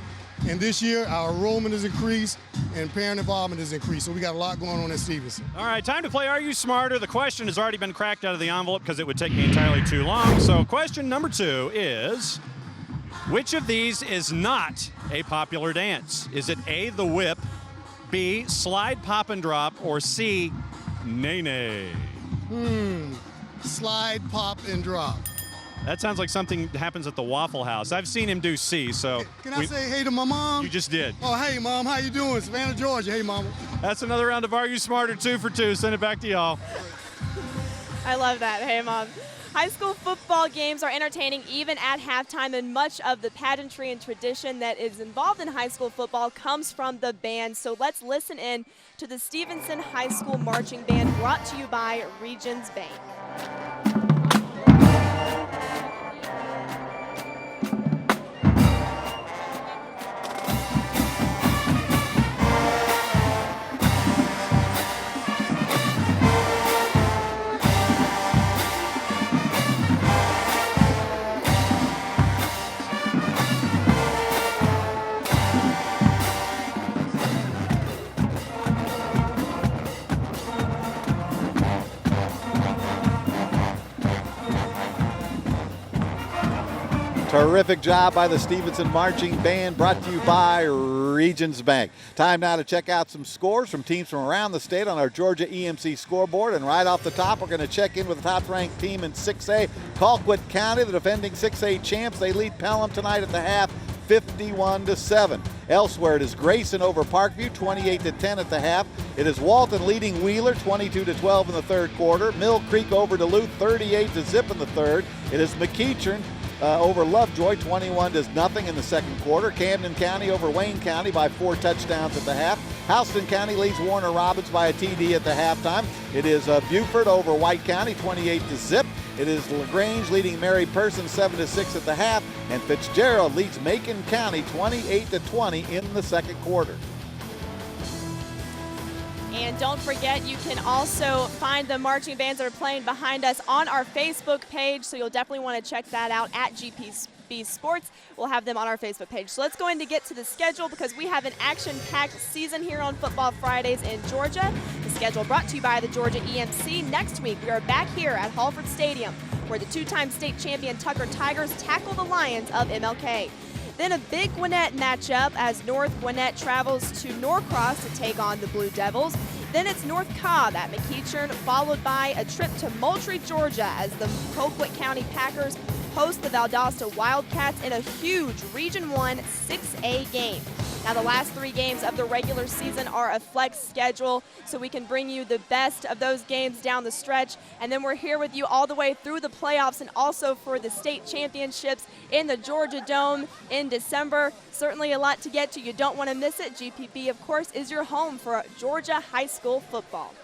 And this year, our enrollment has increased and parent involvement has increased. So we got a lot going on at Stevenson. All right, time to play Are You Smarter? The question has already been cracked out of the envelope because it would take me entirely too long. So question number 2 is, which of these is not a popular dance? Is it A, the whip, B, slide, pop, and drop, or C, nay-nay? Slide, pop, and drop. That sounds like something that happens at the Waffle House. I've seen him do C, so. Can I say hey to my mom? You just did. Oh, hey, Mom, how you doing? Savannah, Georgia. Hey, Mama. That's another round of Are You Smarter? 2 for 2. Send it back to y'all. I love that. Hey, Mom. High school football games are entertaining even at halftime, and much of the pageantry and tradition that is involved in high school football comes from the band. So let's listen in to the Stevenson High School Marching Band, brought to you by Regions Bank. Terrific job by the Stevenson Marching Band, brought to you by Regions Bank. Time now to check out some scores from teams from around the state on our Georgia EMC scoreboard. And right off the top, we're going to check in with the top-ranked team in 6A, Colquitt County, the defending 6A champs. They lead Pelham tonight at the half, 51-7. Elsewhere, it is Grayson over Parkview, 28-10 at the half. It is Walton leading Wheeler, 22-12 in the third quarter. Mill Creek over Duluth, 38-0 in the third. It is McEachern over Lovejoy, 21-0 in the second quarter. Camden County over Wayne County by 4 touchdowns at the half. Houston County leads Warner Robins by a TD at the halftime. It is Buford over White County, 28-0. It is LaGrange leading Mary Person 7-6 at the half. And Fitzgerald leads Macon County 28-20 in the second quarter. And don't forget, you can also find the marching bands that are playing behind us on our Facebook page, so you'll definitely want to check that out at GPB Sports. We'll have them on our Facebook page. So let's go in to get to the schedule because we have an action-packed season here on Football Fridays in Georgia. The schedule brought to you by the Georgia EMC. Next week, we are back here at Halford Stadium, where the two-time state champion Tucker Tigers tackle the Lions of MLK. Then a big Gwinnett matchup as North Gwinnett travels to Norcross to take on the Blue Devils. Then it's North Cobb at McEachern, followed by a trip to Moultrie, Georgia, as the Colquitt County Packers host the Valdosta Wildcats in a huge Region 1 6A game. Now, the last 3 games of the regular season are a flex schedule, so we can bring you the best of those games down the stretch. And then we're here with you all the way through the playoffs and also for the state championships in the Georgia Dome in December. Certainly a lot to get to. You don't want to miss it. GPB, of course, is your home for Georgia high school football.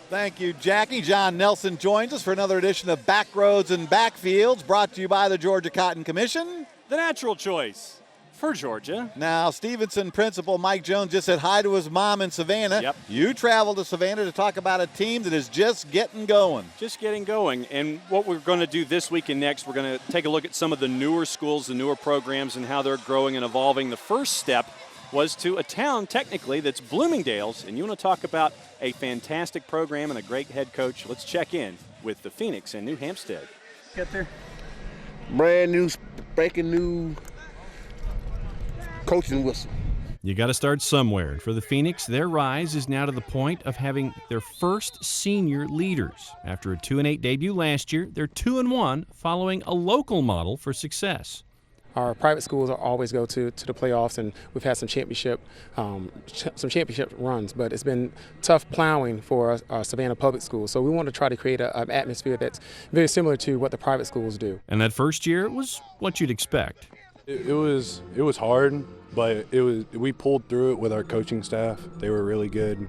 Thank you, Jackie. John Nelson joins us for another edition of Backroads and Backfields, brought to you by the Georgia Cotton Commission. The natural choice for Georgia. Now, Stevenson principal Mike Jones just said hi to his mom in Savannah. Yep. You traveled to Savannah to talk about a team that is just getting going. Just getting going. And what we're going to do this week and next, we're going to take a look at some of the newer schools, the newer programs, and how they're growing and evolving. The first step was to a town, technically, that's Bloomingdale's. And you want to talk about a fantastic program and a great head coach. Let's check in with the Phoenix and New Hampstead. Get there. Brand new, breaking new coaching whistle. You got to start somewhere. For the Phoenix, their rise is now to the point of having their first senior leaders. After a 2-8 debut last year, they're 2-1, following a local model for success. Our private schools always go to the playoffs, and we've had some championship runs, but it's been tough plowing for Savannah public schools. So we want to try to create an atmosphere that's very similar to what the private schools do. And that first year was what you'd expect. It was hard, but we pulled through it with our coaching staff. They were really good,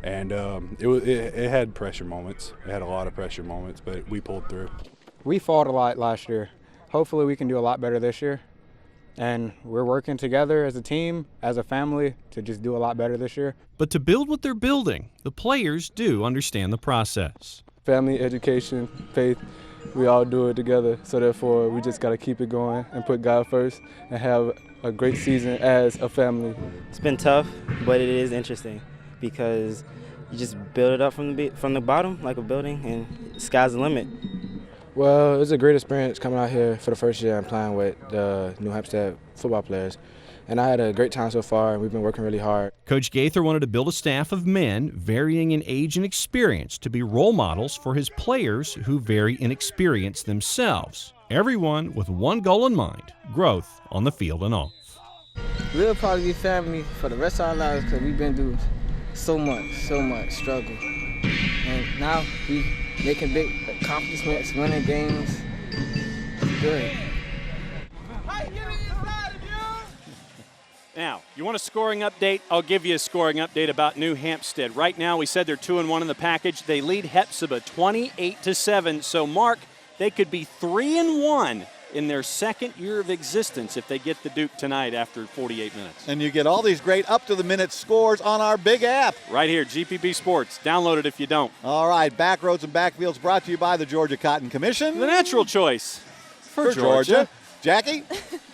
and it had pressure moments. It had a lot of pressure moments, but we pulled through. We fought a lot last year. Hopefully we can do a lot better this year. And we're working together as a team, as a family, to just do a lot better this year. But to build what they're building, the players do understand the process. Family, education, faith, we all do it together. So therefore, we just got to keep it going and put God first and have a great season as a family. It's been tough, but it is interesting because you just build it up from the bottom like a building, and sky's the limit. Well, it was a great experience coming out here for the first year and playing with the New Hampstead football players. And I had a great time so far, and we've been working really hard. Coach Gaither wanted to build a staff of men varying in age and experience to be role models for his players who vary in experience themselves. Everyone with one goal in mind, growth on the field and off. We'll probably be family for the rest of our lives because we've been through so much struggle. And now we making big accomplishments, winning games. It's good. Now, you want a scoring update? I'll give you a scoring update about New Hampstead. Right now, we said they're 2-1 in the package. They lead Hepzibah 28-7. So, Mark, they could be 3-1 in their second year of existence if they get the Duke tonight after 48 minutes. And you get all these great up-to-the-minute scores on our big app. Right here, GPB Sports. Download it if you don't. All right, Backroads and Backfields brought to you by the Georgia Cotton Commission. The natural choice for Georgia. Jackie?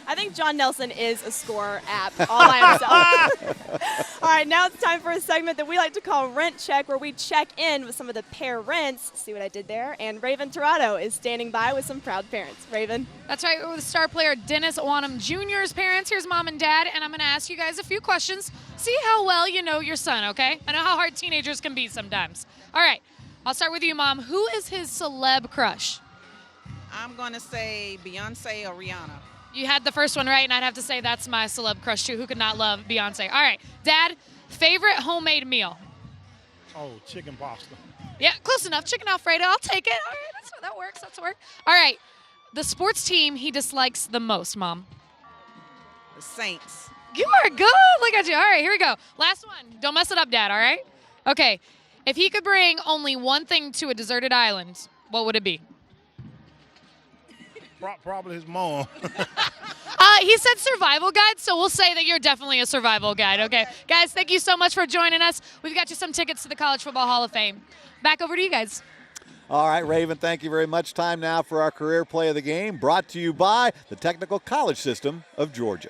I think John Nelson is a scorer app all by himself. All right, now it's time for a segment that we like to call Rent Check, where we check in with some of the parents. See what I did there? And Raven Tirado is standing by with some proud parents. Raven? That's right, we're with star player Dennis Wanham Jr.'s parents. Here's Mom and Dad, and I'm going to ask you guys a few questions. See how well you know your son, okay? I know how hard teenagers can be sometimes. All right, I'll start with you, Mom. Who is his celeb crush? I'm going to say Beyonce or Rihanna. You had the first one right, and I'd have to say that's my celeb crush, too. Who could not love Beyonce? All right. Dad, favorite homemade meal? Oh, chicken pasta. Yeah, close enough. Chicken Alfredo. I'll take it. All right, that works. That's work. All right. The sports team he dislikes the most, Mom? The Saints. You are good. Look at you. All right, here we go. Last one. Don't mess it up, Dad, all right? Okay. If he could bring only one thing to a deserted island, what would it be? Probably his mom. He said survival guide, so we'll say that you're definitely a survival guide. Okay, guys, thank you so much for joining us. We've got you some tickets to the College Football Hall of Fame. Back over to you guys. All right, Raven, thank you very much. Time now for our career play of the game, brought to you by the Technical College System of Georgia.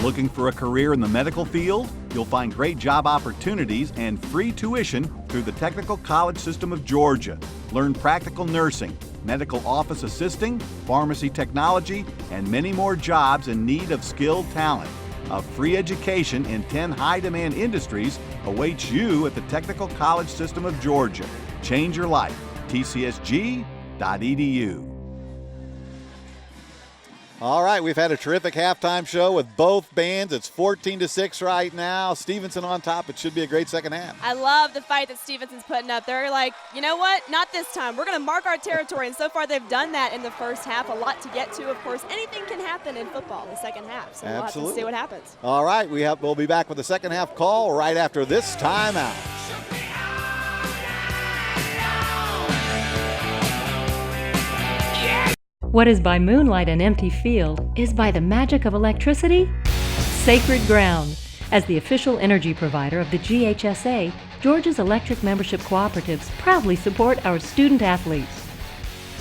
Looking for a career in the medical field? You'll find great job opportunities and free tuition through the Technical College System of Georgia. Learn practical nursing, medical office assisting, pharmacy technology, and many more jobs in need of skilled talent. A free education in 10 high-demand industries awaits you at the Technical College System of Georgia. Change your life. tcsg.edu. All right, we've had a terrific halftime show with both bands. It's 14-6 right now. Stevenson on top. It should be a great second half. I love the fight that Stevenson's putting up. They're like, you know what? Not this time. We're going to mark our territory. And so far, they've done that in the first half. A lot to get to. Of course, anything can happen in football in the second half. So we'll have to see what happens. All right, we'll be back with the second half call right after this timeout. What is by moonlight an empty field is by the magic of electricity sacred ground. As the official energy provider of the GHSA, Georgia's electric membership cooperatives proudly support our student athletes.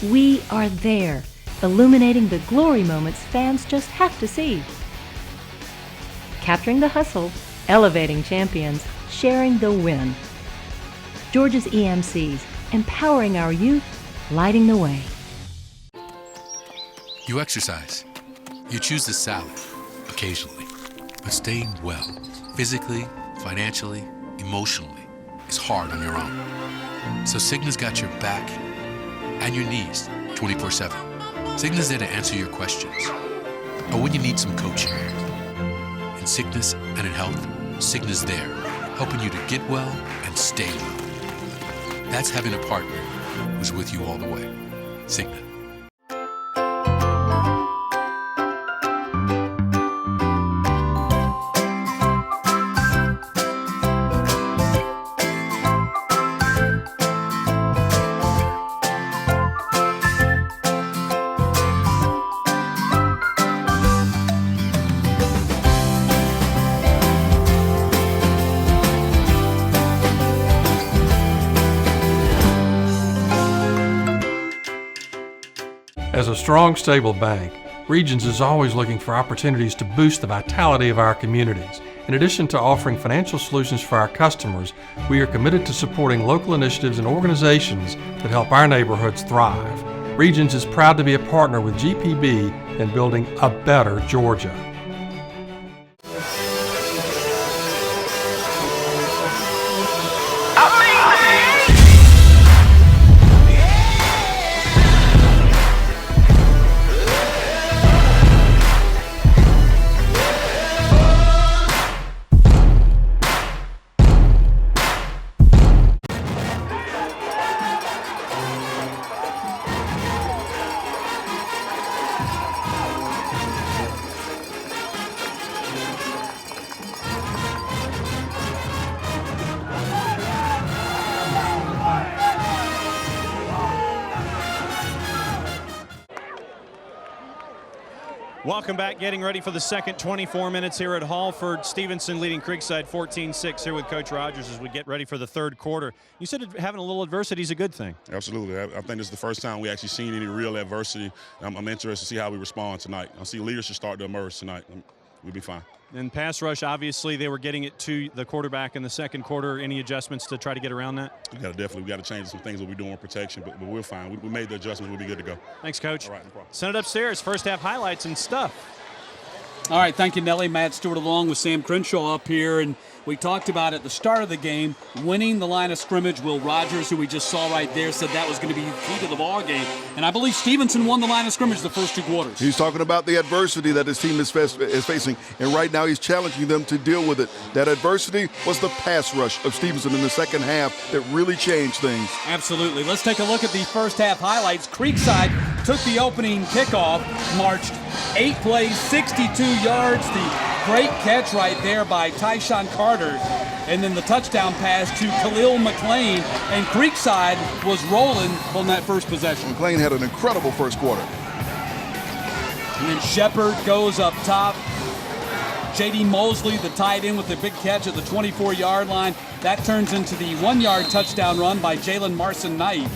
We are there, illuminating the glory moments fans just have to see. Capturing the hustle, elevating champions, sharing the win. Georgia's EMCs, empowering our youth, lighting the way. You exercise. You choose the salad, occasionally. But staying well, physically, financially, emotionally, is hard on your own. So Cigna's got your back and your knees 24/7. Cigna's there to answer your questions. Or when you need some coaching. In sickness and in health, Cigna's there, helping you to get well and stay well. That's having a partner who's with you all the way. Cigna. As a strong, stable bank, Regions is always looking for opportunities to boost the vitality of our communities. In addition to offering financial solutions for our customers, we are committed to supporting local initiatives and organizations that help our neighborhoods thrive. Regions is proud to be a partner with GPB in building a better Georgia. Welcome back. Getting ready for the second 24 minutes here at Halford. Stevenson leading Creekside 14-6 here with Coach Rogers as we get ready for the third quarter. You said having a little adversity is a good thing. Absolutely. I think this is the first time we actually seen any real adversity. I'm interested to see how we respond tonight. I see leadership start to emerge tonight. We'll be fine. And pass rush, obviously, they were getting it to the quarterback in the second quarter. Any adjustments to try to get around that? We got to change some things that we're doing with protection, but we're fine. We made the adjustments. We'll be good to go. Thanks, Coach. All right, no problem. Send it upstairs. First half highlights and stuff. All right, thank you, Nelly. Matt Stewart along with Sam Crenshaw up here, and we talked about at the start of the game, winning the line of scrimmage. Will Rogers, who we just saw right there, said that was going to be key to the ball game. And I believe Stevenson won the line of scrimmage the first two quarters. He's talking about the adversity that his team is facing, and right now he's challenging them to deal with it. That adversity was the pass rush of Stevenson in the second half that really changed things. Absolutely. Let's take a look at the first half highlights. Creekside took the opening kickoff, marched 8 plays, 62 yards. The great catch right there by Tyshawn Carter. And then the touchdown pass to Khalil McLean. And Creekside was rolling on that first possession. McLean had an incredible first quarter. And then Shepard goes up top. J.D. Mosley, the tight end, with the big catch at the 24-yard line. That turns into the 1-yard touchdown run by Jalen Marson-Knight.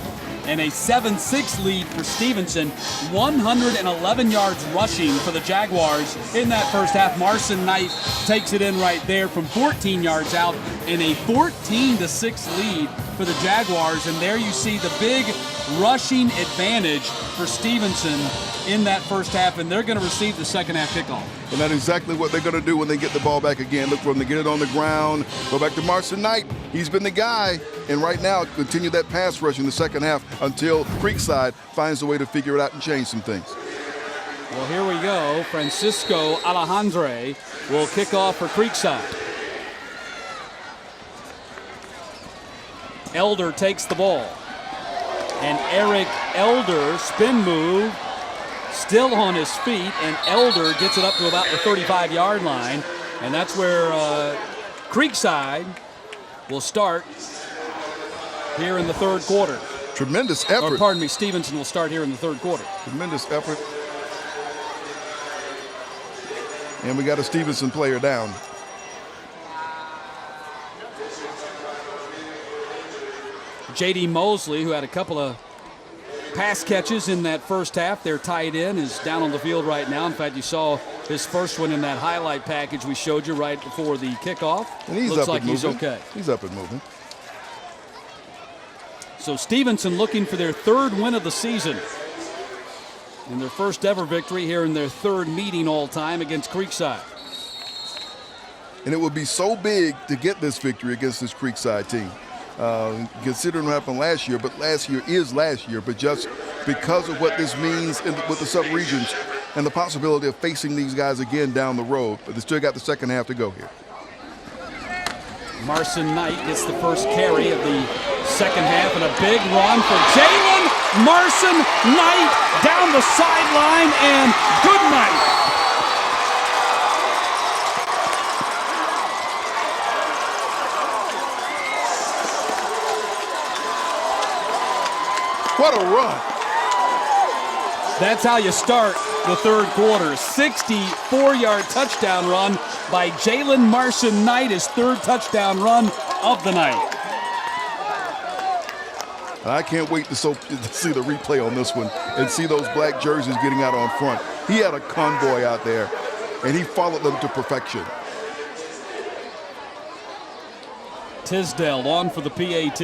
And a 7-6 lead for Stevenson. 111 yards rushing for the Jaguars in that first half. Marson-Knight takes it in right there from 14 yards out in a 14-6 lead for the Jaguars. And there you see the big rushing advantage for Stevenson in that first half, and they're going to receive the second half kickoff. And that's exactly what they're going to do when they get the ball back again. Look for them to get it on the ground, go back to Marson-Knight. He's been the guy, and right now continue that pass rush in the second half until Creekside finds a way to figure it out and change some things. Well, here we go. Francisco Alejandre will kick off for Creekside. Elder takes the ball. And Eric Elder, spin move, still on his feet, and Elder gets it up to about the 35-yard line. And that's where Creekside will start here in the third quarter. Tremendous effort. Or pardon me, Stevenson will start here in the third quarter. Tremendous effort. And we got a Stevenson player down. J.D. Mosley, who had a couple of pass catches in that first half, their tight end, is down on the field right now. In fact, you saw his first one in that highlight package we showed you right before the kickoff. And he's looks up like and he's moving. okay. He's up and moving. So Stevenson looking for their third win of the season and their first ever victory here in their third meeting all time against Creekside. And it would be so big to get this victory against this Creekside team. Considering what happened last year, but last year is last year, but just because of what this means with the sub-regions and the possibility of facing these guys again down the road, but they still got the second half to go here. Marson-Knight gets the first carry of the second half, and a big run for Jalen Marson-Knight down the sideline, and good night. What a run. That's how you start the third quarter. 64-yard touchdown run by Jalen Marson-Knight, his third touchdown run of the night. And I can't wait to see the replay on this one and see those black jerseys getting out on front. He had a convoy out there, and he followed them to perfection. Tisdale on for the PAT.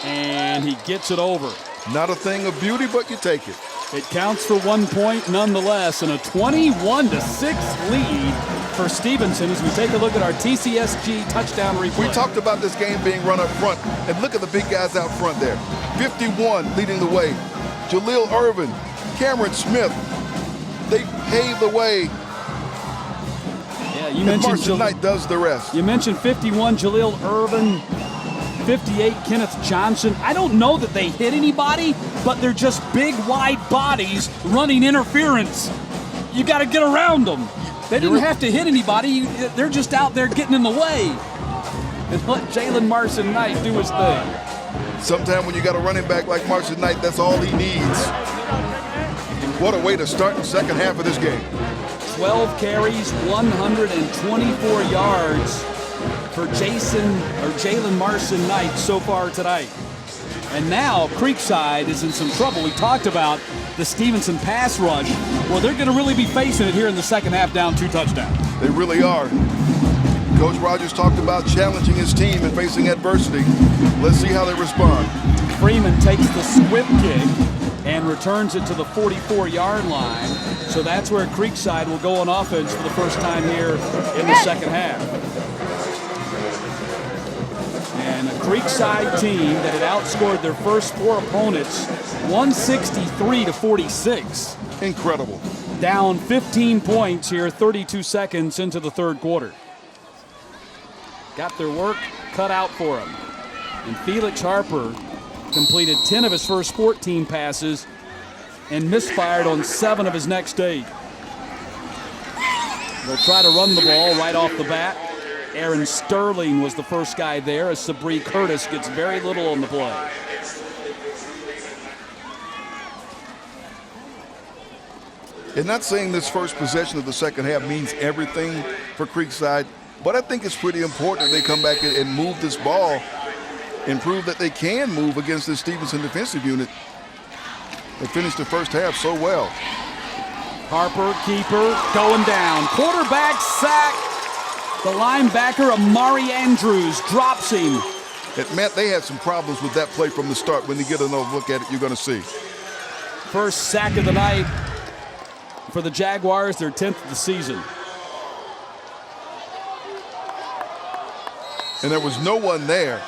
And he gets it over. Not a thing of beauty, but you take it. It counts for 1 point nonetheless, and a 21-6 lead for Stevenson as we take a look at our TCSG touchdown replay. We talked about this game being run up front, and look at the big guys out front there. 51 leading the way. Jaleel Irvin, Cameron Smith, they pave the way. Yeah, you mentioned Marson-Knight does the rest. You mentioned 51, Jaleel Irvin. 58, Kenneth Johnson. I don't know that they hit anybody, but they're just big, wide bodies running interference. You got to get around them. They didn't have to hit anybody. They're just out there getting in the way. And let Jalen Marson-Knight do his thing. Sometimes when you got a running back like Marson-Knight, that's all he needs. What a way to start the second half of this game. 12 carries, 124 yards for Jalen Marson-Knight so far tonight. And now Creekside is in some trouble. We talked about the Stevenson pass rush. Well, they're going to really be facing it here in the second half, down 2 touchdowns. They really are. Coach Rogers talked about challenging his team and facing adversity. Let's see how they respond. Freeman takes the squib kick and returns it to the 44-yard line. So that's where Creekside will go on offense for the first time here in the second half. And a Creekside team that had outscored their first 4 opponents 163-46. Incredible. Down 15 points here, 32 seconds into the third quarter. Got their work cut out for them. And Felix Harper completed 10 of his first 14 passes and misfired on 7 of his next 8. They'll try to run the ball right off the bat. Aaron Sterling was the first guy there as Sabree Curtis gets very little on the play. And not saying this first possession of the second half means everything for Creekside, but I think it's pretty important that they come back and move this ball and prove that they can move against this Stevenson defensive unit that finished the first half so well. Harper, keeper, going down. Quarterback sack. The linebacker, Amari Andrews, drops him. It meant they had some problems with that play from the start. When you get another look at it, you're going to see. First sack of the night for the Jaguars, their 10th of the season. And there was no one there.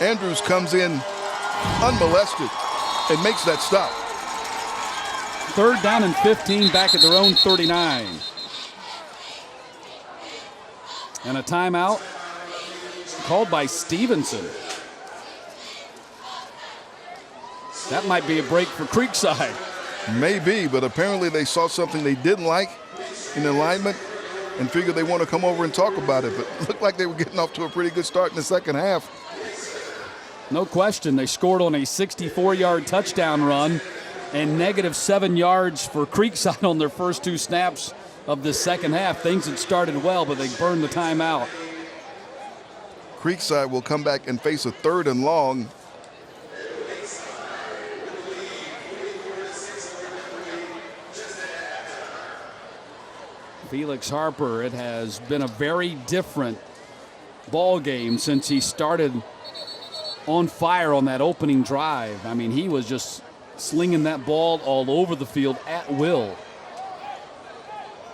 Andrews comes in unmolested and makes that stop. 3rd down and 15 back at their own 39. And a timeout called by Stevenson. That might be a break for Creekside. Maybe, but apparently they saw something they didn't like in alignment and figured they want to come over and talk about it. But it looked like they were getting off to a pretty good start in the second half. No question. They scored on a 64-yard touchdown run and -7 yards for Creekside on their first 2 snaps of the second half. Things had started well, but they burned the timeout. Creekside will come back and face a 3rd and long. Felix Harper, it has been a very different ball game since he started on fire on that opening drive. I mean, he was just slinging that ball all over the field at will.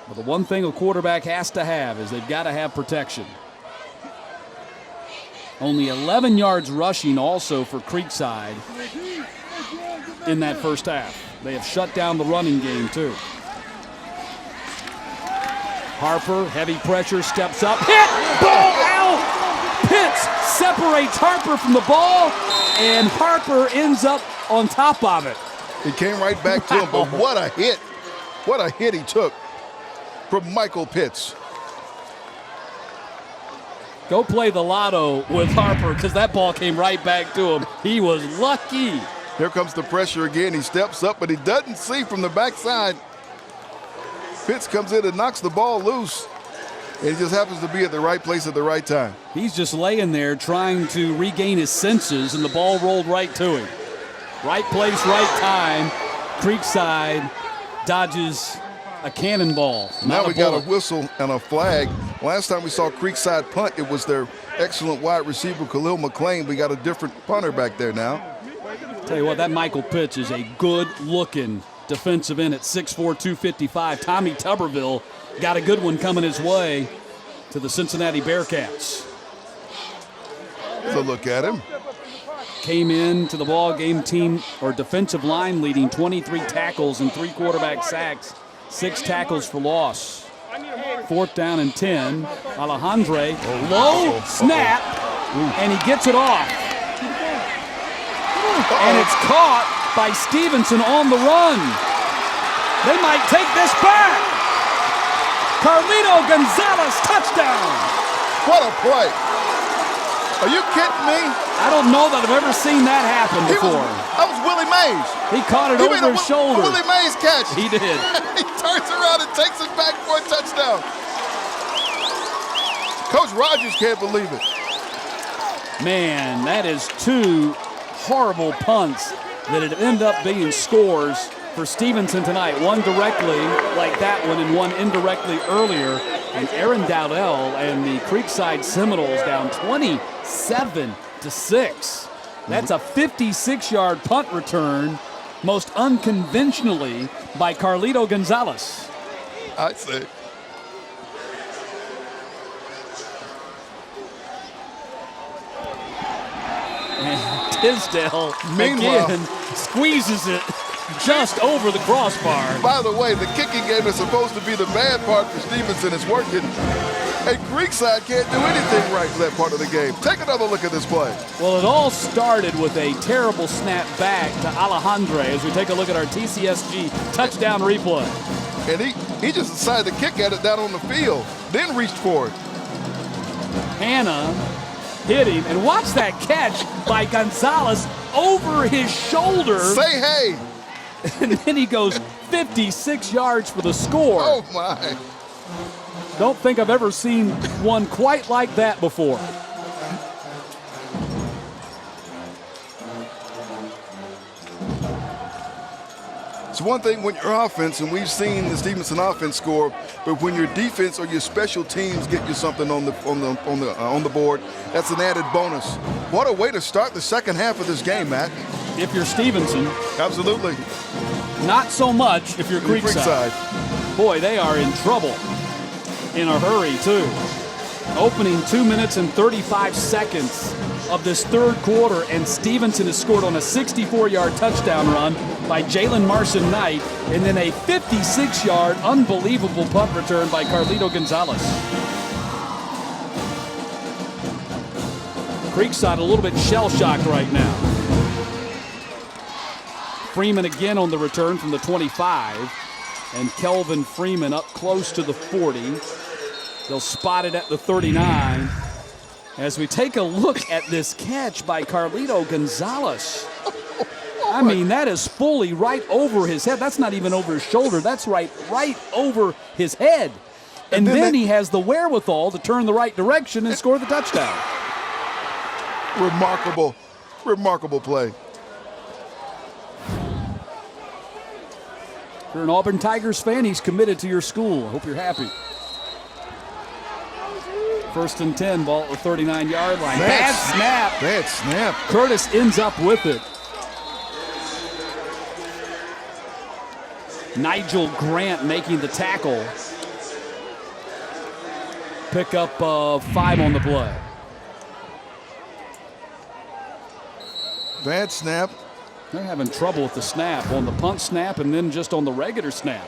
But the one thing a quarterback has to have is they've got to have protection. Only 11 yards rushing also for Creekside in that first half. They have shut down the running game too. Harper, heavy pressure, steps up, hit, ball out! Pitts separates Harper from the ball, and Harper ends up on top of it. It came right back to him, but what a hit. What a hit he took from Michael Pitts. Go play the lotto with Harper because that ball came right back to him. He was lucky. Here comes the pressure again. He steps up, but he doesn't see from the backside. Pitts comes in and knocks the ball loose. And he just happens to be at the right place at the right time. He's just laying there trying to regain his senses, and the ball rolled right to him. Right place, right time. Creekside dodges a cannonball. Now we got a whistle and a flag. Last time we saw Creekside punt, it was their excellent wide receiver, Khalil McClain. We got a different punter back there now. Tell you what, that Michael Pitts is a good-looking defensive end at 6'4", 255. Tommy Tuberville got a good one coming his way to the Cincinnati Bearcats. So look at him. Came in to the ball game team or defensive line leading 23 tackles and 3 quarterback sacks, 6 tackles for loss. 4th down and 10. Alejandre, low snap, and he gets it off. And it's caught by Stevenson on the run. They might take this back. Carlito Gonzalez, touchdown. What a play. Are you kidding me? I don't know that I've ever seen that happen before. That was Willie Mays. He caught it over his shoulder. Willie Mays catch. He did. He turns around and takes it back for a touchdown. Coach Rogers can't believe it. Man, that is 2 horrible punts that had ended up being scores for Stevenson tonight. One directly like that one and one indirectly earlier. And Aaron Dowdell and the Creekside Seminoles down 27-6. That's a 56-yard punt return, most unconventionally by Carlito Gonzalez. I'd say. And Tisdale again squeezes it just over the crossbar. By the way, the kicking game is supposed to be the bad part for Stevenson. It's working. And Creekside can't do anything right in that part of the game. Take another look at this play. Well, it all started with a terrible snap back to Alejandre as we take a look at our TCSG touchdown replay. And he just decided to kick at it down on the field, then reached for it. Hannah hit him, and watch that catch by Gonzalez over his shoulder. Say hey. And then he goes 56 yards for the score. Oh, my. Don't think I've ever seen one quite like that before. It's one thing when your offense, and we've seen the Stevenson offense score, but when your defense or your special teams get you something on the board, that's an added bonus. What a way to start the second half of this game, Matt. If you're Stevenson. Absolutely. Not so much if you're Creekside. Boy, they are in trouble. In a hurry, too. Opening 2 minutes and 35 seconds of this third quarter, and Stevenson has scored on a 64-yard touchdown run by Jalen Marson-Knight, and then a 56-yard unbelievable punt return by Carlito Gonzalez. Creekside a little bit shell-shocked right now. Freeman again on the return from the 25, and Kelvin Freeman up close to the 40. They'll spot it at the 39. As we take a look at this catch by Carlito Gonzalez. I mean, that is fully right over his head. That's not even over his shoulder. That's right over his head. And then he has the wherewithal to turn the right direction and score the touchdown. Remarkable play. If you're an Auburn Tigers fan, he's committed to your school. I hope you're happy. 1st and 10, ball at the 39-yard line. Bad snap. Curtis ends up with it. Nigel Grant making the tackle. Pick up 5 on the play. Bad snap. They're having trouble with the snap, on the punt snap and then just on the regular snap.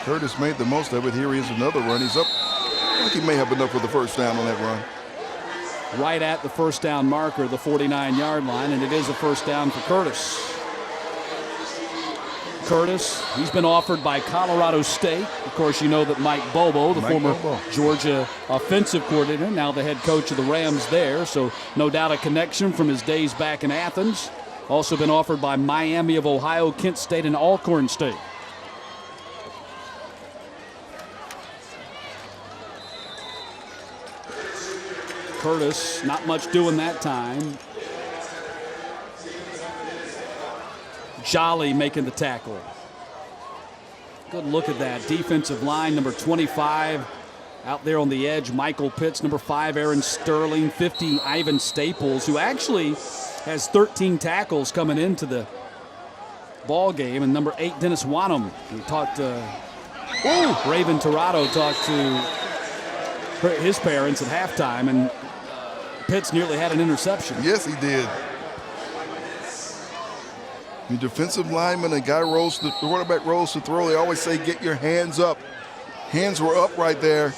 Curtis made the most of it. Here he is another run. He's up. I think he may have enough for the first down on that run. Right at the first down marker, the 49-yard line, and it is a first down for Curtis. Curtis, he's been offered by Colorado State. Of course, you know that Mike Bobo, the former Georgia offensive coordinator, now the head coach of the Rams there, so no doubt a connection from his days back in Athens. Also been offered by Miami of Ohio, Kent State, and Alcorn State. Curtis, not much doing that time. Jolly making the tackle. Good look at that. Defensive line, number 25 out there on the edge. Michael Pitts, number 5, Aaron Sterling, 50, Ivan Staples, who actually has 13 tackles coming into the ball game, and number 8, Dennis Wanham. We talked Raven Tirado talked to his parents at halftime, and Pitts nearly had an interception. Yes, he did. The defensive lineman, the quarterback rolls to throw. They always say, get your hands up. Hands were up right there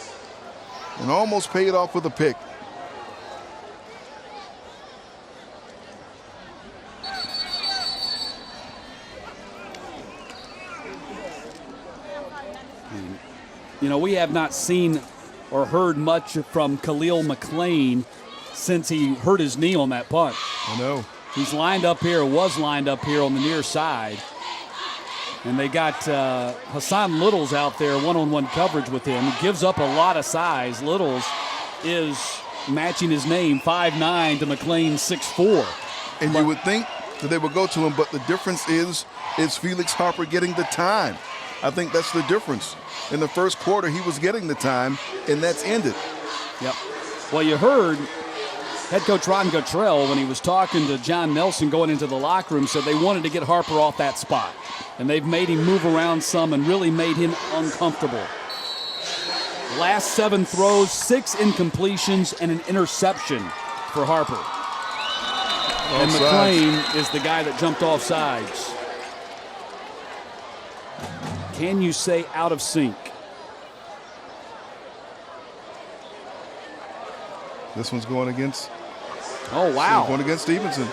and almost paid off with a pick. You know, we have not seen or heard much from Khalil McLean since he hurt his knee on that punt. I know. He's lined up here, was lined up here on the near side. And they got Hassan Littles out there, one-on-one coverage with him. He gives up a lot of size. Littles is matching his name, 5'9", to McLean's 6'4". And you would think that they would go to him, but the difference is Felix Harper getting the time. I think that's the difference. In the first quarter, he was getting the time, and that's ended. Yep. Well, you heard head coach Ron Guttrell, when he was talking to John Nelson going into the locker room, said they wanted to get Harper off that spot. And they've made him move around some and really made him uncomfortable. Last 7 throws, 6 incompletions, and an interception for Harper. And McLean is the guy that jumped off sides. Can you say out of sync? This one's going against. Oh, wow. Going against Stevenson.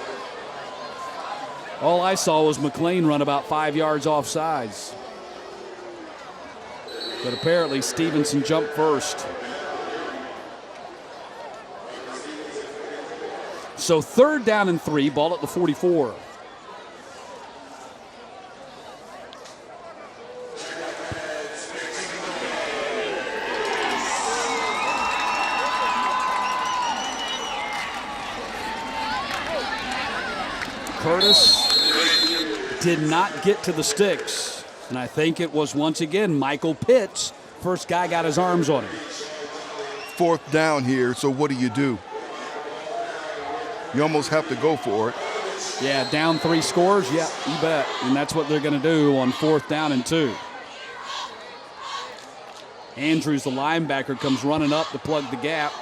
All I saw was McLean run about 5 yards off sides. But apparently Stevenson jumped first. So 3rd down and 3, ball at the 44. Curtis did not get to the sticks. And I think it was once again Michael Pitts. First guy got his arms on him. 4th down here, so what do? You almost have to go for it. Yeah, down 3 scores. Yeah, you bet. And that's what they're going to do on 4th down and 2. Andrews, the linebacker, comes running up to plug the gap.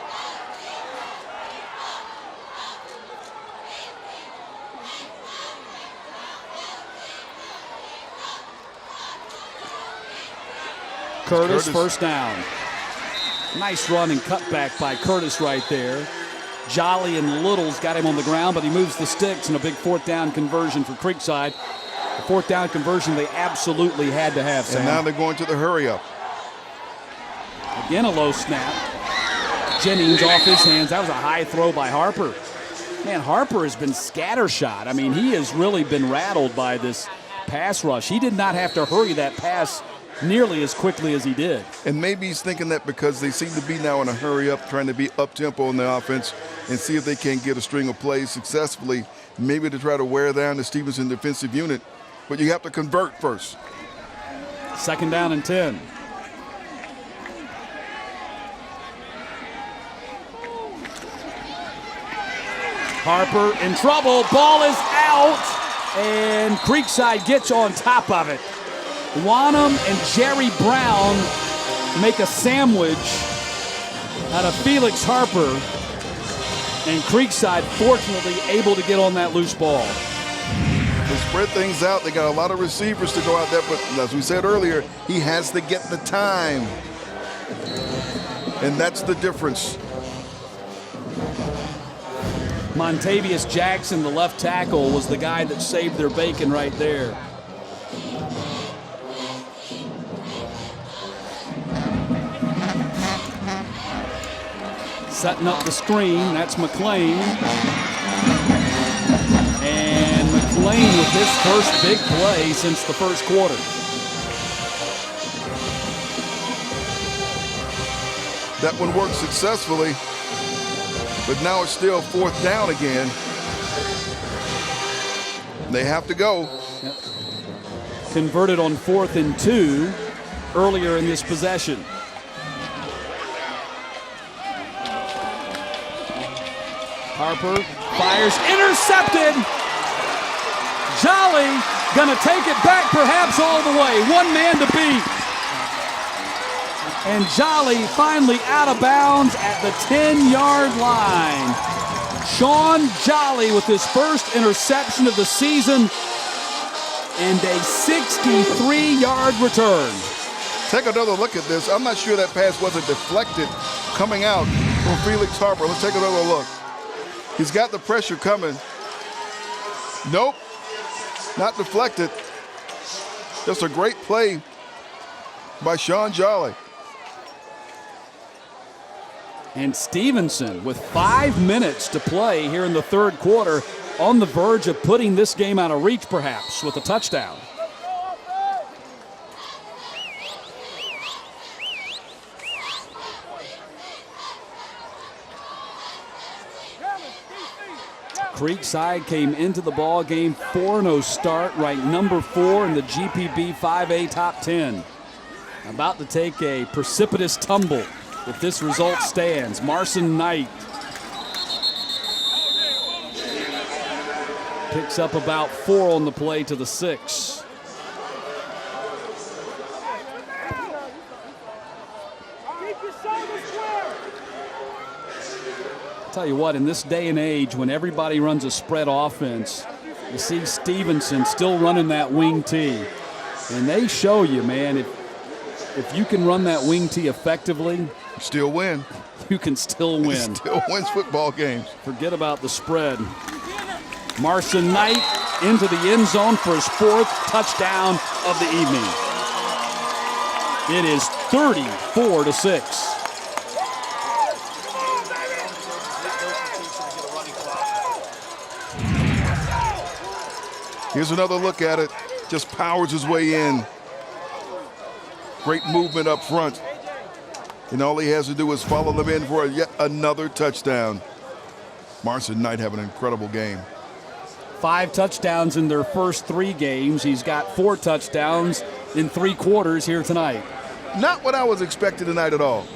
Curtis, first down. Nice run and cutback by Curtis right there. Jolly and Little's got him on the ground, but he moves the sticks, and a big 4th down conversion for Creekside. The 4th down conversion they absolutely had to have, Sam. And now they're going to the hurry up. Again, a low snap. Jennings off his hands. That was a high throw by Harper. Man, Harper has been scattershot. I mean, he has really been rattled by this pass rush. He did not have to hurry that pass nearly as quickly as he did. And maybe he's thinking that because they seem to be now in a hurry up, trying to be up-tempo in the offense and see if they can get a string of plays successfully, maybe to try to wear down the Stevenson defensive unit. But you have to convert first. 2nd down and 10. Harper in trouble. Ball is out, and Creekside gets on top of it. Wanham and Jerry Brown make a sandwich out of Felix Harper, and Creekside fortunately able to get on that loose ball. They spread things out. They got a lot of receivers to go out there, but as we said earlier, he has to get the time. And that's the difference. Montavious Jackson, the left tackle, was the guy that saved their bacon right there. Setting up the screen, that's McLean. And McLean with his first big play since the first quarter. That one worked successfully, but now it's still 4th down again. They have to go. Yep. Converted on 4th and 2 earlier in this possession. Harper fires, intercepted. Jolly gonna take it back perhaps all the way. One man to beat. And Jolly finally out of bounds at the 10-yard line. Sean Jolly with his first interception of the season and a 63-yard return. Take another look at this. I'm not sure that pass wasn't deflected coming out from Felix Harper. Let's take another look. He's got the pressure coming. Nope, not deflected. Just a great play by Sean Jolly. And Stevenson with 5 minutes to play here in the 3rd quarter, on the verge of putting this game out of reach perhaps with a touchdown. Creekside came into the ball game 4-0 start, ranked number 4 in the GPB 5A top 10. About to take a precipitous tumble if this result stands. Marson Knight picks up about 4 on the play to the 6. Tell you what, in this day and age when everybody runs a spread offense, you see Stevenson still running that wing T. And they show you, man, if you can run that wing T effectively, still win. You can still win. Still wins football games. Forget about the spread. Marson Knight into the end zone for his 4th touchdown of the evening. It is 34-6. Here's another look at it. Just powers his way in. Great movement up front. And all he has to do is follow them in for yet another touchdown. Marson Knight having an incredible game. 5 touchdowns in their first 3 games. He's got 4 touchdowns in 3 quarters here tonight. Not what I was expecting tonight at all.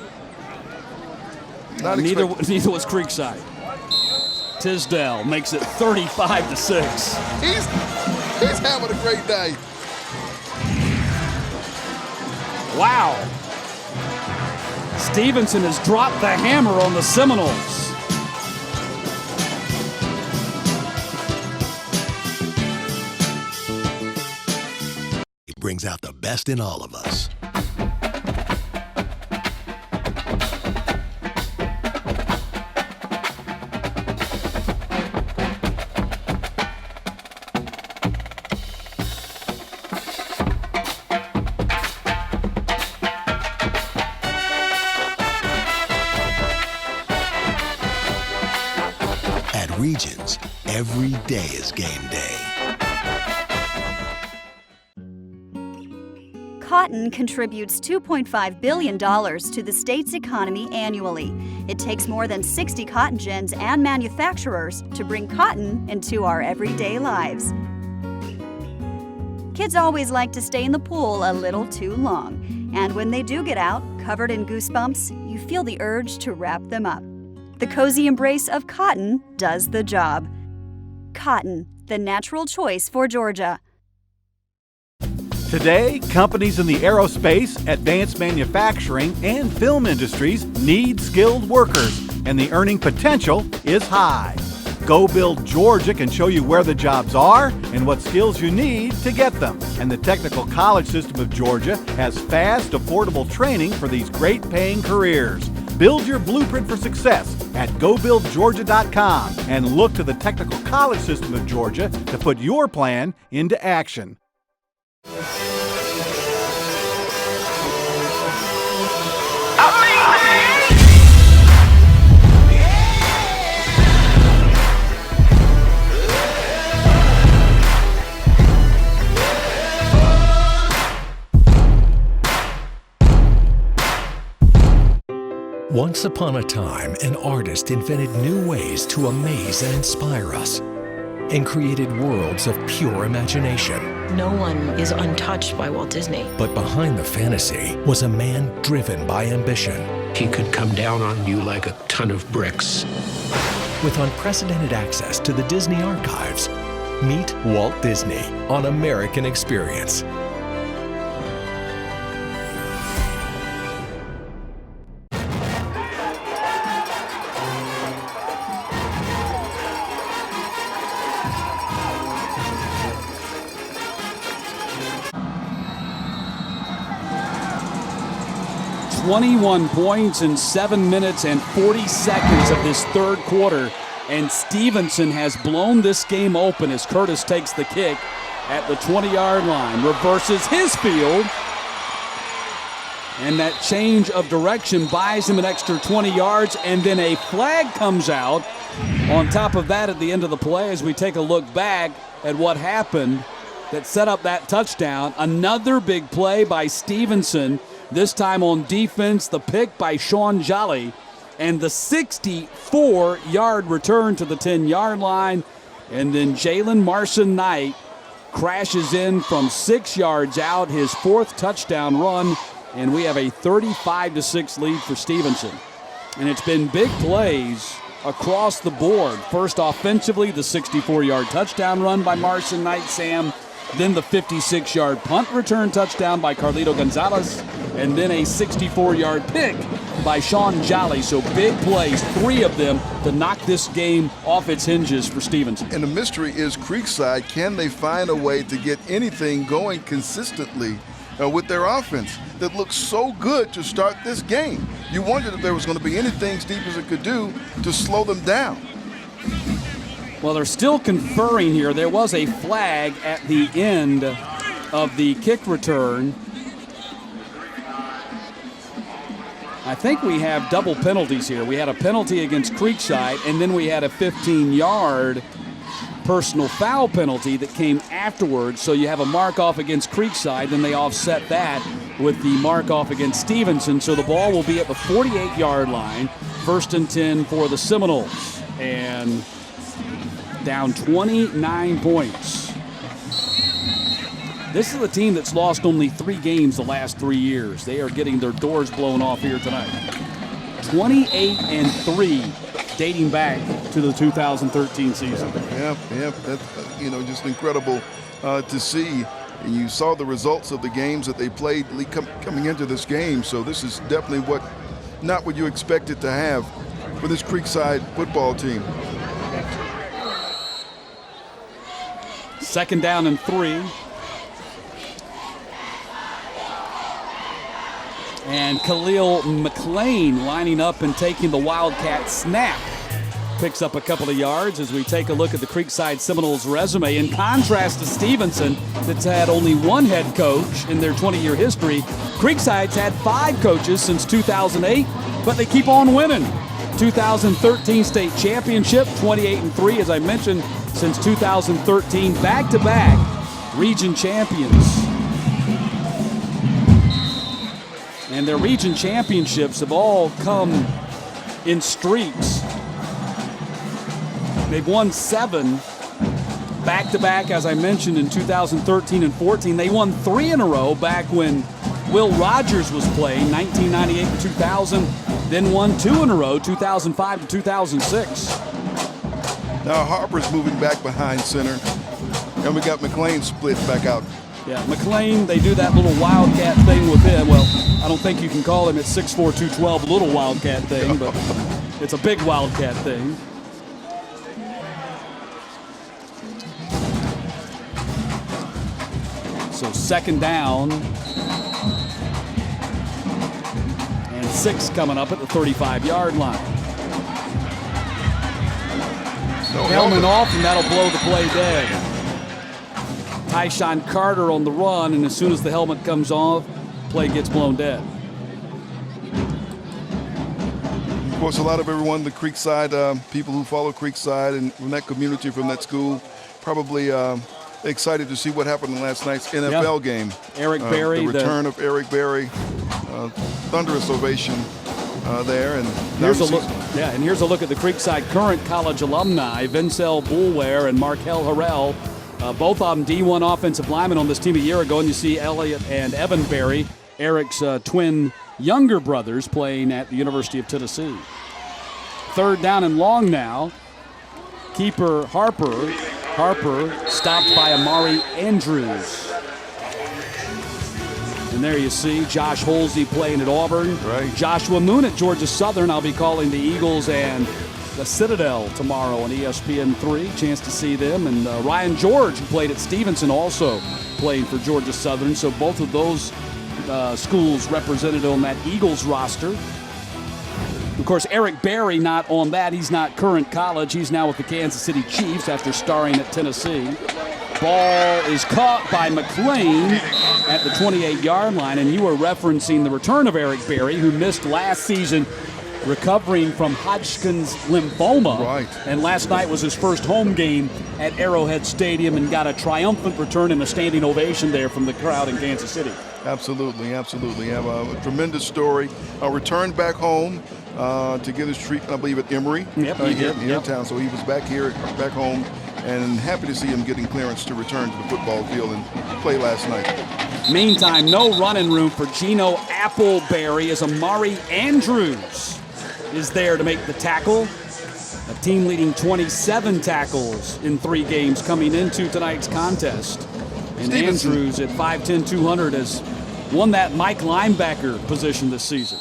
Neither was Creekside. Tisdale makes it 35-6. He's having a great day. Wow. Stevenson has dropped the hammer on the Seminoles. It brings out the best in all of us. Regions, every day is game day. Cotton contributes $2.5 billion to the state's economy annually. It takes more than 60 cotton gins and manufacturers to bring cotton into our everyday lives. Kids always like to stay in the pool a little too long, and when they do get out, covered in goosebumps, you feel the urge to wrap them up. The cozy embrace of cotton does the job. Cotton, the natural choice for Georgia. Today, companies in the aerospace, advanced manufacturing, and film industries need skilled workers, and the earning potential is high. Go Build Georgia can show you where the jobs are and what skills you need to get them. And the Technical College System of Georgia has fast, affordable training for these great-paying careers. Build your blueprint for success at GoBuildGeorgia.com and look to the Technical College System of Georgia to put your plan into action. Once upon a time, an artist invented new ways to amaze and inspire us and created worlds of pure imagination. No one is untouched by Walt Disney. But behind the fantasy was a man driven by ambition. He could come down on you like a ton of bricks. With unprecedented access to the Disney archives, meet Walt Disney on American Experience. .21 points in 7 minutes and 40 seconds of this third quarter, and Stevenson has blown this game open as Curtis takes the kick at the 20-yard line, reverses his field, and that change of direction buys him an extra 20 yards, and then a flag comes out on top of that at the end of the play as we take a look back at what happened that set up that touchdown. Another big play by Stevenson. This time on defense, the pick by Sean Jolly, and the 64-yard return to the 10-yard line. And then Jalen Marson-Knight crashes in from 6 yards out, his 4th touchdown run, and we have a 35-6 lead for Stevenson. And it's been big plays across the board. First offensively, the 64-yard touchdown run by Marson-Knight, Sam. Then the 56-yard punt return touchdown by Carlito Gonzalez, and then a 64-yard pick by Sean Jolly. So big plays, 3 of them to knock this game off its hinges for Stevenson. And the mystery is Creekside, can they find a way to get anything going consistently with their offense that looks so good to start this game? You wondered if there was going to be anything Stevenson could do to slow them down. Well, they're still conferring here. There was a flag at the end of the kick return. I think we have double penalties here. We had a penalty against Creekside, and then we had a 15-yard personal foul penalty that came afterwards. So you have a mark-off against Creekside, then they offset that with the mark-off against Stevenson. So the ball will be at the 48-yard line, 1st and 10 for the Seminoles. And down 29 points. This is a team that's lost only 3 games the last 3 years. They are getting their doors blown off here tonight. 28-3 dating back to the 2013 season. Yep. That's, just incredible to see. And you saw the results of the games that they played coming into this game. So this is definitely not what you expected to have for this Creekside football team. 2nd down and 3. And Khalil McLean lining up and taking the Wildcat snap. Picks up a couple of yards as we take a look at the Creekside Seminoles resume. In contrast to Stevenson, that's had only 1 head coach in their 20-year history, Creekside's had 5 coaches since 2008, but they keep on winning. 2013 state championship, 28-3, as I mentioned, since 2013, back-to-back region champions. And their region championships have all come in streaks. They've won 7 back-to-back, as I mentioned, in 2013 and 14. They won 3 in a row back when Will Rogers was playing, 1998 to 2000, then won 2 in a row, 2005 to 2006. Now Harper's moving back behind center, and we got McLean split back out. Yeah, McLean, they do that little Wildcat thing with him. Well, I don't think you can call him at 6'4", 212 little Wildcat thing, but it's a big Wildcat thing. So 2nd down and 6 coming up at the 35-yard line. Helmet off, and that'll blow the play dead. Tyshawn Carter on the run, and as soon as the helmet comes off, play gets blown dead. Of course, a lot of everyone, the Creekside, people who follow Creekside and from that community, from that school, probably excited to see what happened in last night's NFL game. Eric Berry. The return of Eric Berry. Thunderous ovation there. And here's a look. Yeah, and here's a look at the Creekside current college alumni, Vincel Boulware and Markel Harrell. Both of them D1 offensive linemen on this team a year ago, and you see Elliott and Evan Berry, Eric's twin younger brothers, playing at the University of Tennessee. 3rd down and long now. Keeper Harper stopped by Amari Andrews. And there you see Josh Holsey playing at Auburn. Right. Joshua Moon at Georgia Southern. I'll be calling the Eagles and the Citadel tomorrow on ESPN3. Chance to see them. And Ryan George, who played at Stevenson, also playing for Georgia Southern. So both of those schools represented on that Eagles roster. Of course, Eric Berry not on that. He's not current college. He's now with the Kansas City Chiefs after starring at Tennessee. Ball is caught by McLean at the 28-yard line. And you were referencing the return of Eric Berry, who missed last season recovering from Hodgkin's lymphoma. Right. And last night was his first home game at Arrowhead Stadium and got a triumphant return and a standing ovation there from the crowd in Kansas City. Absolutely. Have a tremendous story. Returned back home to get his treatment, I believe, at Emory. Yep, he did. Here in town. So he was back home, and happy to see him getting clearance to return to the football field and play last night. Meantime, no running room for Gino Appleberry as Amari Andrews is there to make the tackle. A team leading 27 tackles in 3 games coming into tonight's contest. And Stevenson. Andrews at 5'10", 200 has won that Mike linebacker position this season.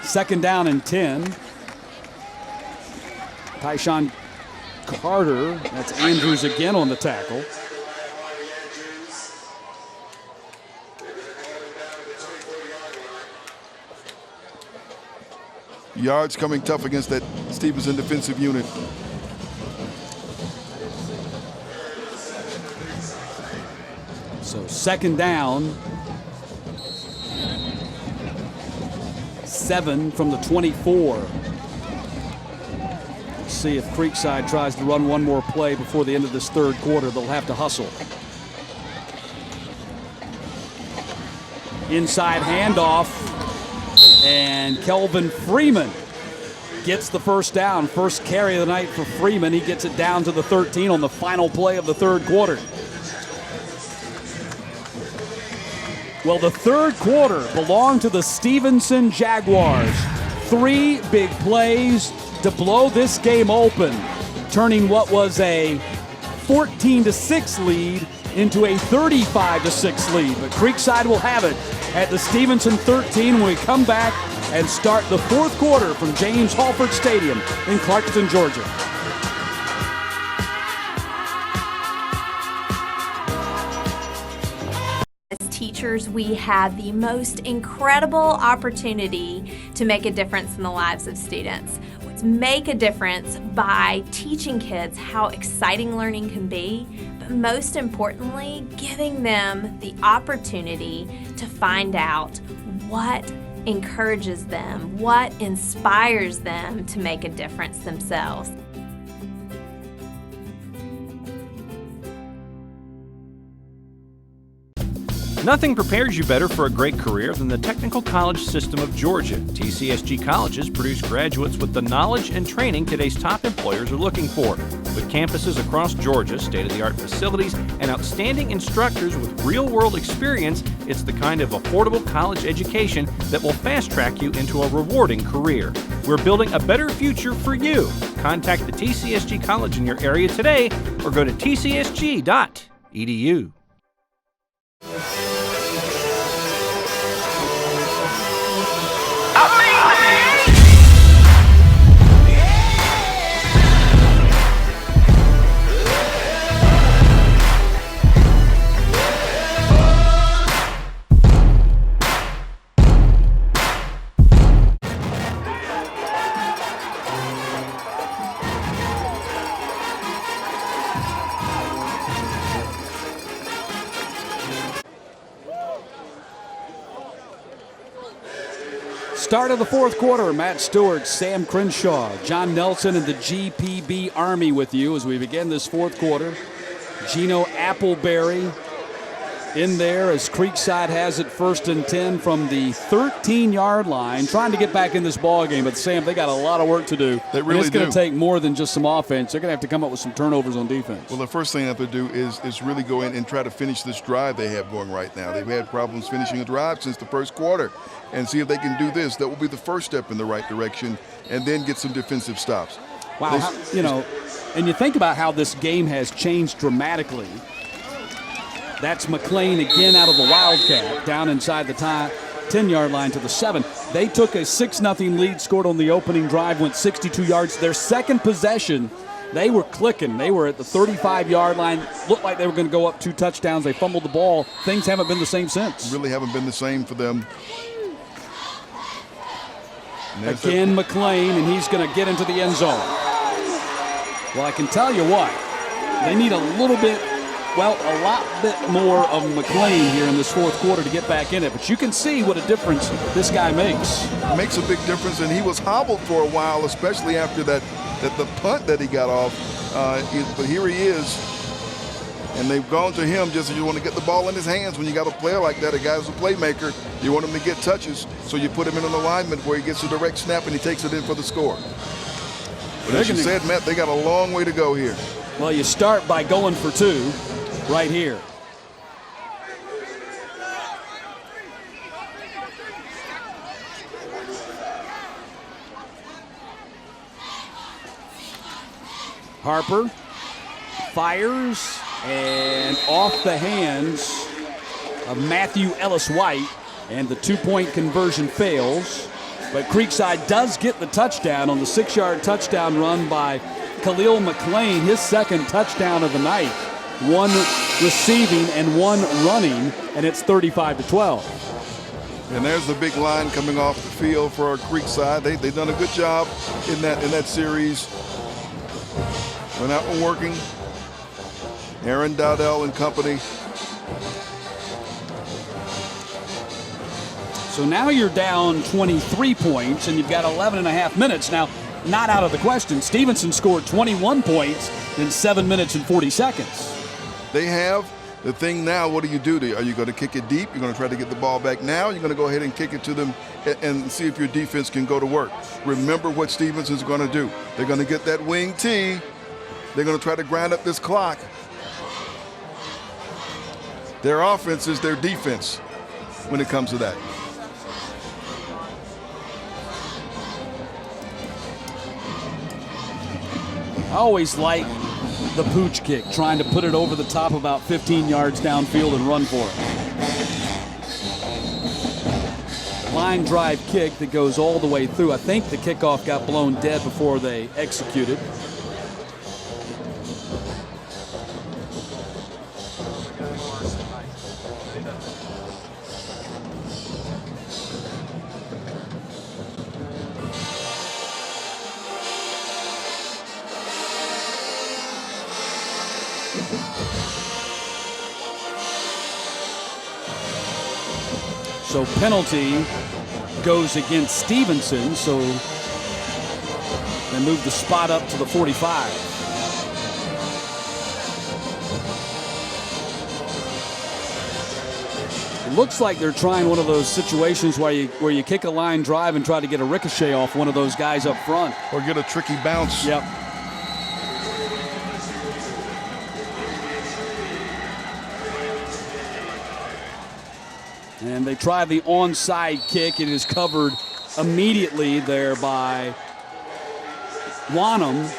Second down and 10. Tyshawn Carter, that's Andrews again on the tackle. Yards coming tough against that Stevenson defensive unit. So 2nd down. 7 from the 24. See if Creekside tries to run one more play before the end of this 3rd quarter. They'll have to hustle. Inside handoff, and Kelvin Freeman gets the first down. First carry of the night for Freeman. He gets it down to the 13 on the final play of the third quarter. Well, the third quarter belonged to the Stevenson Jaguars. 3 big plays to blow this game open, turning what was a 14-6 lead into a 35-6 lead. But Creekside will have it at the Stevenson 13 when we come back and start the fourth quarter from James Halford Stadium in Clarkston, Georgia. As teachers, we have the most incredible opportunity to make a difference in the lives of students. Make a difference by teaching kids how exciting learning can be, but most importantly, giving them the opportunity to find out what encourages them, what inspires them to make a difference themselves. Nothing prepares you better for a great career than the Technical College System of Georgia. TCSG colleges produce graduates with the knowledge and training today's top employers are looking for. With campuses across Georgia, state-of-the-art facilities, and outstanding instructors with real-world experience, it's the kind of affordable college education that will fast-track you into a rewarding career. We're building a better future for you. Contact the TCSG college in your area today or go to tcsg.edu. Start of the fourth quarter, Matt Stewart, Sam Crenshaw, John Nelson, and the GPB Army with you as we begin this fourth quarter. Gino Appleberry in there as Creekside has it 1st and 10 from the 13-yard line, trying to get back in this ball game. But, Sam, they got a lot of work to do. They really do. It's going to take more than just some offense. They're going to have to come up with some turnovers on defense. Well, the first thing they have to do is really go in and try to finish this drive they have going right now. They've had problems finishing a drive since the first quarter, and see if they can do this. That will be the first step in the right direction, and then get some defensive stops. Wow, and you think about how this game has changed dramatically. That's McLean again out of the Wildcat, down inside the 10-yard line to the 7. They took a 6-0 lead, scored on the opening drive, went 62 yards. Their second possession, they were clicking. They were at the 35-yard line. Looked like they were going to go up 2 touchdowns. They fumbled the ball. Things haven't been the same since. Really haven't been the same for them. Again, McLean, and he's going to get into the end zone. Well, I can tell you what, they need a lot bit more of McLean here in this fourth quarter to get back in it. But you can see what a difference this guy makes. Makes a big difference, and he was hobbled for a while, especially after the punt that he got off. But here he is, and they've gone to him just as you want to get the ball in his hands. When you got a player like that, a guy who's a playmaker, you want him to get touches, so you put him in an alignment where he gets a direct snap and he takes it in for the score. But as you said, Matt, they got a long way to go here. Well, you start by going for 2 right here. Harper fires, and off the hands of Matthew Ellis White, and the 2-point conversion fails. But Creekside does get the touchdown on the 6-yard touchdown run by Khalil McLean, his second touchdown of the night. 1 receiving and 1 running, and it's 35-12. And there's the big line coming off the field for Creekside. They've done a good job in that series. When that one working, Aaron Dowdell and company. So now you're down 23 points, and you've got 11 and a half minutes. Now, not out of the question, Stevenson scored 21 points in 7 minutes and 40 seconds. They have, The thing now, what do? Are you going to kick it deep? You're going to try to get the ball back now? You're going to go ahead and kick it to them and see if your defense can go to work. Remember what Stevenson's going to do. They're going to get that wing T. They're going to try to grind up this clock. Their offense is their defense when it comes to that. I always like the pooch kick, trying to put it over the top about 15 yards downfield and run for it. Line drive kick that goes all the way through. I think the kickoff got blown dead before they executed. So penalty goes against Stevenson, so they move the spot up to the 45. It looks like they're trying one of those situations where you kick a line drive and try to get a ricochet off one of those guys up front. Or get a tricky bounce. Yep. And they try the onside kick. It is covered immediately there by Wanham.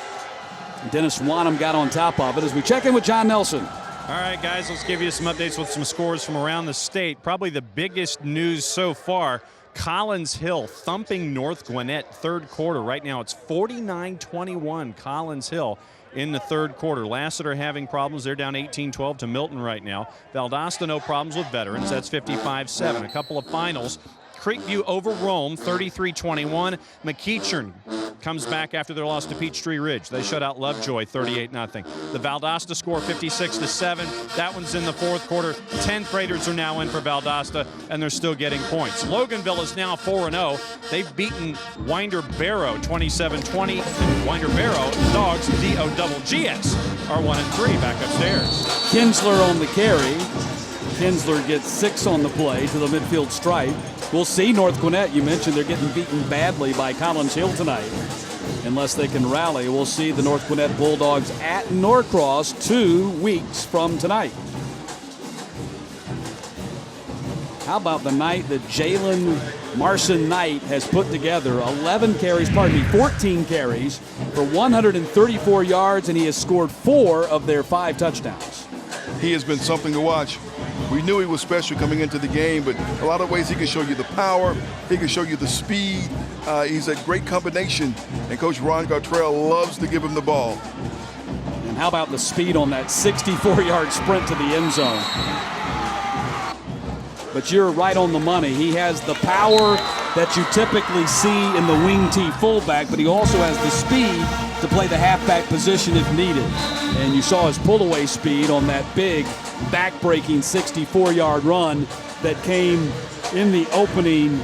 Dennis Wanham got on top of it as we check in with John Nelson. All right, guys, let's give you some updates with some scores from around the state. Probably the biggest news so far, Collins Hill thumping North Gwinnett third quarter. Right now it's 49-21 Collins Hill in the third quarter. Lassiter having problems. They're down 18-12 to Milton right now. Valdosta no problems with veterans. That's 55-7. A couple of finals. Creekview over Rome, 33-21. McEachern comes back after their loss to Peachtree Ridge. They shut out Lovejoy, 38-0. The Valdosta score, 56-7. That one's in the fourth quarter. 10th graders are now in for Valdosta, and they're still getting points. Loganville is now 4-0. They've beaten Winder Barrow, 27-20. And Winder Barrow, Dogs, D-O-double-G-S, are 1-3 back upstairs. Kinsler on the carry. Kinsler gets 6 on the play to the midfield stripe. We'll see North Gwinnett. You mentioned they're getting beaten badly by Collins Hill tonight. Unless they can rally, we'll see the North Gwinnett Bulldogs at Norcross 2 weeks from tonight. How about the night that Jalen Marson Knight has put together? 14 carries for 134 yards, and he has scored 4 of their 5 touchdowns. He has been something to watch. We knew he was special coming into the game, but a lot of ways he can show you the power, he can show you the speed. He's a great combination, and Coach Ron Gartrell loves to give him the ball. And how about the speed on that 64-yard sprint to the end zone? But you're right on the money. He has the power that you typically see in the wing T fullback, but he also has the speed to play the halfback position if needed. And you saw his pull-away speed on that big back-breaking 64-yard run that came in the opening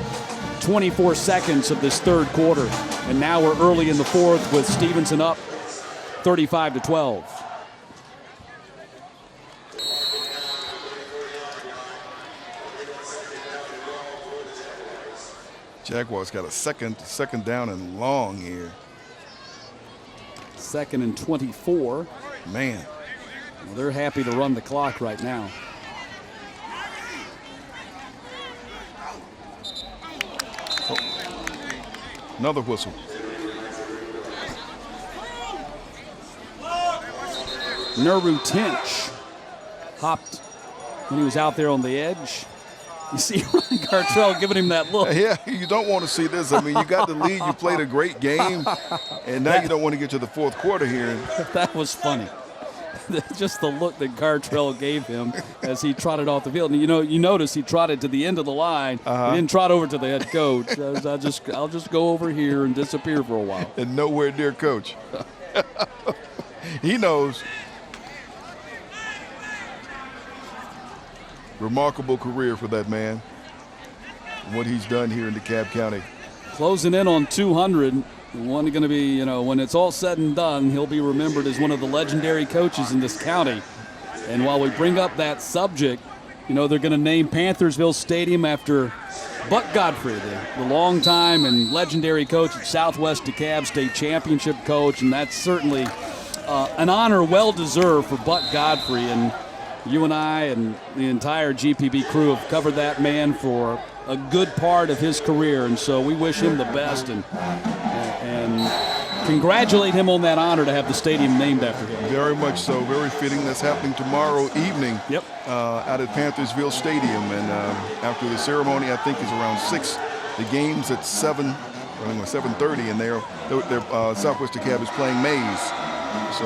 24 seconds of this third quarter. And now we're early in the fourth with Stevenson up 35-12. Jaguars got a second down and long here. 2nd and 24. Man. Well, they're happy to run the clock right now. Oh. Another whistle. Nuru Tinch hopped when he was out there on the edge. You see Ron Gartrell giving him that look. Yeah, you don't want to see this. I mean, you got the lead. You played a great game, and now you don't want to get to the fourth quarter here. That was funny. Just the look that Gartrell gave him as he trotted off the field. And you notice he trotted to the end of the line. He didn't trot over to the head coach. I'll just go over here and disappear for a while. And nowhere near coach. He knows. Remarkable career for that man. What he's done here in DeKalb County. Closing in on 200. One going to be, when it's all said and done, he'll be remembered as one of the legendary coaches in this county. And while we bring up that subject, you know, they're going to name Panthersville Stadium after Buck Godfrey, the longtime and legendary coach at Southwest DeKalb State Championship coach, and that's certainly an honor well-deserved for Buck Godfrey. And you and I and the entire GPB crew have covered that man for a good part of his career, and so we wish him the best and congratulate him on that honor to have the stadium named after him. Very much so. Very fitting. That's happening tomorrow evening. Yep. Out at Panthersville Stadium, and after the ceremony, I think is around 6. The game's at 7:30, and they're Southwest DeKalb is playing Mays. So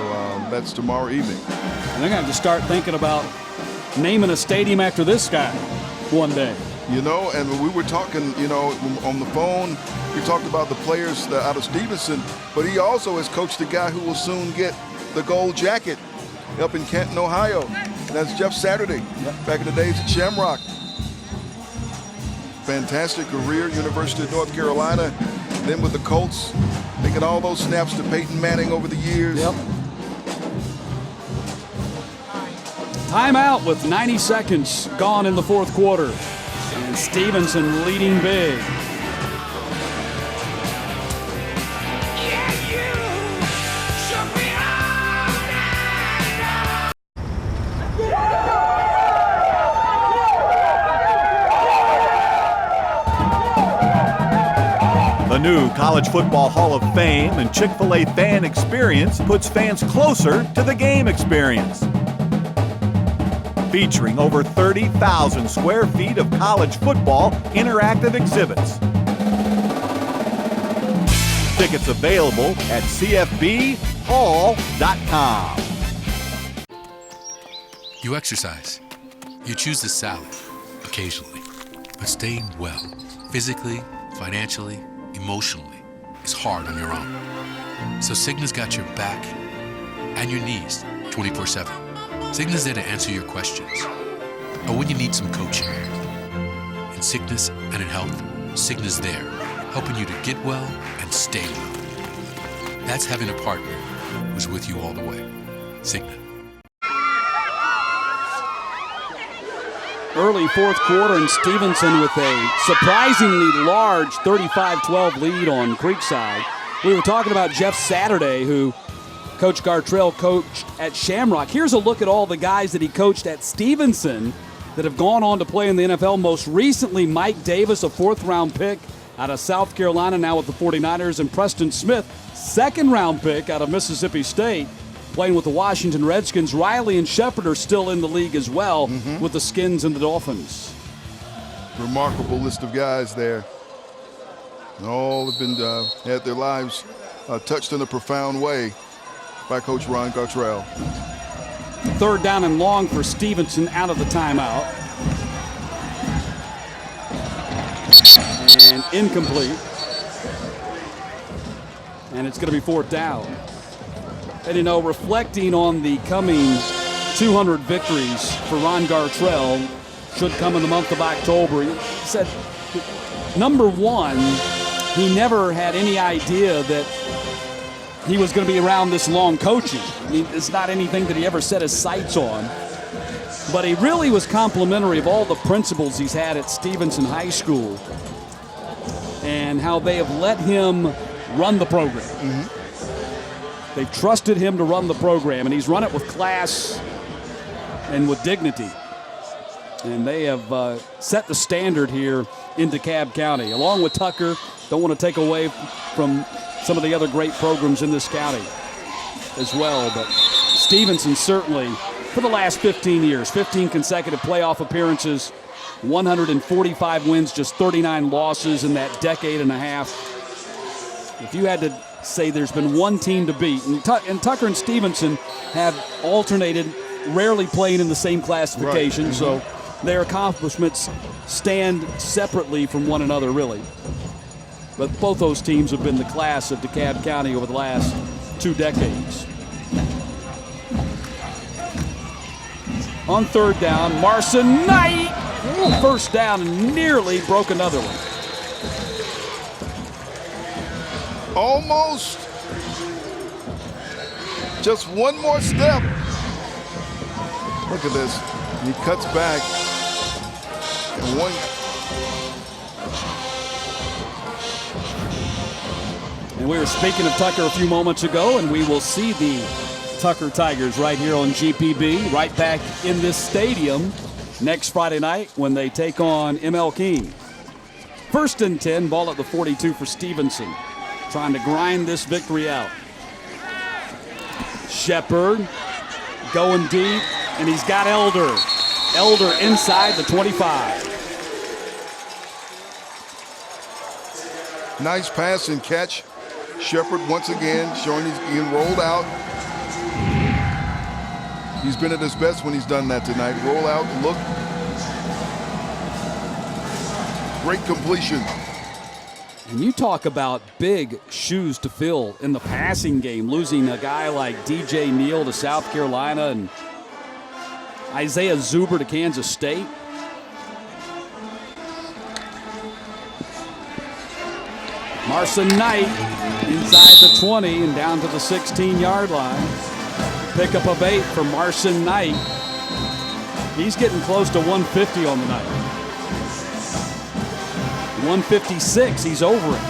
that's tomorrow evening. And they're going to have to start thinking about naming a stadium after this guy one day. You know, and we were talking, you know, on the phone, we talked about the players out of Stevenson, but he also has coached the guy who will soon get the gold jacket up in Canton, Ohio. And that's Jeff Saturday, back in the days at Shamrock. Fantastic career, University of North Carolina, then with the Colts, making all those snaps to Peyton Manning over the years. Yep. Timeout with 90 seconds gone in the fourth quarter. And Stevenson leading big. The new College Football Hall of Fame and Chick-fil-A fan experience puts fans closer to the game experience. Featuring over 30,000 square feet of college football interactive exhibits. Tickets available at cfbhall.com. You exercise. You choose the salad, occasionally. But staying well, physically, financially, emotionally, is hard on your own. So Cigna's got your back and your knees 24/7. Cigna's there to answer your questions, or when you need some coaching. In sickness and in health, Cigna's there, helping you to get well and stay well. That's having a partner who's with you all the way. Cigna. Early fourth quarter, and Stevenson with a surprisingly large 35-12 lead on Creekside. We were talking about Jeff Saturday, who Coach Gartrell coached at Shamrock. Here's a look at all the guys that he coached at Stevenson that have gone on to play in the NFL. Most recently, Mike Davis, a fourth-round pick out of South Carolina, now with the 49ers, and Preston Smith, second-round pick out of Mississippi State, playing with the Washington Redskins. Riley and Shepard are still in the league as well with the Skins and the Dolphins. Remarkable list of guys there. And all have been had their lives touched in a profound way by Coach Ron Gartrell. Third down and long for Stevenson out of the timeout. And incomplete. And it's going to be fourth down. And, you know, reflecting on the coming 200 victories for Ron Gartrell, should come in the month of October, he said, number one, he never had any idea that he was going to be around this long coaching. I mean, it's not anything that he ever set his sights on. But he really was complimentary of all the principals he's had at Stevenson High School and how they have let him run the program. They've trusted him to run the program, and he's run it with class and with dignity. And they have set the standard here in DeKalb County, along with Tucker. Don't want to take away from some of the other great programs in this county as well. But Stevenson certainly, for the last 15 years, 15 consecutive playoff appearances, 145 wins, just 39 losses in that decade and a half. If you had to say there's been one team to beat, and Tucker and Stevenson have alternated, rarely playing in the same classification, right. So their accomplishments stand separately from one another, really. But both those teams have been the class of DeKalb County over the last 2 decades. On third down, Marson Knight, first down, and nearly broke another one. Almost. Just one more step. Look at this. He cuts back. And one. And we were speaking of Tucker a few moments ago, and we will see the Tucker Tigers right here on GPB, right back in this stadium next Friday night when they take on ML King. 1st and 10, ball at the 42 for Stevenson, trying to grind this victory out. Shepard going deep, and he's got Elder. Elder inside the 25. Nice pass and catch. Shepard once again showing he's getting rolled out. He's been at his best when he's done that tonight. Roll out, look. Great completion. And you talk about big shoes to fill in the passing game, losing a guy like DJ Neal to South Carolina and Isaiah Zuber to Kansas State. Marson Knight inside the 20 and down to the 16-yard line. Pick up of 8 for Marson Knight. He's getting close to 150 on the night. 156, he's over it.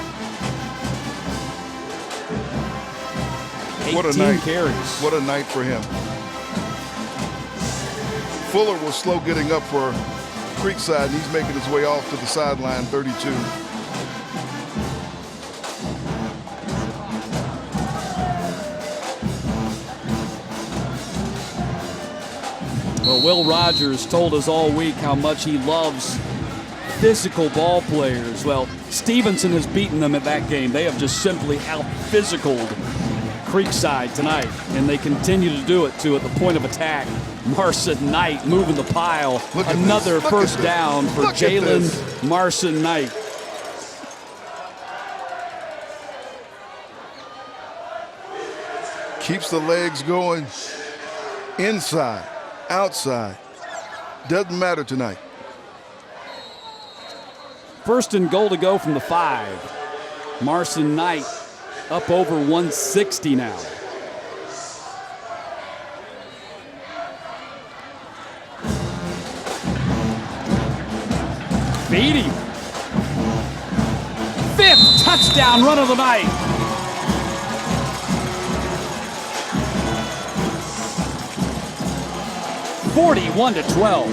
What a night. Carries. What a night for him. Fuller was slow getting up for Creekside, and he's making his way off to the sideline, 32. Well, Will Rogers told us all week how much he loves physical ball players. Well, Stevenson has beaten them at that game. They have just simply out-physicaled Creekside tonight, and they continue to do it, too, at the point of attack. Marson Knight moving the pile. Another first down for Jalen Marson Knight. Keeps the legs going inside, outside. Doesn't matter tonight. 1st and goal to go from the 5. Marson Knight up over 160 now. Beat him. 5th touchdown run of the night. (41-12).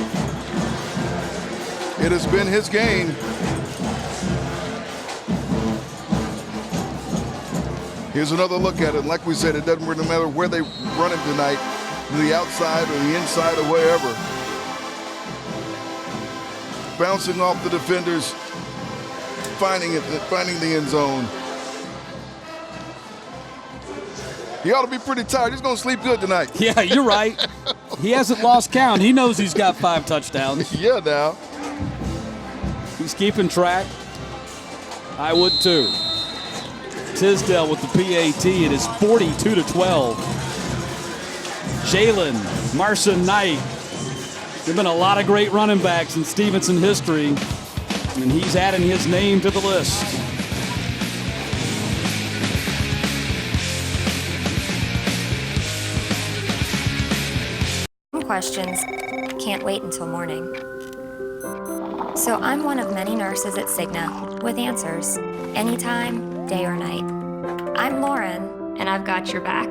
It has been his game. Here's another look at it. Like we said, it doesn't really matter where they run it tonight, the outside or the inside or wherever. Bouncing off the defenders, finding the end zone. He ought to be pretty tired. He's going to sleep good tonight. Yeah, you're right. He hasn't lost count. He knows he's got 5 touchdowns. Yeah, now. He's keeping track. I would too. Tisdale with the PAT. It is 42-12. Jalen Marson Knight. There have been a lot of great running backs in Stevenson history, and he's adding his name to the list. Questions can't wait until morning. So I'm one of many nurses at Cigna with answers, anytime, day or night. I'm Lauren, and I've got your back.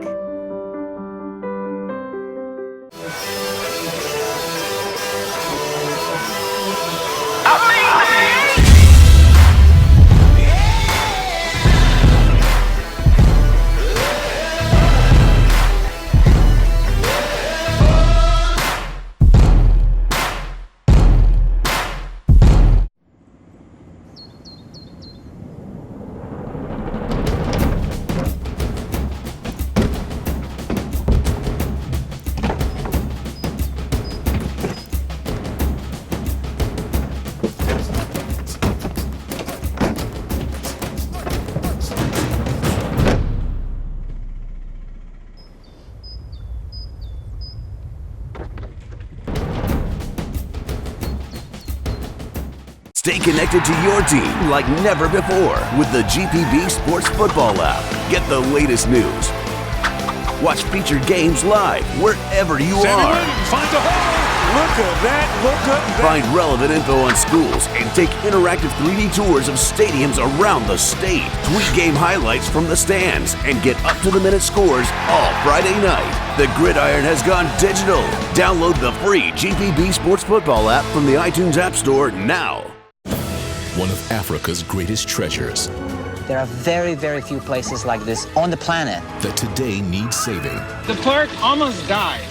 Stay connected to your team like never before with the GPB Sports Football app. Get the latest news, Watch featured games live wherever you are. Finds a hole. Look at that. Look at that. Find relevant info on schools and take interactive 3D tours of stadiums around the state. Tweet game highlights from the stands and get up-to-the-minute scores all Friday night. The Gridiron has gone digital. Download the free GPB Sports Football app from the iTunes App Store now. One of Africa's greatest treasures There are very, very few places like this on the planet that today needs saving. The park almost died.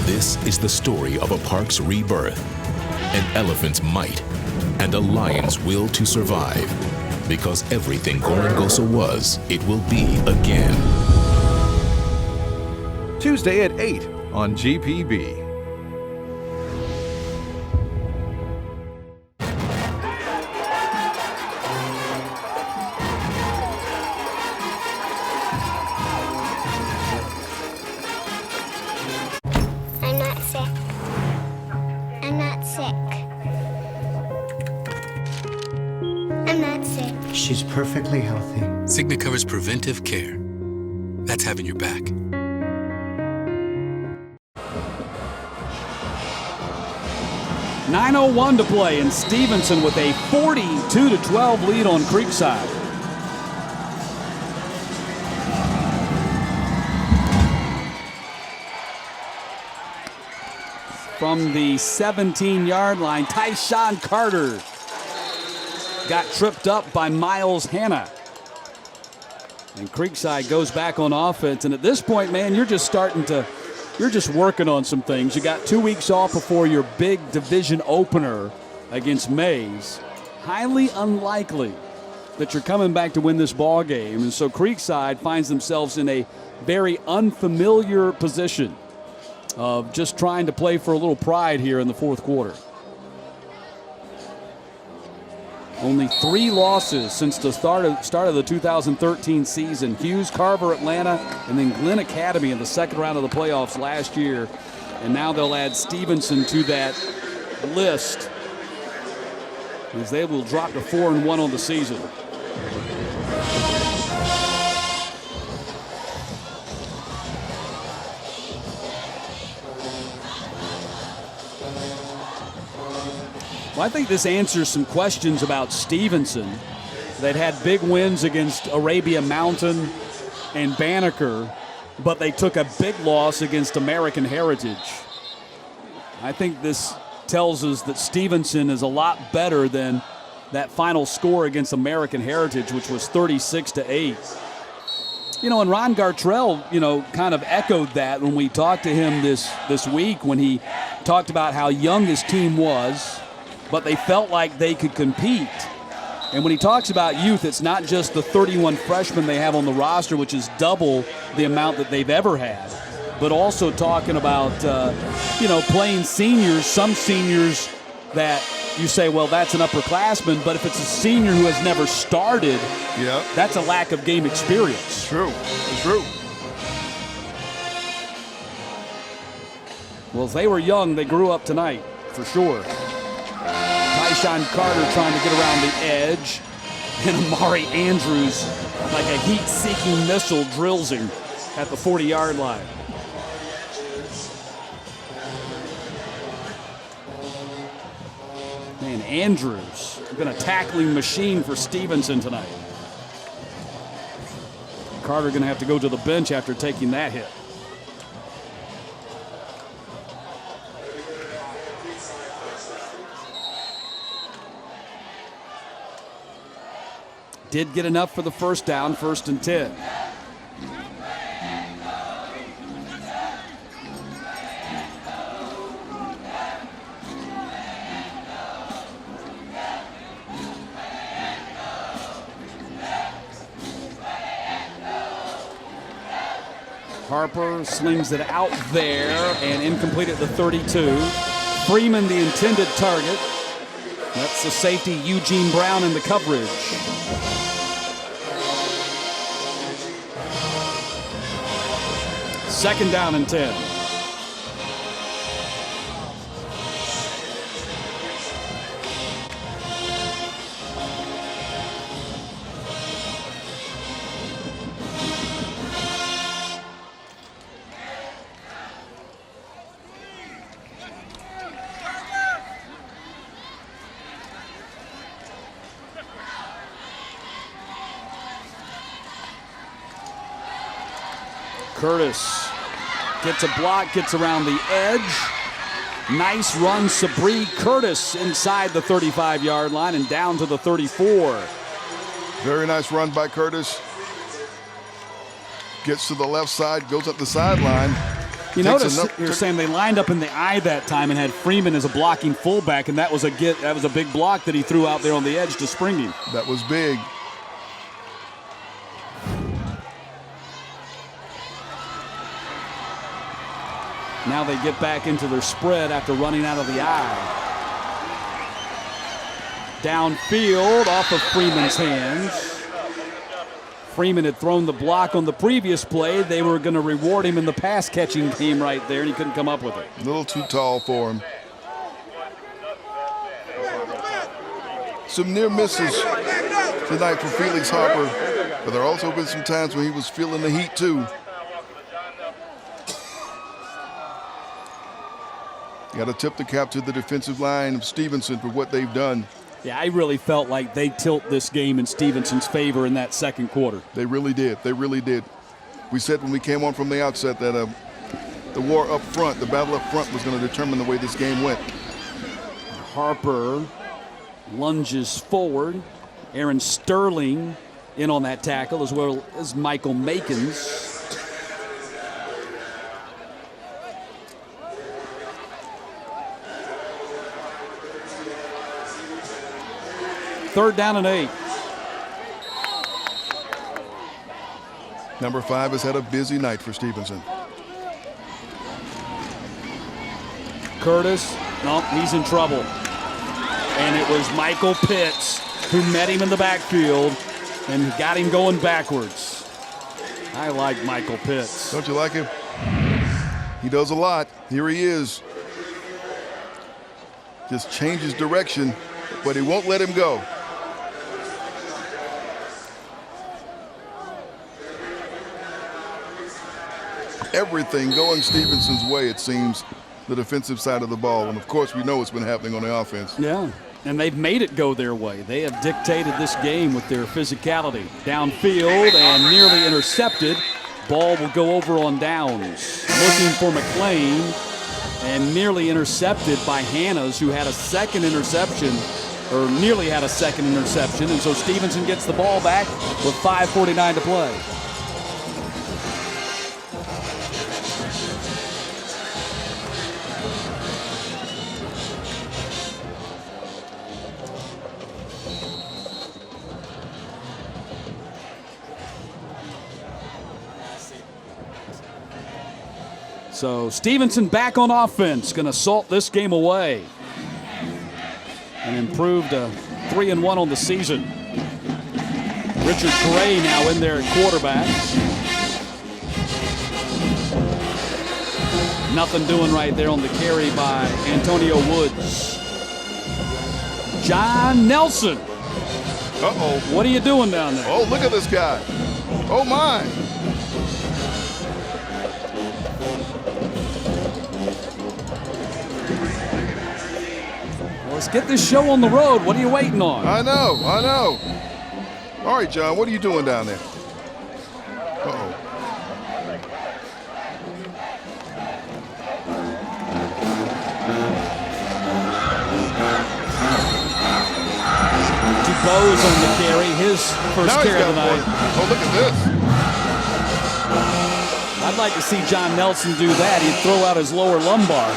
This is the story of a park's rebirth, an elephant's might, and a lion's will to survive. Because everything Gorongosa was, it will be again. Tuesday at 8 on GPB. She's perfectly healthy. Cigna covers preventive care. That's having your back. .901 to play, and Stevenson with a 42-12 lead on Creekside. From the 17-yard line, Tyshawn Carter got tripped up by Miles Hanna. And Creekside goes back on offense. And at this point, man, you're just working on some things. You got 2 weeks off before your big division opener against Mays. Highly unlikely that you're coming back to win this ball game. And so Creekside finds themselves in a very unfamiliar position of just trying to play for a little pride here in the fourth quarter. Only 3 losses since the start of the 2013 season. Hughes, Carver, Atlanta, and then Glenn Academy in the second round of the playoffs last year. And now they'll add Stevenson to that list as they will drop to 4-1 on the season. Well, I think this answers some questions about Stevenson. They'd had big wins against Arabia Mountain and Banneker, but they took a big loss against American Heritage. I think this tells us that Stevenson is a lot better than that final score against American Heritage, which was 36-8. And Ron Gartrell, kind of echoed that when we talked to him this week when he talked about how young his team was, but they felt like they could compete. And when he talks about youth, it's not just the 31 freshmen they have on the roster, which is double the amount that they've ever had, but also talking about, playing seniors, some seniors that you say, well, that's an upperclassman, but if it's a senior who has never started, that's a lack of game experience. It's true. It's true. Well, if they were young, they grew up tonight, for sure. Tyshawn Carter trying to get around the edge, and Amari Andrews, like a heat-seeking missile, drills him at the 40-yard line. Man, Andrews been a tackling machine for Stevenson tonight. Carter going to have to go to the bench after taking that hit. Did get enough for the first down, 1st and 10. Harper slings it out there and incomplete at the 32. Freeman, the intended target. That's the safety, Eugene Brown, in the coverage. Second down and 10. Curtis gets a block, gets around the edge. Nice run, Sabree Curtis inside the 35-yard line and down to the 34. Very nice run by Curtis. Gets to the left side, goes up the sideline. You notice you're saying they lined up in the I that time and had Freeman as a blocking fullback, and that was a big block that he threw out there on the edge to spring him. That was big. Now they get back into their spread after running out of the I. Downfield off of Freeman's hands. Freeman had thrown the block on the previous play. They were going to reward him in the pass catching game right there, and he couldn't come up with it. A little too tall for him. Some near misses tonight for Felix Harper, but there also been some times when he was feeling the heat too. Got to tip the cap to the defensive line of Stevenson for what they've done. Yeah, I really felt like they tilt this game in Stevenson's favor in that second quarter. They really did. They really did. We said when we came on from the outset that the war up front, the battle up front was going to determine the way this game went. Harper lunges forward. Aaron Sterling in on that tackle, as well as Michael Makins. Third down and 8. Number 5 has had a busy night for Stevenson. Curtis, no, he's in trouble. And it was Michael Pitts who met him in the backfield and got him going backwards. I like Michael Pitts. Don't you like him? He does a lot. Here he is. Just changes direction, but he won't let him go. Everything going Stevenson's way, it seems, the defensive side of the ball. And, of course, we know what's been happening on the offense. Yeah, and they've made it go their way. They have dictated this game with their physicality. Downfield and nearly intercepted. Ball will go over on downs. Looking for McLean and nearly intercepted by Hannas, who had a second interception, or nearly had a second interception. And so Stevenson gets the ball back with 5:49 to play. So Stevenson back on offense, going to salt this game away and improved 3-1 on the season. Richard Gray now in there at quarterback. Nothing doing right there on the carry by Antonio Woods. John Nelson. Uh-oh. What are you doing down there? Oh, look at this guy. Oh, my. Let's get this show on the road. What are you waiting on? I know. All right, John, what are you doing down there? Uh-oh. DuBose on the carry, his first carry of the night. Oh, look at this. I'd like to see John Nelson do that. He'd throw out his lower lumbar.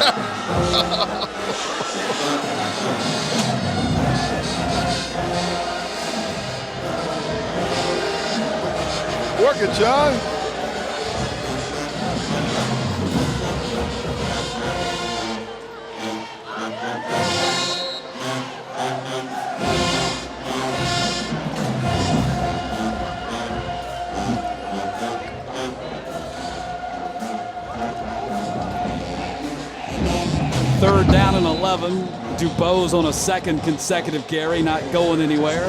Work it, John. Third down and 11. DuBose on a second consecutive carry, not going anywhere.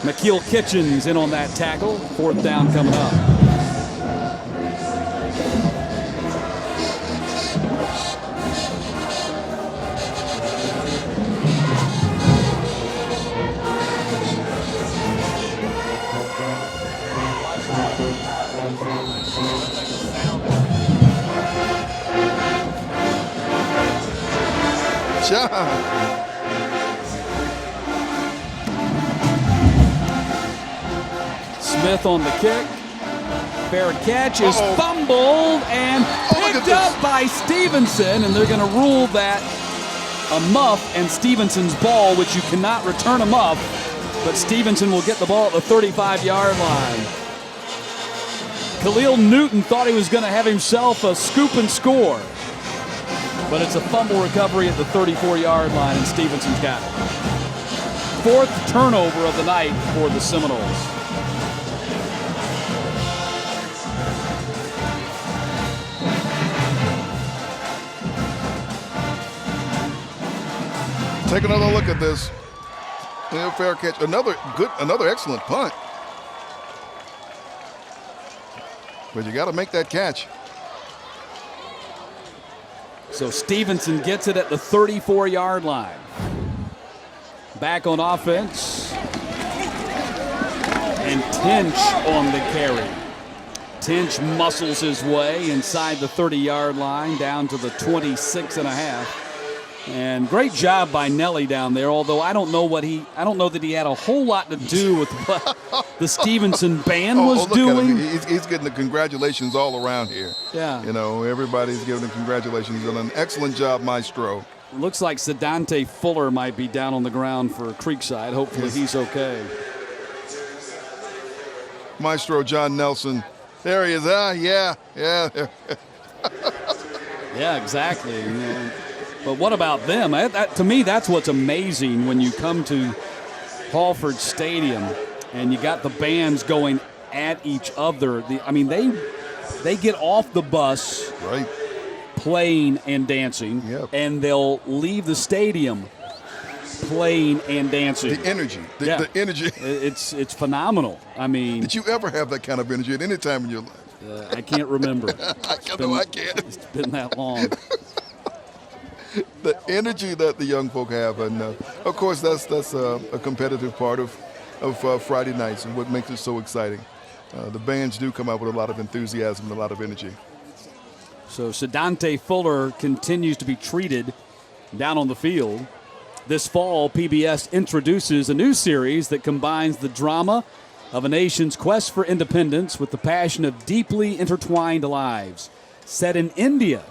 McKeel Kitchens in on that tackle. Fourth down coming up. John. Smith on the kick. Fair catch is fumbled and picked up by Stevenson, and they're going to rule that a muff and Stevenson's ball, which you cannot return a muff, but Stevenson will get the ball at the 35-yard line. Khalil Newton thought he was going to have himself a scoop and score, but it's a fumble recovery at the 34-yard line, and Stevenson's got it. 4th turnover of the night for the Seminoles. Take another look at this. Fair catch. Another excellent punt. But you got to make that catch. So Stevenson gets it at the 34-yard line. Back on offense. And Tinch on the carry. Tinch muscles his way inside the 30-yard line down to the 26.5. And great job by Nelly down there, although I don't know that he had a whole lot to do with what the Stevenson band was doing. He's getting the congratulations all around here. Yeah. You know, everybody's giving him congratulations. He's done an excellent job, Maestro. It looks like Sedante Fuller might be down on the ground for Creekside. Hopefully he's okay. Maestro John Nelson. There he is. Yeah. Yeah, exactly. You know. But what about them? To me, that's what's amazing when you come to Hallford Stadium and you got the bands going at each other. They get off the bus, right, playing and dancing, and they'll leave the stadium playing and dancing. The energy, the energy. It's phenomenal. I mean, did you ever have that kind of energy at any time in your life? I can't remember. I can't. It's been that long. The energy that the young folk have, and of course that's a competitive part of Friday nights and what makes it so exciting. The bands do come out with a lot of enthusiasm and a lot of energy. So Sedante Fuller continues to be treated down on the field. This fall, PBS introduces a new series that combines the drama of a nation's quest for independence with the passion of deeply intertwined lives. Set in India,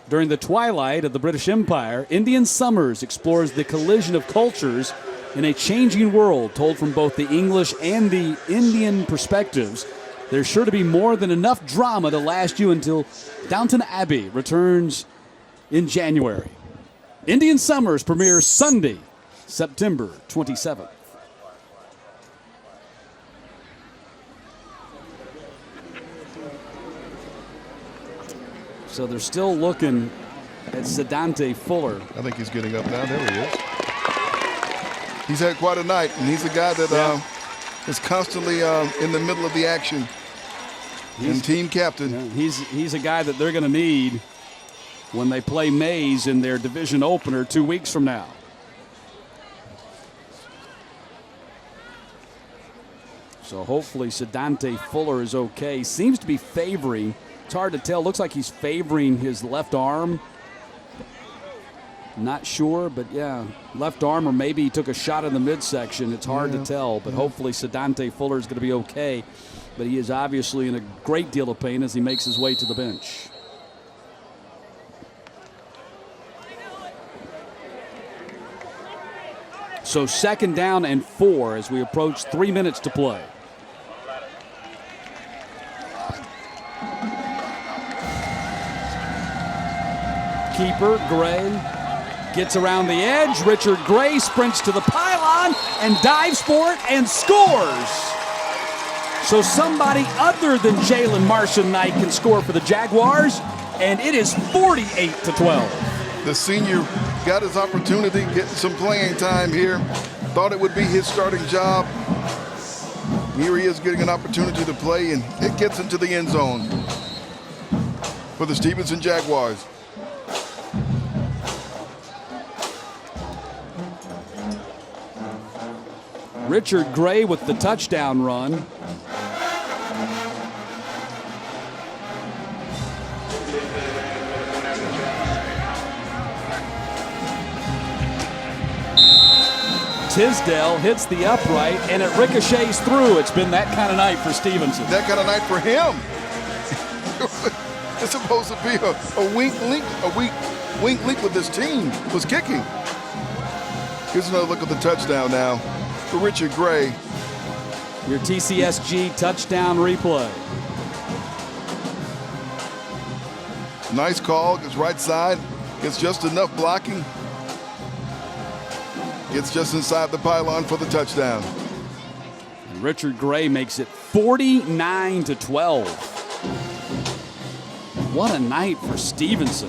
during the twilight of the British Empire, Indian Summers explores the collision of cultures in a changing world told from both the English and the Indian perspectives. There's sure to be more than enough drama to last you until Downton Abbey returns in January. Indian Summers premieres Sunday, September 27th. So they're still looking at Sedante Fuller. I think he's getting up now. There he is. He's had quite a night, and he's a guy that is constantly in the middle of the action. And team captain. Yeah, he's a guy that they're going to need when they play Mays in their division opener 2 weeks from now. So hopefully Sedante Fuller is okay. Seems to be favoring. It's hard to tell. Looks like he's favoring his left arm. Not sure, but yeah, left arm, or maybe he took a shot in the midsection. It's hard to tell, but hopefully Sedante Fuller is going to be okay. But he is obviously in a great deal of pain as he makes his way to the bench. So 2nd down and 4 as we approach 3 minutes to play. Keeper, Gray, gets around the edge. Richard Gray sprints to the pylon and dives for it and scores. So somebody other than Jalen Marson-Knight can score for the Jaguars, and it is 48-12. The senior got his opportunity, getting some playing time here. Thought it would be his starting job. Here he is getting an opportunity to play, and it gets into the end zone for the Stevenson Jaguars. Richard Gray with the touchdown run. Tisdale hits the upright, and it ricochets through. It's been that kind of night for Stevenson. That kind of night for him. It's supposed to be a weak link with this team was kicking. Here's another look at the touchdown now for Richard Gray. Your TCSG touchdown replay. Nice call, gets right side, gets just enough blocking. Gets just inside the pylon for the touchdown. And Richard Gray makes it 49-12. What a night for Stevenson.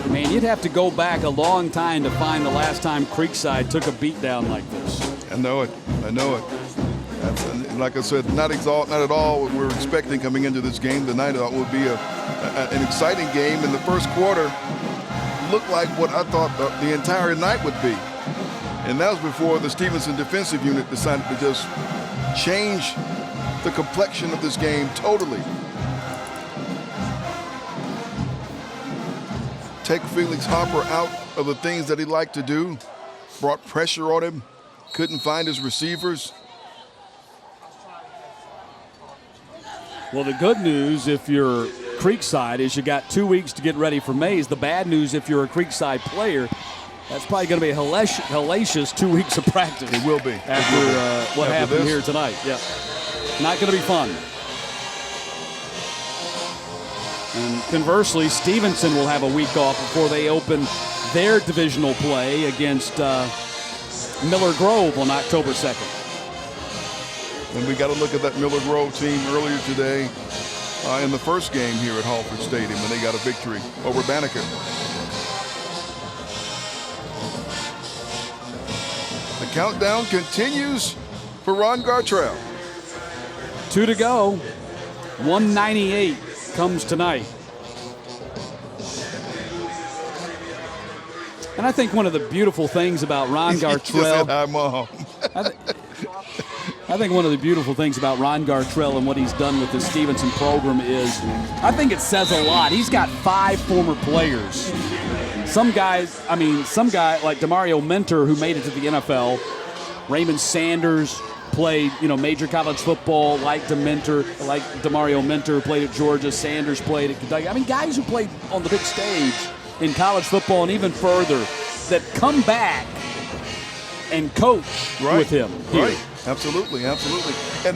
Man, you'd have to go back a long time to find the last time Creekside took a beat down like this. I know it. Like I said, not at all what we were expecting coming into this game. Tonight would be an exciting game. In the first quarter, looked like what I thought the entire night would be. And that was before the Stevenson defensive unit decided to just change the complexion of this game totally. Take Felix Harper out of the things that he liked to do, brought pressure on him, couldn't find his receivers. Well, the good news if you're Creekside is you got 2 weeks to get ready for Mays. The bad news if you're a Creekside player, that's probably going to be a hellacious 2 weeks of practice. It will be. After what happened here tonight. Yeah. Not going to be fun. And conversely, Stevenson will have a week off before they open their divisional play against Miller Grove on October 2nd. And we got to look at that Miller Grove team earlier today in the first game here at Halford Stadium when they got a victory over Banneker. The countdown continues for Ron Gartrell. 2 to go. 198 comes tonight. And I think one of the beautiful things about Ron Gartrell. I think one of the beautiful things about Ron Gartrell and what he's done with the Stevenson program is, I think it says a lot. He's got 5 former players. Some guy like Demario Mentor, who made it to the NFL. Raymond Sanders played, major college football like Demario Mentor, played at Georgia. Sanders played at Kentucky. I mean, guys who played on the big stage in college football and even further that come back and coach with him here. Right. Absolutely. And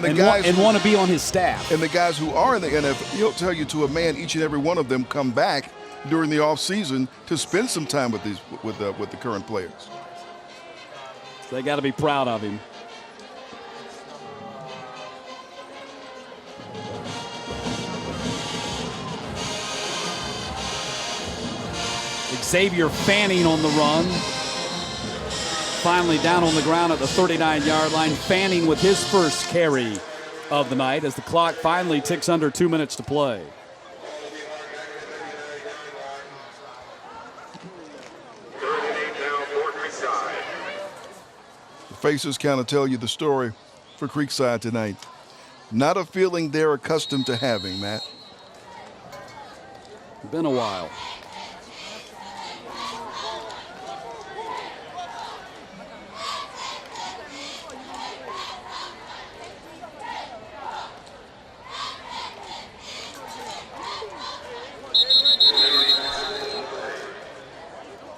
the guys and want to be on his staff. And the guys who are in the NFL, he'll tell you to a man, each and every one of them come back during the off season to spend some time with the current players. So they got to be proud of him. Xavier Fanning on the run. Finally down on the ground at the 39-yard line. Fanning with his first carry of the night as the clock finally ticks under 2 minutes to play. The faces kind of tell you the story for Creekside tonight. Not a feeling they're accustomed to having, Matt. Been a while.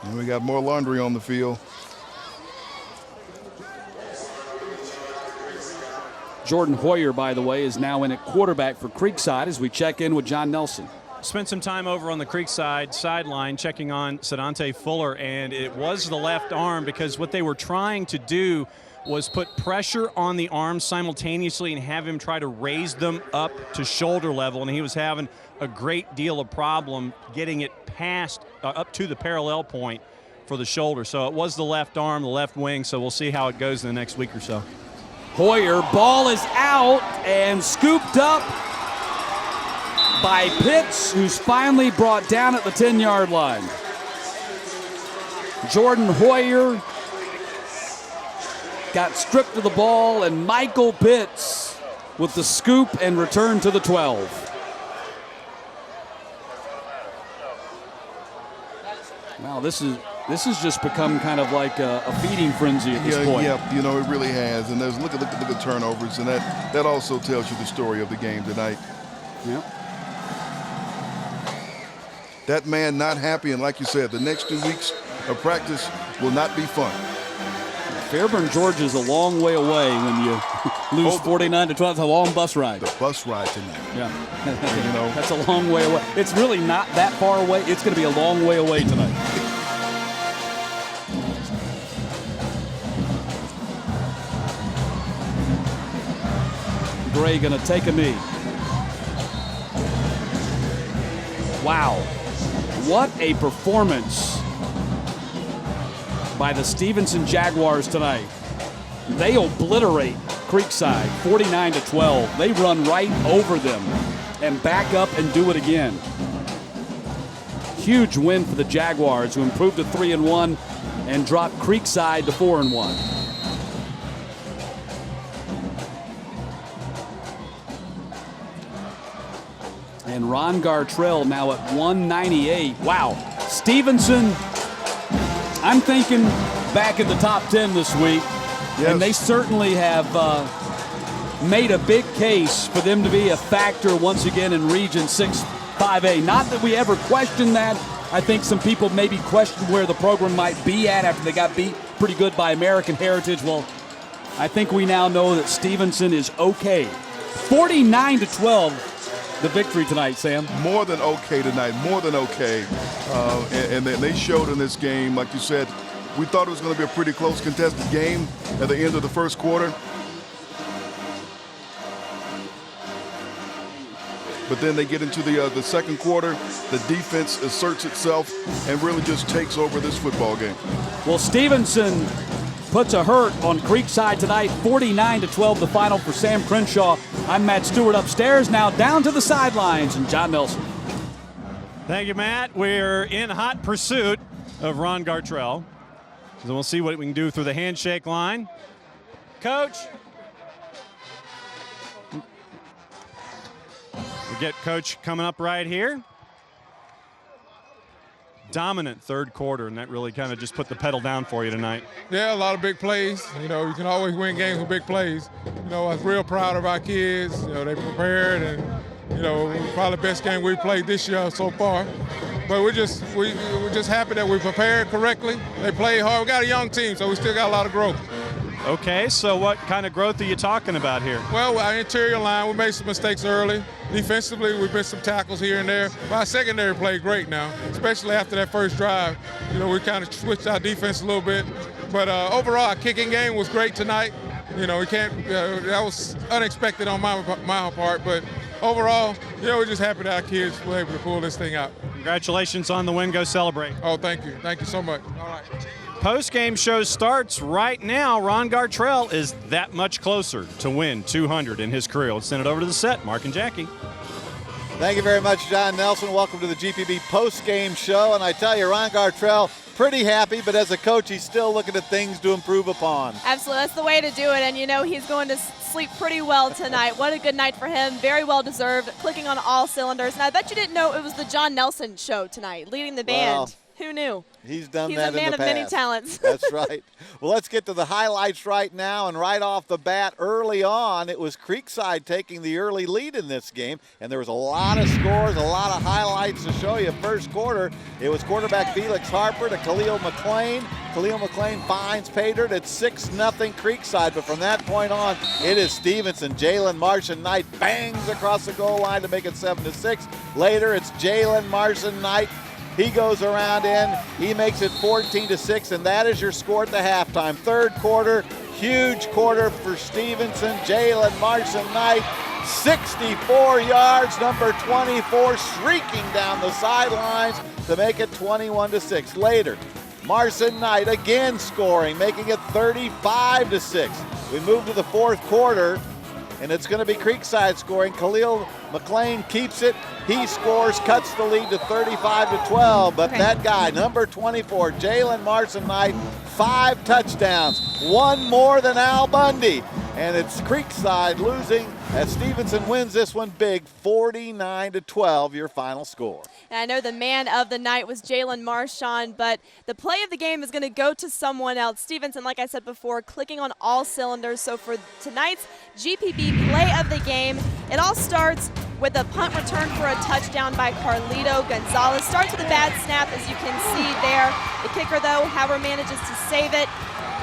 And we got more laundry on the field. Jordan Hoyer, by the way, is now in at quarterback for Creekside as we check in with John Nelson. Spent some time over on the Creekside sideline checking on Sedante Fuller, and it was the left arm because what they were trying to do was put pressure on the arms simultaneously and have him try to raise them up to shoulder level, and he was having a great deal of problem getting it past up to the parallel point for the shoulder. So it was the left arm, the left wing, so we'll see how it goes in the next week or so. Hoyer, ball is out and scooped up by Pitts, who's finally brought down at the 10-yard line. Jordan Hoyer got stripped of the ball, and Michael Pitts with the scoop and return to the 12. Wow, this is This has just become kind of like a feeding frenzy at this point. Yeah, it really has. And there's look at the turnovers, and that also tells you the story of the game tonight. Yep. That man not happy, and like you said, the next 2 weeks of practice will not be fun. Fairburn, Georgia is a long way away when you lose 49-12. It's a long bus ride. The bus ride tonight. Yeah. That's a long way away. It's really not that far away. It's going to be a long way away tonight. Gray going to take a knee. Wow. What a performance by the Stevenson Jaguars tonight. They obliterate Creekside 49-12. They run right over them and back up and do it again. Huge win for the Jaguars, who improved to 3-1 and dropped Creekside to 4-1. And Ron Gartrell now at 198. Wow. Stevenson, I'm thinking back in the top 10 this week. Yes. And they certainly have made a big case for them to be a factor once again in Region 6-5A. Not that we ever questioned that. I think some people maybe questioned where the program might be at after they got beat pretty good by American Heritage. Well, I think we now know that Stevenson is okay. 49-12. The victory tonight, Sam. More than okay tonight, more than okay. And they showed in this game, like you said, we thought it was going to be a pretty close contested game at the end of the first quarter. But then they get into the second quarter, the defense asserts itself and really just takes over this football game. Well, Stevenson puts a hurt on Creekside tonight, 49-12 the final for Sam Crenshaw. I'm Matt Stewart upstairs, now down to the sidelines, and John Nelson. Thank you, Matt. We're in hot pursuit of Ron Gartrell. So we'll see what we can do through the handshake line. Coach. We get Coach coming up right here. Dominant third quarter, and that really kind of just put the pedal down for you tonight. Yeah, a lot of big plays. You can always win games with big plays. I was real proud of our kids. They prepared, and probably the best game we played this year so far. But we're just happy that we prepared correctly. They played hard. We got a young team, so we still got a lot of growth. Okay, so what kind of growth are you talking about here? Well, our interior line, we made some mistakes early. Defensively, we missed some tackles here and there. But our secondary played great now, especially after that first drive. We kind of switched our defense a little bit. But overall, our kicking game was great tonight. We can't. That was unexpected on my part. But overall, we're just happy that our kids were able to pull this thing out. Congratulations on the win. Go celebrate. Oh, thank you. Thank you so much. All right. Post-game show starts right now. Ron Gartrell is that much closer to win 200 in his career. Let's send it over to the set. Mark and Jackie. Thank you very much, John Nelson. Welcome to the GPB post-game show. And I tell you, Ron Gartrell, pretty happy, but as a coach, he's still looking at things to improve upon. Absolutely. That's the way to do it. And, he's going to sleep pretty well tonight. What a good night for him. Very well deserved. Clicking on all cylinders. And I bet you didn't know it was the John Nelson show tonight, leading the band. Well, who knew? He's done that in the past. He's a man of many talents. That's right. Well, let's get to the highlights right now. And right off the bat, early on, it was Creekside taking the early lead in this game. And there was a lot of scores, a lot of highlights to show you. First quarter, it was quarterback Felix Harper to Khalil McLean. Khalil McLean finds Pater at 6-0 Creekside. But from that point on, it is Stevenson. Jalen Marson Knight bangs across the goal line to make it 7-6. Later, it's Jalen Marson Knight. He goes around in, he makes it 14-6, and that is your score at the halftime. Third quarter, huge quarter for Stevenson. Jalen Marson Knight, 64 yards, number 24, shrieking down the sidelines to make it 21-6. Later, Marson Knight again scoring, making it 35-6. We move to the fourth quarter, and it's going to be Creekside scoring. Khalil McLean keeps it. He scores, cuts the lead to 35-12. But that guy, number 24, Jalen Marson Knight, 5 touchdowns, one more than Al Bundy. And it's Creekside losing as Stevenson wins this one big, 49-12, your final score. And I know the man of the night was Jalen Marchand, but the play of the game is going to go to someone else. Stevenson, like I said before, clicking on all cylinders. So for tonight's GPB play of the game, it all starts with a punt return for a touchdown by Carlito Gonzalez. Starts with a bad snap, as you can see there. The kicker, though, however, manages to save it.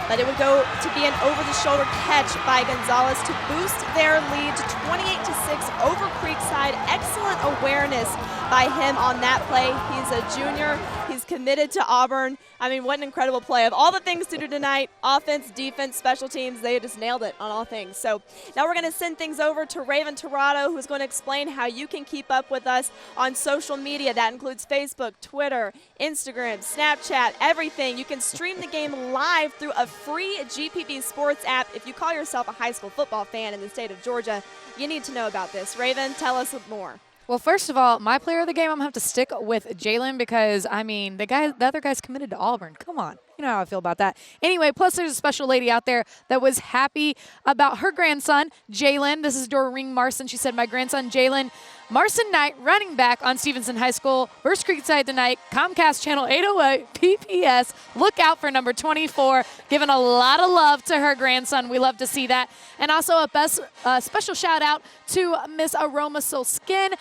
But it would go to be an over-the-shoulder catch by Gonzalez to boost their lead to 28-6 over Creekside. Excellent awareness by him on that play. He's a junior. He's committed to Auburn. I mean, what an incredible play. Of all the things to do tonight, offense, defense, special teams, they just nailed it on all things. So now we're going to send things over to Raven Tirado, who's going to explain how you can keep up with us on social media. That includes Facebook, Twitter, Instagram, Snapchat, everything. You can stream the game live through a free GPB Sports app. If you call yourself a high school football fan in the state of Georgia, you need to know about this. Raven, tell us more. Well, first of all, my player of the game, I'm going to have to stick with Jalen because, I mean, the other guy's committed to Auburn. Come on. You know how I feel about that. Anyway, plus there's a special lady out there that was happy about her grandson, Jalen. This is Doreen Marson. She said, my grandson, Jalen Marson Knight, running back on Stevenson High School versus Creekside tonight. Comcast Channel 808 PPS. Look out for number 24. Giving a lot of love to her grandson. We love to see that. And also a special shout out to Miss Aroma Soul Skin.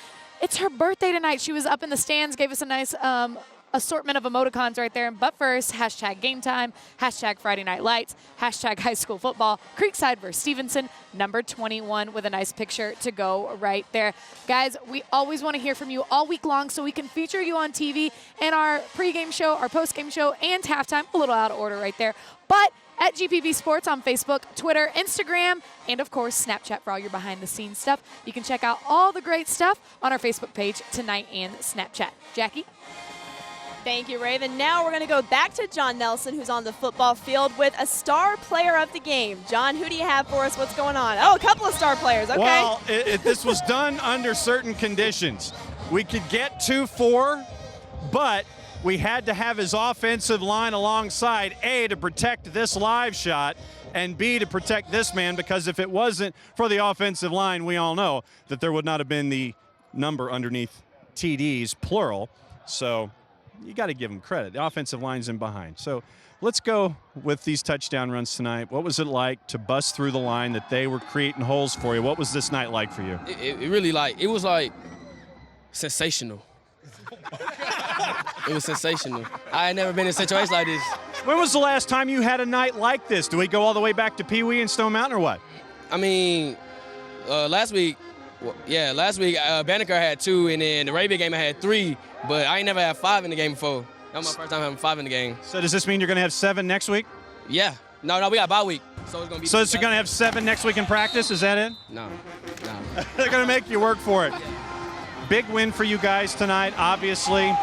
It's her birthday tonight. She was up in the stands, gave us a nice assortment of emoticons right there. But first, hashtag game time, hashtag Friday Night Lights, hashtag high school football, Creekside versus Stevenson, number 21 with a nice picture to go right there. Guys, we always want to hear from you all week long so we can feature you on TV in our pregame show, our postgame show, and halftime. A little out of order right there. But at GPB Sports on Facebook, Twitter, Instagram, and of course, Snapchat for all your behind-the-scenes stuff. You can check out all the great stuff on our Facebook page tonight and Snapchat. Jackie? Thank you, Raven. Now we're going to go back to John Nelson, who's on the football field with a star player of the game. John, who do you have for us? What's going on? Oh, a couple of star players. Okay. Well, this was done under certain conditions. We could get 2-4, but we had to have his offensive line alongside, A, to protect this live shot, and B, to protect this man, because if it wasn't for the offensive line, we all know that there would not have been the number underneath TDs, plural. So you got to give him credit. The offensive line's in behind. So let's go with these touchdown runs tonight. What was it like to bust through the line that they were creating holes for you? What was this night like for you? It was sensational. It was sensational. I had never been in a situation like this. When was the last time you had a night like this? Do we go all the way back to Pee Wee and Stone Mountain or what? I mean, last week, Banneker had 2, and then the Raven game I had 3, but I ain't never had 5 in the game before. That was my first time having 5 in the game. So does this mean you're going to have 7 next week? Yeah. No, we got a bye week. So it's going to be. So you're going to have 7 next week in practice? Is that it? No. They're going to make you work for it. Big win for you guys tonight, obviously.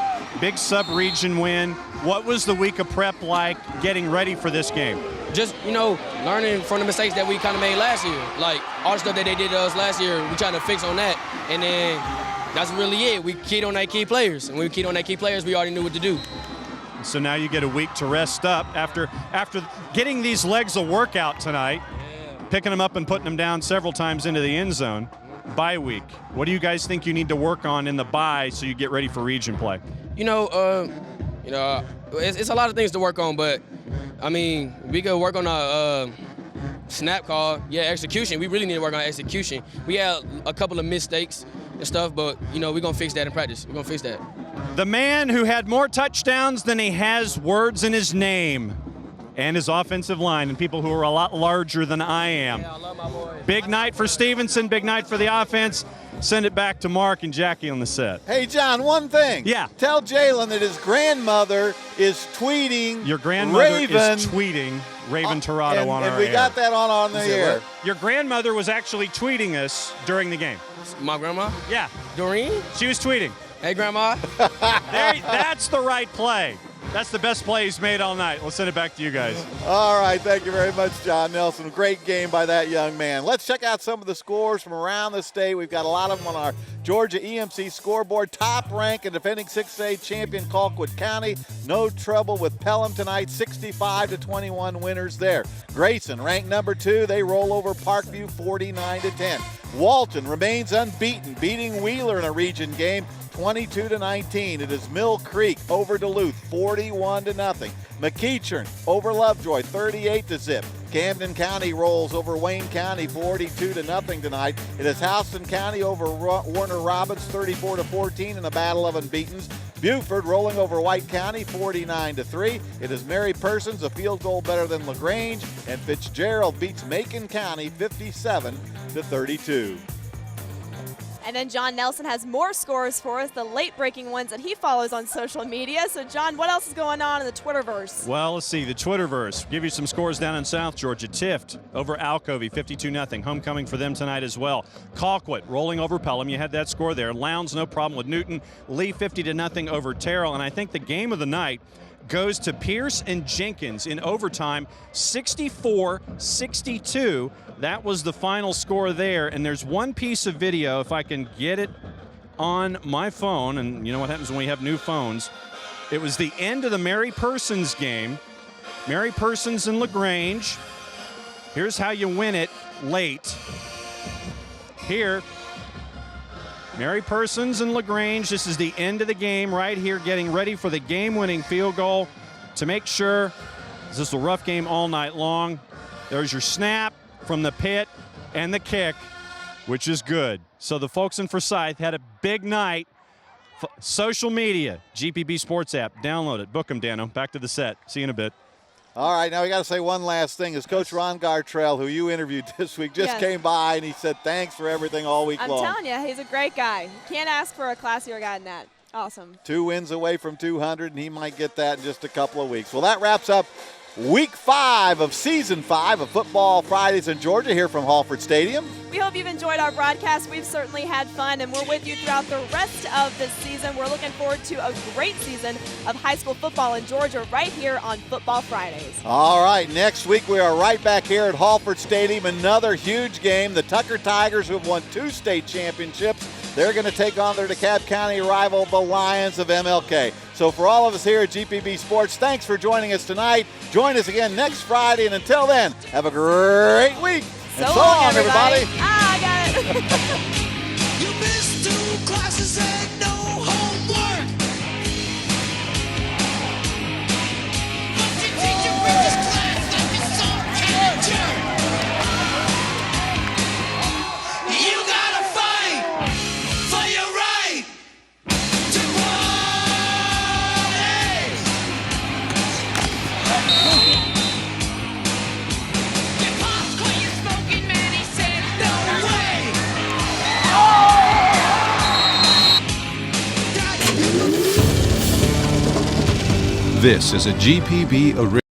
Big sub-region win. What was the week of prep like getting ready for this game? Just, learning from the mistakes that we kind of made last year. Like, all the stuff that they did to us last year, we trying to fix on that. And then that's really it. We keyed on their key players. And when we keyed on their key players, we already knew what to do. So now you get a week to rest up after getting these legs a workout tonight, picking them up and putting them down several times into the end zone. Bye week. What do you guys think you need to work on in the bye so you get ready for region play? It's a lot of things to work on, but I mean, we could work on a snap call. Yeah, execution. We really need to work on execution. We had a couple of mistakes and stuff, but we're gonna fix that in practice. We're gonna fix that. The man who had more touchdowns than he has words in his name, and his offensive line, and people who are a lot larger than I am. Yeah, I love my boys. Big night for Stevenson, big night for the offense. Send it back to Mark and Jackie on the set. Hey, John, one thing. Yeah. Tell Jalen that his grandmother is tweeting Your grandmother Raven, is tweeting Raven Tirado on our and we air. got that on the air. Your grandmother was actually tweeting us during the game. My grandma? Yeah. Doreen? She was tweeting. Hey, Grandma. That's the right play. That's the best play he's made all night. We'll send it back to you guys. All right, thank you very much, John Nelson. Great game by that young man. Let's check out some of the scores from around the state. We've got a lot of them on our Georgia EMC scoreboard. Top rank and defending 6A champion Colquitt County. No trouble with Pelham tonight, 65-21 winners there. Grayson ranked number 2. They roll over Parkview 49-10. Walton remains unbeaten, beating Wheeler in a region game 22-19. It is Mill Creek over Duluth 41-0. McEachern over Lovejoy 38-0. Camden County rolls over Wayne County 42-0 tonight. It is Houston County over Warner Robins 34-14 in a battle of unbeatens. Buford rolling over White County 49-3. It is Mary Persons, a field goal better than LaGrange, and Fitzgerald beats Macon County 57-32. And then John Nelson has more scores for us, the late-breaking ones that he follows on social media. So, John, what else is going on in the Twitterverse? Well, let's see. The Twitterverse. Give you some scores down in South Georgia. Tift over Alcovey, 52-0. Homecoming for them tonight as well. Colquitt rolling over Pelham. You had that score there. Lowndes, no problem with Newton. Lee, 50-0 over Terrell. And I think the game of the night goes to Pierce and Jenkins in overtime, 64-62. That was the final score there. And there's one piece of video, if I can get it on my phone, and you know what happens when we have new phones. It was the end of the Mary Persons game. Mary Persons and LaGrange. Here's how you win it late. Here, Mary Persons and LaGrange. This is the end of the game right here, getting ready for the game-winning field goal to make sure this is a rough game all night long. There's your snap from the pit and the kick, which is good. So the folks in Forsyth had a big night. Social media, GPB Sports app, download it. Book them, Dano. Back to the set. See you in a bit. All right, now we got to say one last thing. Is Coach Ron Gartrell, who you interviewed this week, just came by and he said thanks for everything all week long. I'm telling you, he's a great guy. You can't ask for a classier guy than that. Awesome. 2 wins away from 200, and he might get that in just a couple of weeks. Well, that wraps up Week 5 of Season 5 of Football Fridays in Georgia here from Hallford Stadium. We hope you've enjoyed our broadcast. We've certainly had fun, and we're with you throughout the rest of this season. We're looking forward to a great season of high school football in Georgia right here on Football Fridays. All right, next week we are right back here at Hallford Stadium. Another huge game. The Tucker Tigers, who have won 2 state championships, they're going to take on their DeKalb County rival, the Lions of MLK. So for all of us here at GPB Sports, thanks for joining us tonight. Join us again next Friday, and until then, have a great week. And so long, everybody. I got it. You missed 2 classes and no homework. But your teacher brings this class like it's some kind of jerk. You gotta fight for your right to party. Your pops caught you smoking, man. He said no way. This is a GPB original.